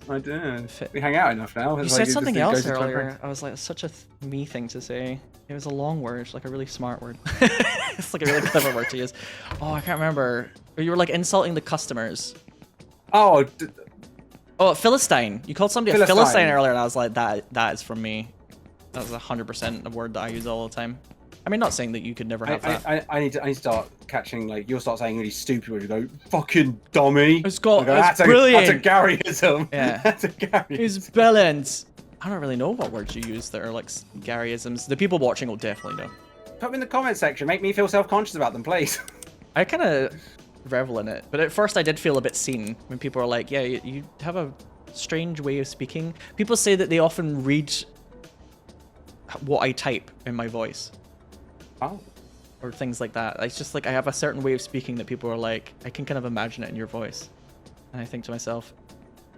I do. We hang out enough now. You said something else earlier. I was like, it's such a me thing to say. It was a long word, like a really smart word. It's like a really clever word to use. Oh, I can't remember. You were like insulting the customers. Oh. Oh, Philistine. You called somebody a Philistine earlier, and I was like, that is from me. That was 100% a word that I use all the time. I mean, not saying that you could never have that. I need to start catching, like, you'll start saying really stupid words. You go, fucking dummy. It's brilliant. That's a Garyism. Yeah. That's a Garyism. It's brilliant. I don't really know what words you use that are like Garyisms. The people watching will definitely know. Put them in the comment section. Make me feel self-conscious about them, please. I kind of revel in it. But at first I did feel a bit seen when people are like, yeah, you have a strange way of speaking. People say that they often read what I type in my voice. Oh. Or things like that. It's just like I have a certain way of speaking that people are like, I can kind of imagine it in your voice. And I think to myself,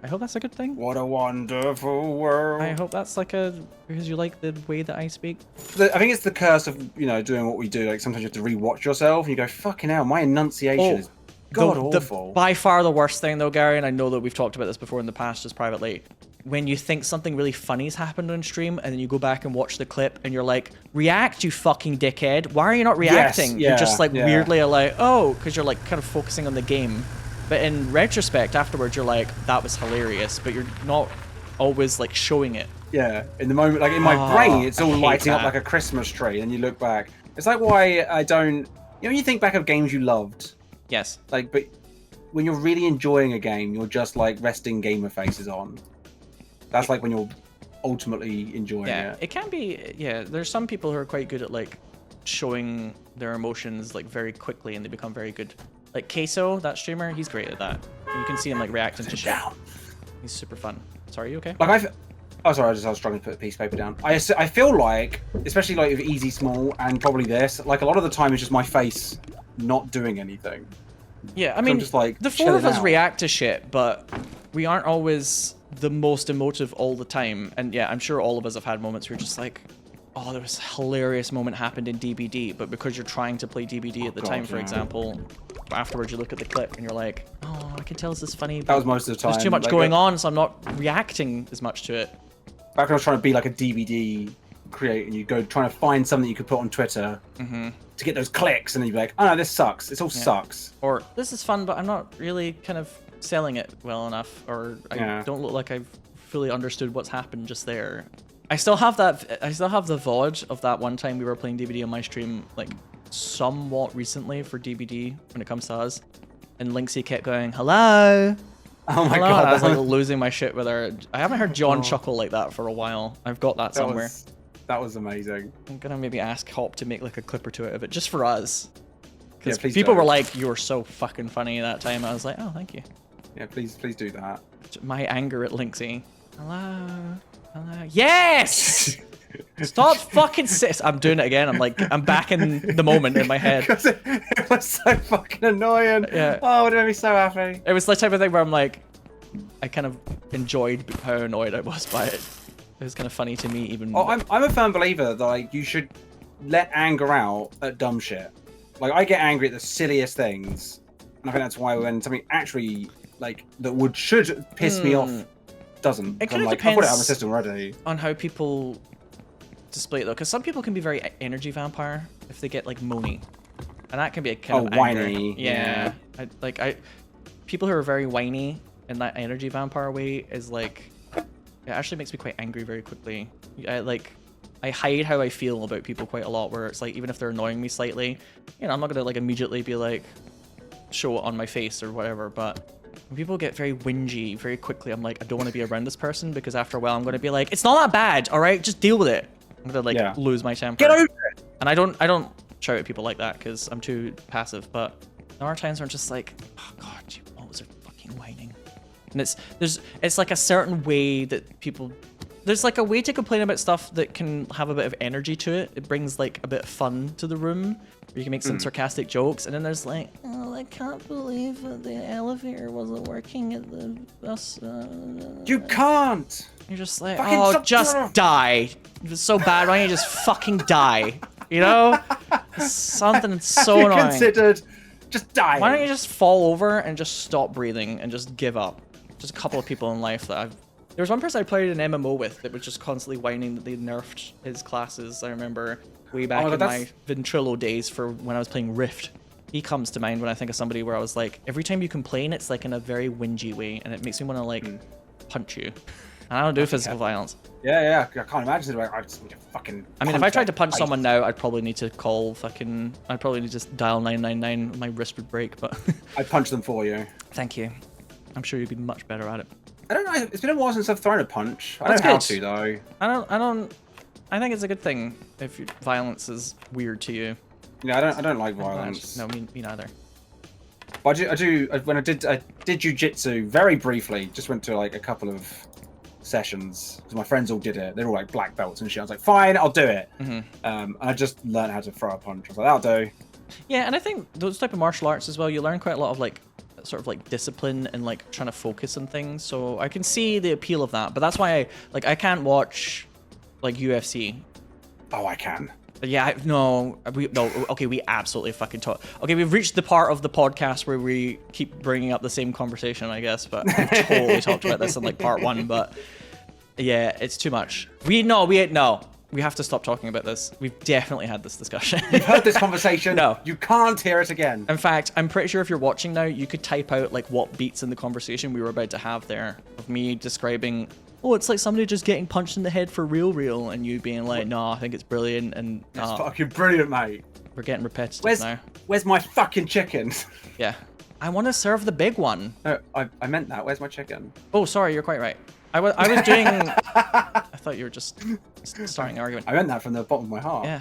I hope that's a good thing. What a wonderful world. I hope that's like because you like the way that I speak. I think it's the curse of, you know, doing what we do. Like sometimes you have to re-watch yourself and you go, fucking hell, my enunciation is god awful. By far the worst thing though, Gary, and I know that we've talked about this before in the past just privately. When you think something really funny's happened on stream and then you go back and watch the clip and you're like, react, you fucking dickhead. Why are you not reacting? Yes, yeah, you're just like weirdly like, oh, because you're like kind of focusing on the game. But in retrospect, afterwards, you're like, that was hilarious, but you're not always like showing it. Yeah, in the moment, like in my brain, it's all lighting up like a Christmas tree and you look back. It's like why I don't, you know, you think back of games you loved. Yes. Like, but when you're really enjoying a game, you're just like resting gamer faces on. That's like when you're ultimately enjoying it. It can be, there's some people who are quite good at like showing their emotions like very quickly and they become very good. Like Queso, that streamer, he's great at that. You can see him like reacting to shit. He's super fun. Sorry, you okay? Like oh sorry, I was struggling to put a piece of paper down. I feel like, especially like with Easy Small and probably this, like a lot of the time it's just my face not doing anything. Yeah, I mean, just like the four of us react to shit, but we aren't always the most emotive all the time. And yeah, I'm sure all of us have had moments where you're just like, oh, there was a hilarious moment happened in DBD, but because you're trying to play DBD at the time, for example, afterwards you look at the clip and you're like, oh, I can tell this is funny. That was most of the time. There's too much going on, so I'm not reacting as much to it. Back when I was trying to be like a DVD creator, and you go trying to find something you could put on Twitter to get those clicks, and then you'd be like, oh no, this sucks. This all sucks. Or this is fun, but I'm not really kind of selling it well enough, or I don't look like I've fully understood what's happened just there. I still have that. I still have the VOD of that one time we were playing DBD on my stream, like somewhat recently for DBD when it comes to us. And Linksy kept going, "Hello." Oh my god! I was like losing my shit with her. I haven't heard John chuckle like that for a while. I've got that somewhere. That was amazing. I'm gonna maybe ask Hop to make like a clip or two of it just for us. Because Yeah, people were like, "You were so fucking funny that time." I was like, "Oh, thank you." Yeah, please do that. My anger at Linksy. Hello. Hello. Yes! Stop fucking I'm doing it again. I'm like, I'm back in the moment in my head. Because it was so fucking annoying. Yeah. Oh, it made me so happy. It was the type of thing where I'm like, I kind of enjoyed how annoyed I was by it. It was kind of funny to me even. Oh, I'm a firm believer that like you should let anger out at dumb shit. Like I get angry at the silliest things, and I think that's why when something actually like that should piss me off doesn't. It kind of like, depends I put it out of my system already. On how people display it though, because some people can be very energy vampire if they get like moany, and that can be a kind of whiny. Anger. Yeah. People who are very whiny in that energy vampire way is like, it actually makes me quite angry very quickly. I hide how I feel about people quite a lot, where it's like even if they're annoying me slightly, you know, I'm not gonna like immediately be like show it on my face or whatever, but when people get very whingy very quickly, I'm like, I don't want to be around this person because after a while I'm going to be like, it's not that bad, all right? Just deal with it. I'm going to like lose my temper. Get over it. And I don't shout at people like that because I'm too passive. But there are times where I'm just like, oh god, you always are fucking whining. And it's like a certain way that people. There's like a way to complain about stuff that can have a bit of energy to it. It brings like a bit of fun to the room. Where you can make some sarcastic jokes, and then there's like, oh, I can't believe that the elevator wasn't working at the bus. You can't. You're just like, Fucking oh, just die. If it's so bad, why don't you just fucking die? You know? It's something so Have you annoying. considered just dying? Why don't you just fall over and just stop breathing and just give up? Just a couple of people in life that I've... There was one person I played an MMO with that was just constantly whining that they nerfed his classes. I remember way back in my Ventrilo days for when I was playing Rift. He comes to mind when I think of somebody where I was like, every time you complain, it's like in a very whingy way, and it makes me want to like punch you. And I don't do physical violence. Yeah, I can't imagine it. I just need to fucking. I mean, if I tried to punch someone now, I'd probably need to call fucking. I'd probably need to just dial 999. My wrist would break, but. I'd punch them for you. Thank you. I'm sure you'd be much better at it. I don't know. It's been a while since I've thrown a punch. I don't know how to though. I think it's a good thing if violence is weird to you. Yeah, I don't like violence. No, me neither. But I do. When I did jujitsu very briefly, just went to like a couple of sessions because my friends all did it. They're all like black belts and shit. I was like, fine, I'll do it. And I just learned how to throw a punch. I was like, that'll do. Yeah, and I think those type of martial arts as well, you learn quite a lot of like sort of like discipline and like trying to focus on things. So I can see the appeal of that. But that's why I can't watch like UFC. Oh, I can. Yeah, okay, we absolutely fucking talk. Okay, we've reached the part of the podcast where we keep bringing up the same conversation, I guess, but we totally talked about this in like part 1, but yeah, it's too much. We have to stop talking about this. We've definitely had this discussion. You've heard this conversation. No. You can't hear it again. In fact, I'm pretty sure if you're watching now, you could type out like what beats in the conversation we were about to have there of me describing, oh, it's like somebody just getting punched in the head for real, and you being like, no, I think it's brilliant, and it's fucking brilliant, mate. We're getting repetitive now. Where's my fucking chicken? Yeah. I want to serve the big one. No, I meant that. Where's my chicken? Oh, sorry, you're quite right. I was doing... I thought you were just starting the argument. I meant that from the bottom of my heart. Yeah.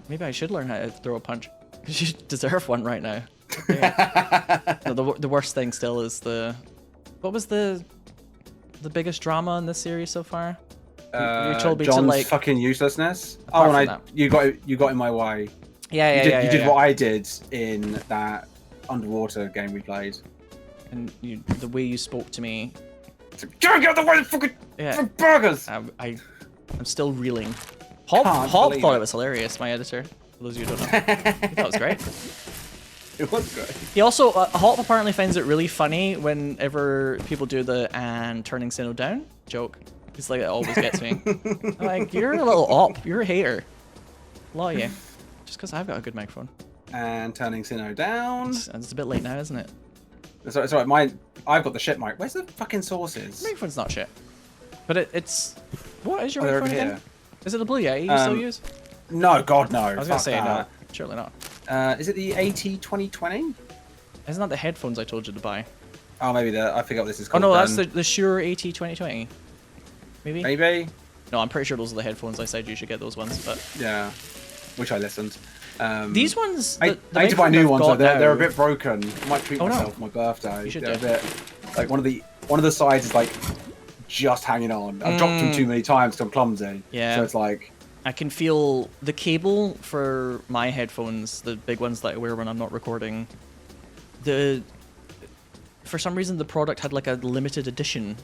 Maybe I should learn how to throw a punch. Because you deserve one right now. Yeah. No, the worst thing still is the... What was the biggest drama in this series so far? You told me John's to like fucking uselessness. Oh, and you got in my way. Yeah, you did what I did in that underwater game we played. And the way you spoke to me. Get out the way, fucking burgers! I'm still reeling. Hob thought it was hilarious. My editor. For those of you who don't know, he thought it was great. It was great. He also, Hop apparently finds it really funny whenever people do the "and turning Sinow down" joke. It's like, it always gets me. I'm like, you're a little op. You're a hater. A lot of you. Just because I've got a good microphone. And turning Sinow down. It's a bit late now, isn't it? It's alright. I've got the shit mic. Where's the fucking sauces? The microphone's not shit. But it's... What is your they're microphone over again? here. Is it the Blue Yeti you still use? No, God, no. I was going to say no. Surely not. Is it the AT2020? Isn't that the headphones I told you to buy? Oh, maybe I forget what this is called. Oh no, that's the Shure AT2020. Maybe? Maybe? No, I'm pretty sure those are the headphones I said you should get those ones, but... Yeah. Wish I listened. These ones... I need to buy new ones, though. They're a bit broken. I might treat myself for my birthday. You should they're do. a bit... Like, one of the sides is, like, just hanging on. I've dropped them too many times because I'm clumsy. Yeah. So it's like... I can feel the cable for my headphones, the big ones that I wear when I'm not recording. For some reason, the product had like a limited edition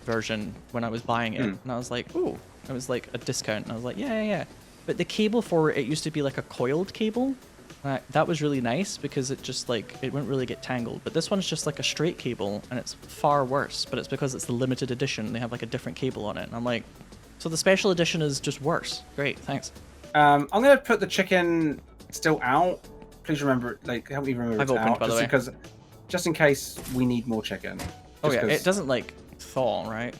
version when I was buying it, and I was like, "Ooh!" It was like a discount, and I was like, "Yeah." But the cable for it used to be like a coiled cable. That was really nice because it just like it wouldn't really get tangled. But this one's just like a straight cable, and it's far worse. But it's because it's the limited edition. They have like a different cable on it, and I'm like. So the special edition is just worse. Great, thanks. I'm gonna put the chicken still out. Please remember, like, help me remember I've it's opened, out, by the way. because, just in case we need more chicken. Oh yeah, it doesn't like thaw, right?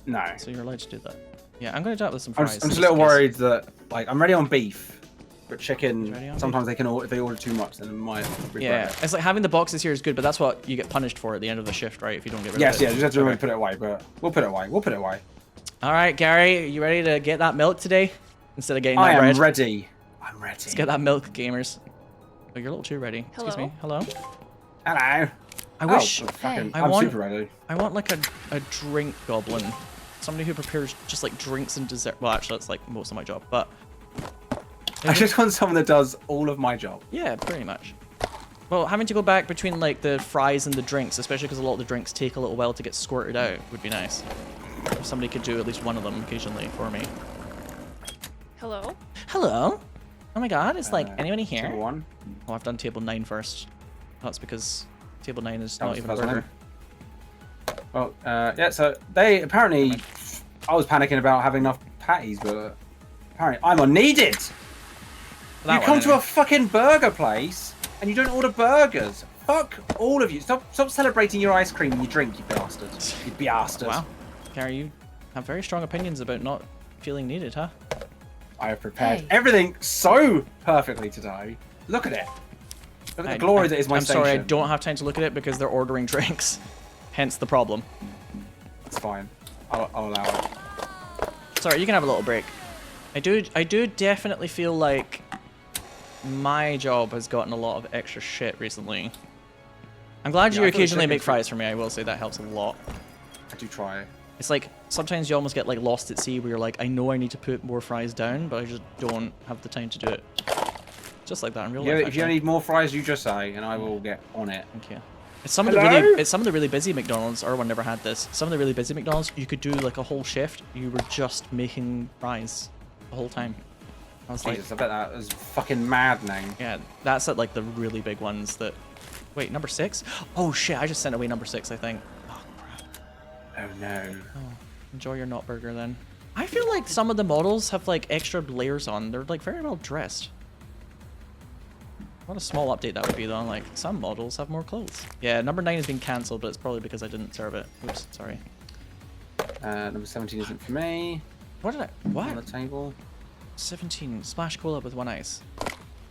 No. So you're allowed to do that. Yeah, I'm gonna do that with some I'm fries. just a little worried that, like, I'm ready on beef, but chicken. Ready on Sometimes if they order too much, then it might regret Yeah, it. it's like having the boxes here is good, but that's what you get punished for at the end of the shift, right? If you don't get rid Yes, of it. yeah, just have to remember to put it away, but we'll put it away. We'll put it away. All right, Gary, you ready to get that milk today instead of getting I that bread? am ready. I'm ready. Let's get that milk, gamers. Oh, you're a little too ready. Excuse me. Hello. Hello. I wish. Fucking, I I'm want- super ready. I want like a drink goblin. Somebody who prepares just like drinks and dessert. Well, actually, that's like most of my job, but. I just want someone that does all of my job. Yeah, pretty much. Well, having to go back between like the fries and the drinks, especially because a lot of the drinks take a little while to get squirted out, would be nice. If somebody could do at least one of them occasionally for me. Hello? Hello. Oh my god, it's like anybody here? Table 1. Oh, I've done table 9 first. That's because table 9 is That not was even a the first burger. Well, yeah, so they apparently... I was panicking about having enough patties, but apparently I'm unneeded! That You one, come to anyway. a fucking burger place and you don't order burgers. Fuck all of you. Stop celebrating your ice cream and your drink, you bastards. You bastards. Wow. Gary, you have very strong opinions about not feeling needed, huh? I have prepared Hey. everything so perfectly today. Look at it. Look at the glory that is my I'm station. sorry, I don't have time to look at it because they're ordering drinks. Hence the problem. It's fine. I'll allow it. Sorry, you can have a little break. I do definitely feel like my job has gotten a lot of extra shit recently. I'm glad Yeah, you I thought occasionally chicken make fr- fries for me. I will say that helps a lot. I do try. It's like sometimes you almost get like lost at sea where you're like, I know I need to put more fries down, but I just don't have the time to do it. Just like that in real life. If you actually. need more fries, you just say, and I will get on it. Thank you. It's some Hello? of the really busy McDonald's. Erwan never had this. Some of the really busy McDonald's, you could do like a whole shift. You were just making fries the whole time. I was like, Jesus, I bet that was fucking maddening. yeah, that's at like the really big ones that. Wait, number 6? Oh shit! I just sent away number 6. I think. Oh crap. Oh no. Enjoy your not burger then. I feel like some of the models have like extra layers on. They're like very well dressed. What a small update that would be though. Like some models have more clothes. Yeah, number 9 has been cancelled, but it's probably because I didn't serve it. Oops, sorry. Number 17 isn't for me. What did I? On What? the table. 17. Splash cola with 1 ice.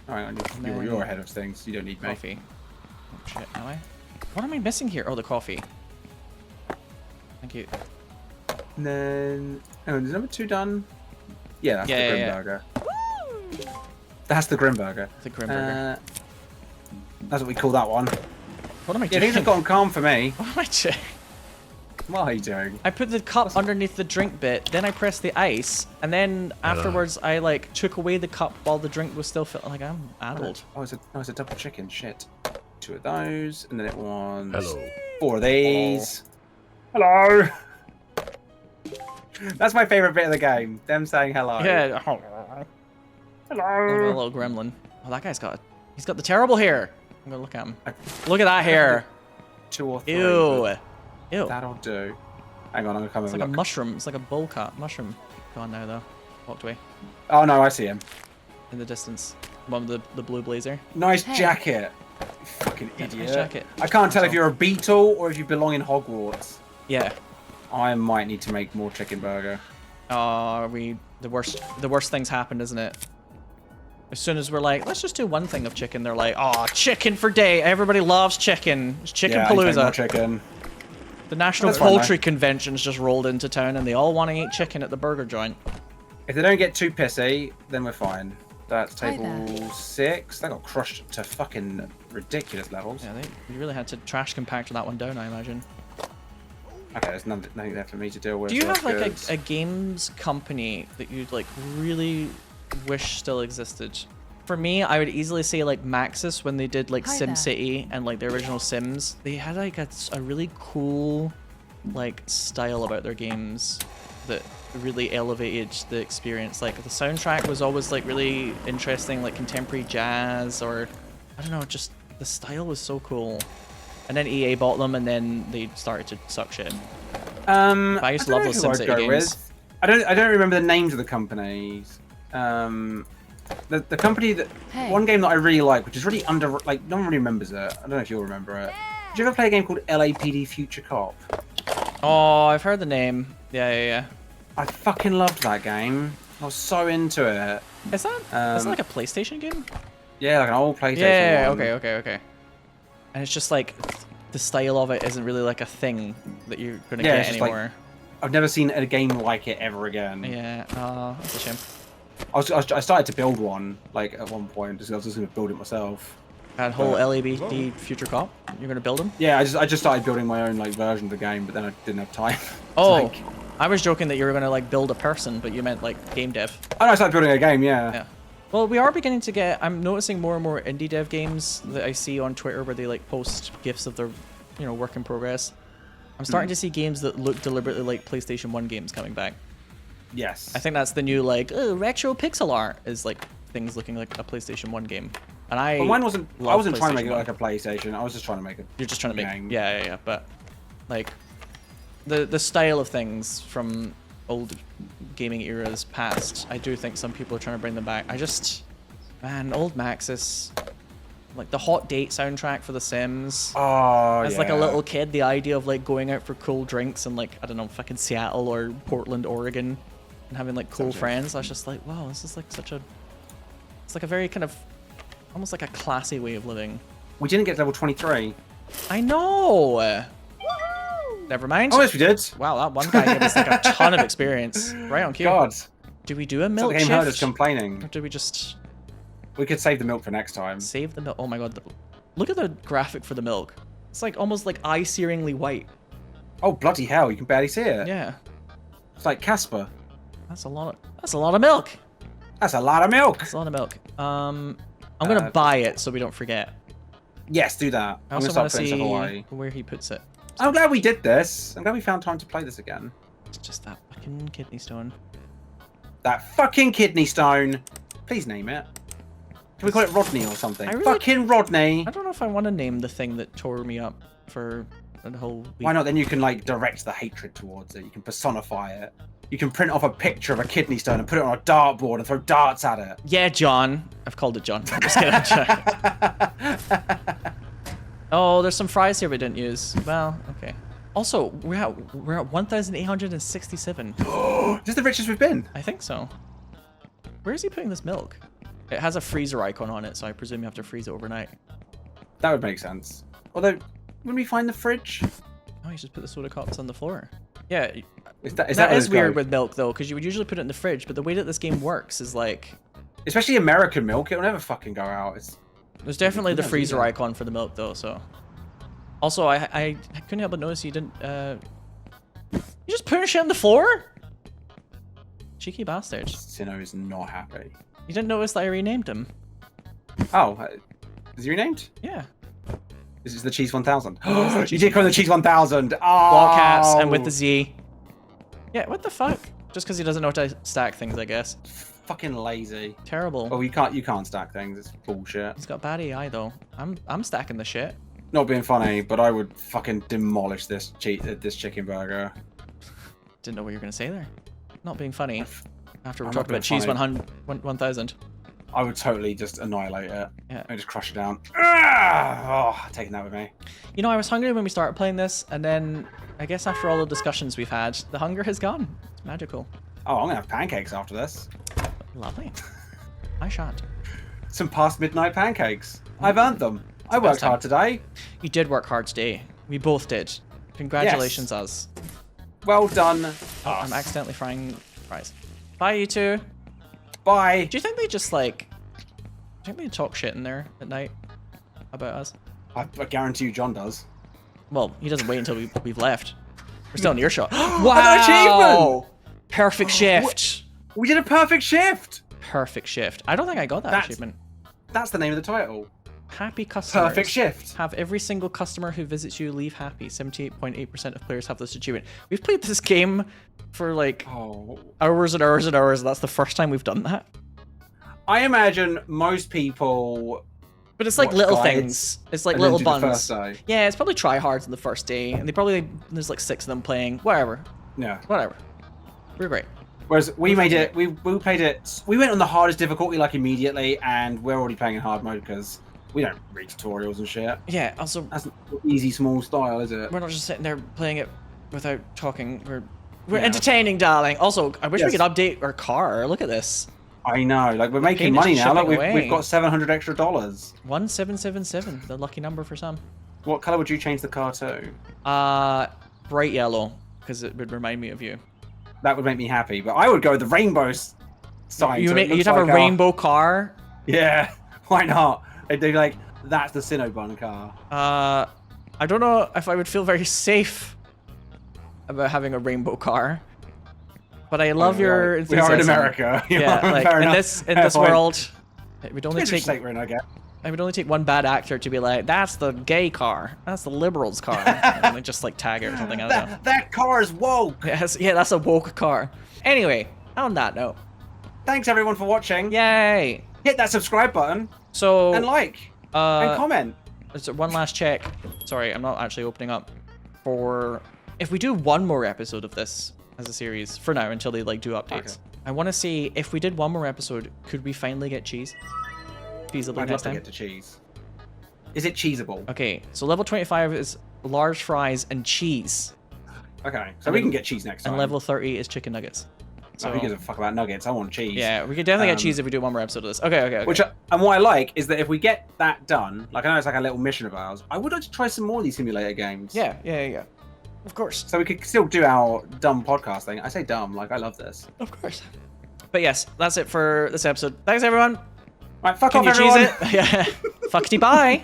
Alright, you're ahead of things. You don't need me. Coffee. Oh shit, am I? What am I missing here? Oh, the coffee. Thank you. And then... Oh, is number 2 done? Yeah, that's Yeah, the yeah, Grim Burger. That's the Grim Burger. The Grim Burger. That's what we call that one. What am I Yeah, doing? things have gotten calm for me. What am I doing? What are you doing? I put the cup underneath the drink bit, then I pressed the ice, and then afterwards I like took away the cup while the drink was still filled. Like I'm addled. Oh, it's a double chicken. Shit. 2 of those, and then it wants Hello. 4 of these. Hello. That's my favorite bit of the game. Them saying hello. Yeah. Oh, Hello. a little gremlin. Oh, that guy's he's got the terrible hair. I'm gonna look at him. Look at that hair. 2 or 3. Ew. Ew. That'll do. Hang on, I'm gonna come It's and like a look. mushroom. It's like a bowl cut mushroom. Gone now though. Walked away Oh no, I see him. in the distance. One with the blue blazer. Nice Hey. jacket. You fucking Yeah, idiot. nice jacket. I can't tell if So- you're a beetle or if you belong in Hogwarts. Yeah. I might need to make more chicken burger. The worst things happened, isn't it? As soon as we're like, let's just do one thing of chicken, they're like, oh, chicken for day. Everybody loves chicken. It's chicken Yeah, I need to make more palooza. chicken. The National That's fine, though. Poultry Convention's just rolled into town and they all want to eat chicken at the burger joint. If they don't get too pissy, then we're fine. That's Hi table 6. That got crushed to fucking ridiculous levels. Yeah, we really had to trash compact that one down, I imagine. Okay, there's nothing there for me to deal with. Do you so have that's like good. a games company that you'd like really wish still existed? For me, I would easily say like Maxis when they did like Hi there. SimCity and like the original Sims. They had like a really cool like style about their games that really elevated the experience. Like the soundtrack was always like really interesting, like contemporary jazz, or I don't know, just the style was so cool. And then EA bought them, and then they started to suck shit. I used to love those don't know who I'd SimCity go games. with. I don't remember the names of the companies. The company that Hey. one game that I really like, which is really like no one really remembers it. I don't know if you'll remember it. Did you ever play a game called LAPD Future Cop? Oh, I've heard the name. Yeah. I fucking loved that game. I was so into it. Is that like a PlayStation game? Yeah, like an old PlayStation. Yeah. one. Okay. And it's just like the style of it isn't really like a thing that you're gonna Yeah, get it's just like- anymore. I've never seen a game like it ever again. Yeah. That's a shame. I started to build one like at one point. I was just going to build it myself. That whole LABD future cop, you're gonna build him? Yeah, I just started building my own like version of the game, but then I didn't have time. Oh, like... I was joking that you were gonna like build a person, but you meant like game dev. Oh no, I started building a game. Yeah. Well, we are beginning to get. I'm noticing more and more indie dev games that I see on Twitter where they like post gifs of their, work in progress. I'm starting to see games that look deliberately like PlayStation 1 games coming back. Yes. I think that's the new like retro pixel art is like things looking like a PlayStation 1 game. And But mine wasn't. I wasn't trying to make it 1. like a PlayStation. I was just trying to make it. You're just trying to make. game. Yeah. But like the style of things from old gaming eras past, I do think some people are trying to bring them back. Man, old Maxis, like the Hot Date soundtrack for The Sims. Oh, As like a little kid, the idea of like going out for cool drinks in like, I don't know, fucking Seattle or Portland, Oregon, and having like cool friends. I was just like, wow, this is like it's like a very kind of, almost like a classy way of living. We didn't get level 23. I know! Never mind. Oh, yes, we did. Wow, that one guy gave us like a ton of experience. Right on cue. God. Do we do a So milk the game shift? heard us complaining. Or do we just We could save the milk for next time. save the milk? Oh my god. Look at the graphic for the milk. It's like almost like eye-searingly white. Oh, bloody hell, you can barely see it. Yeah. It's like Casper. That's a lot of milk. That's a lot of milk. That's a lot of milk. I'm gonna buy it so we don't forget. Yes, do that. I I'm also gonna want start to putting see stuff away. where he puts it. I'm glad we did this. I'm glad we found time to play this again. It's just that fucking kidney stone. That fucking kidney stone. Please name it. Can we call it Rodney or something? Fucking Rodney. I don't know if I want to name the thing that tore me up for the whole week. Why not? Then you can like direct the hatred towards it. You can personify it. You can print off a picture of a kidney stone and put it on a dartboard and throw darts at it. Yeah, John. I've called it John. I'm just kidding. Oh, there's some fries here we didn't use. Well, okay. Also, we're at 1,867. Is this the richest we've been? I think so. Where is he putting this milk? It has a freezer icon on it, so I presume you have to freeze it overnight. That would make sense. Although, when we find the fridge, Oh, you just put the soda cups on the floor. Yeah, that that where is it's weird going? with milk though, because you would usually put it in the fridge, but the way that this game works is like, Especially American milk, it'll never fucking go out. It's there's definitely the Yeah, freezer yeah. icon for the milk though. So, also I couldn't help but notice you didn't. You just put shit on the floor. Cheeky bastard. Sinow is not happy. You didn't notice that I renamed him. Oh, is he renamed? Yeah. This is the Cheese 1000. the You Cheese did call him the Cheese 1000. Oh. Ball caps and with the Z. Yeah, what the fuck? Just because he doesn't know how to stack things, I guess. Fucking lazy. Terrible. Oh, you can't stack things. It's bullshit. He's got bad AI though. I'm stacking the shit. Not being funny, but I would fucking demolish this chicken burger. Didn't know what you were gonna say there. Not being funny. After we I'm talked not about cheese being 1000. I would totally just annihilate it. Yeah. And just crush it down. Oh, taking that with me. You know, I was hungry when we started playing this, and then I guess after all the discussions we've had, the hunger has gone. It's magical. Oh, I'm gonna have pancakes after this. Lovely. I shan't. Some past midnight pancakes. I've earned them. I worked time. hard today. You did work hard today. We both did. Congratulations, us. Well done. Oh, I'm accidentally frying fries. Bye, you two. Bye. Do you think they just like... Do you think they talk shit in there at night about us? I guarantee you John does. Well, he doesn't wait until we've left. We're still in earshot. Another achievement! Perfect shift! We did a perfect shift! Perfect shift. I don't think I got that That's- achievement. That's the name of the title. Happy customers. Perfect shift. Have every single customer who visits you leave happy. 78.8% of players have this achievement. We've played this game for like Oh. hours and hours and hours, and that's the first time we've done that. I imagine most people But it's like watch little guides things. It's like and little then do the buns. first day. Yeah, it's probably tryhards on the first day, and there's like 6 of them playing. Whatever. Yeah. Whatever. We're great. Whereas we made it, we played it, we went on the hardest difficulty like immediately, and we're already playing in hard mode because we don't read tutorials and shit. Yeah, also, That's not easy small style, is it? we're not just sitting there playing it without talking. We're Yeah. entertaining, darling. Also, I wish we Yes. could update our car. Look at this. I know, like we're making paint is money now. Like chipping away. we've got $700 extra. 1777, the lucky number for some. What color would you change the car to? Bright yellow, because it would remind me of you. That would make me happy, but I would go with the rainbow sign. You'd so it looks have like a rainbow car. Yeah, why not? They'd be like, that's the SINO-BUNN car. I don't know if I would feel very safe about having a rainbow car. But I love your We are in enthusiasm. America. Yeah, like Fair in enough. this Fair point. world, it would only take State we're in, I guess. it would only take one bad actor to be like, that's the gay car, that's the liberals' car, and they just like tag it or something. I don't know. That car is woke. Yes, yeah, that's a woke car. Anyway, on that note, Thanks everyone for watching. yay! Hit that subscribe button So and like and comment. there's one last check. Sorry, I'm not actually opening up for if we do one more episode of this as a series for now until they like do updates. Okay. I want to see if we did one more episode, could we finally get cheese? Feasibly I'd love next to time. get to cheese. Is it cheesable? Okay, so level 25 is large fries and cheese, Okay, so And we then- can get cheese next time. and level 30 is chicken nuggets. So So who gives a fuck about nuggets? I want cheese. yeah, we could definitely get Um, cheese if we do one more episode of this. Okay. Which and what I like is that if we get that done, like I know it's like a little mission of ours, I would like to try some more of these simulator games. Yeah. Of course. So we could still do our dumb podcast thing. I say dumb, like I love this. Of course. But yes, that's it for this episode. Thanks everyone. Right, fuck Can off you cheese everyone. it? Yeah. Fuckity bye.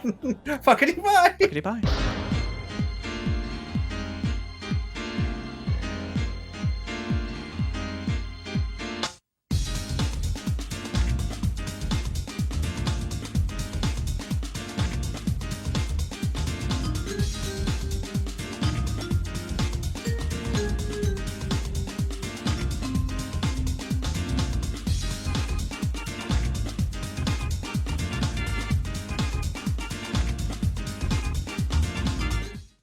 Fuckity bye. Fuckity bye.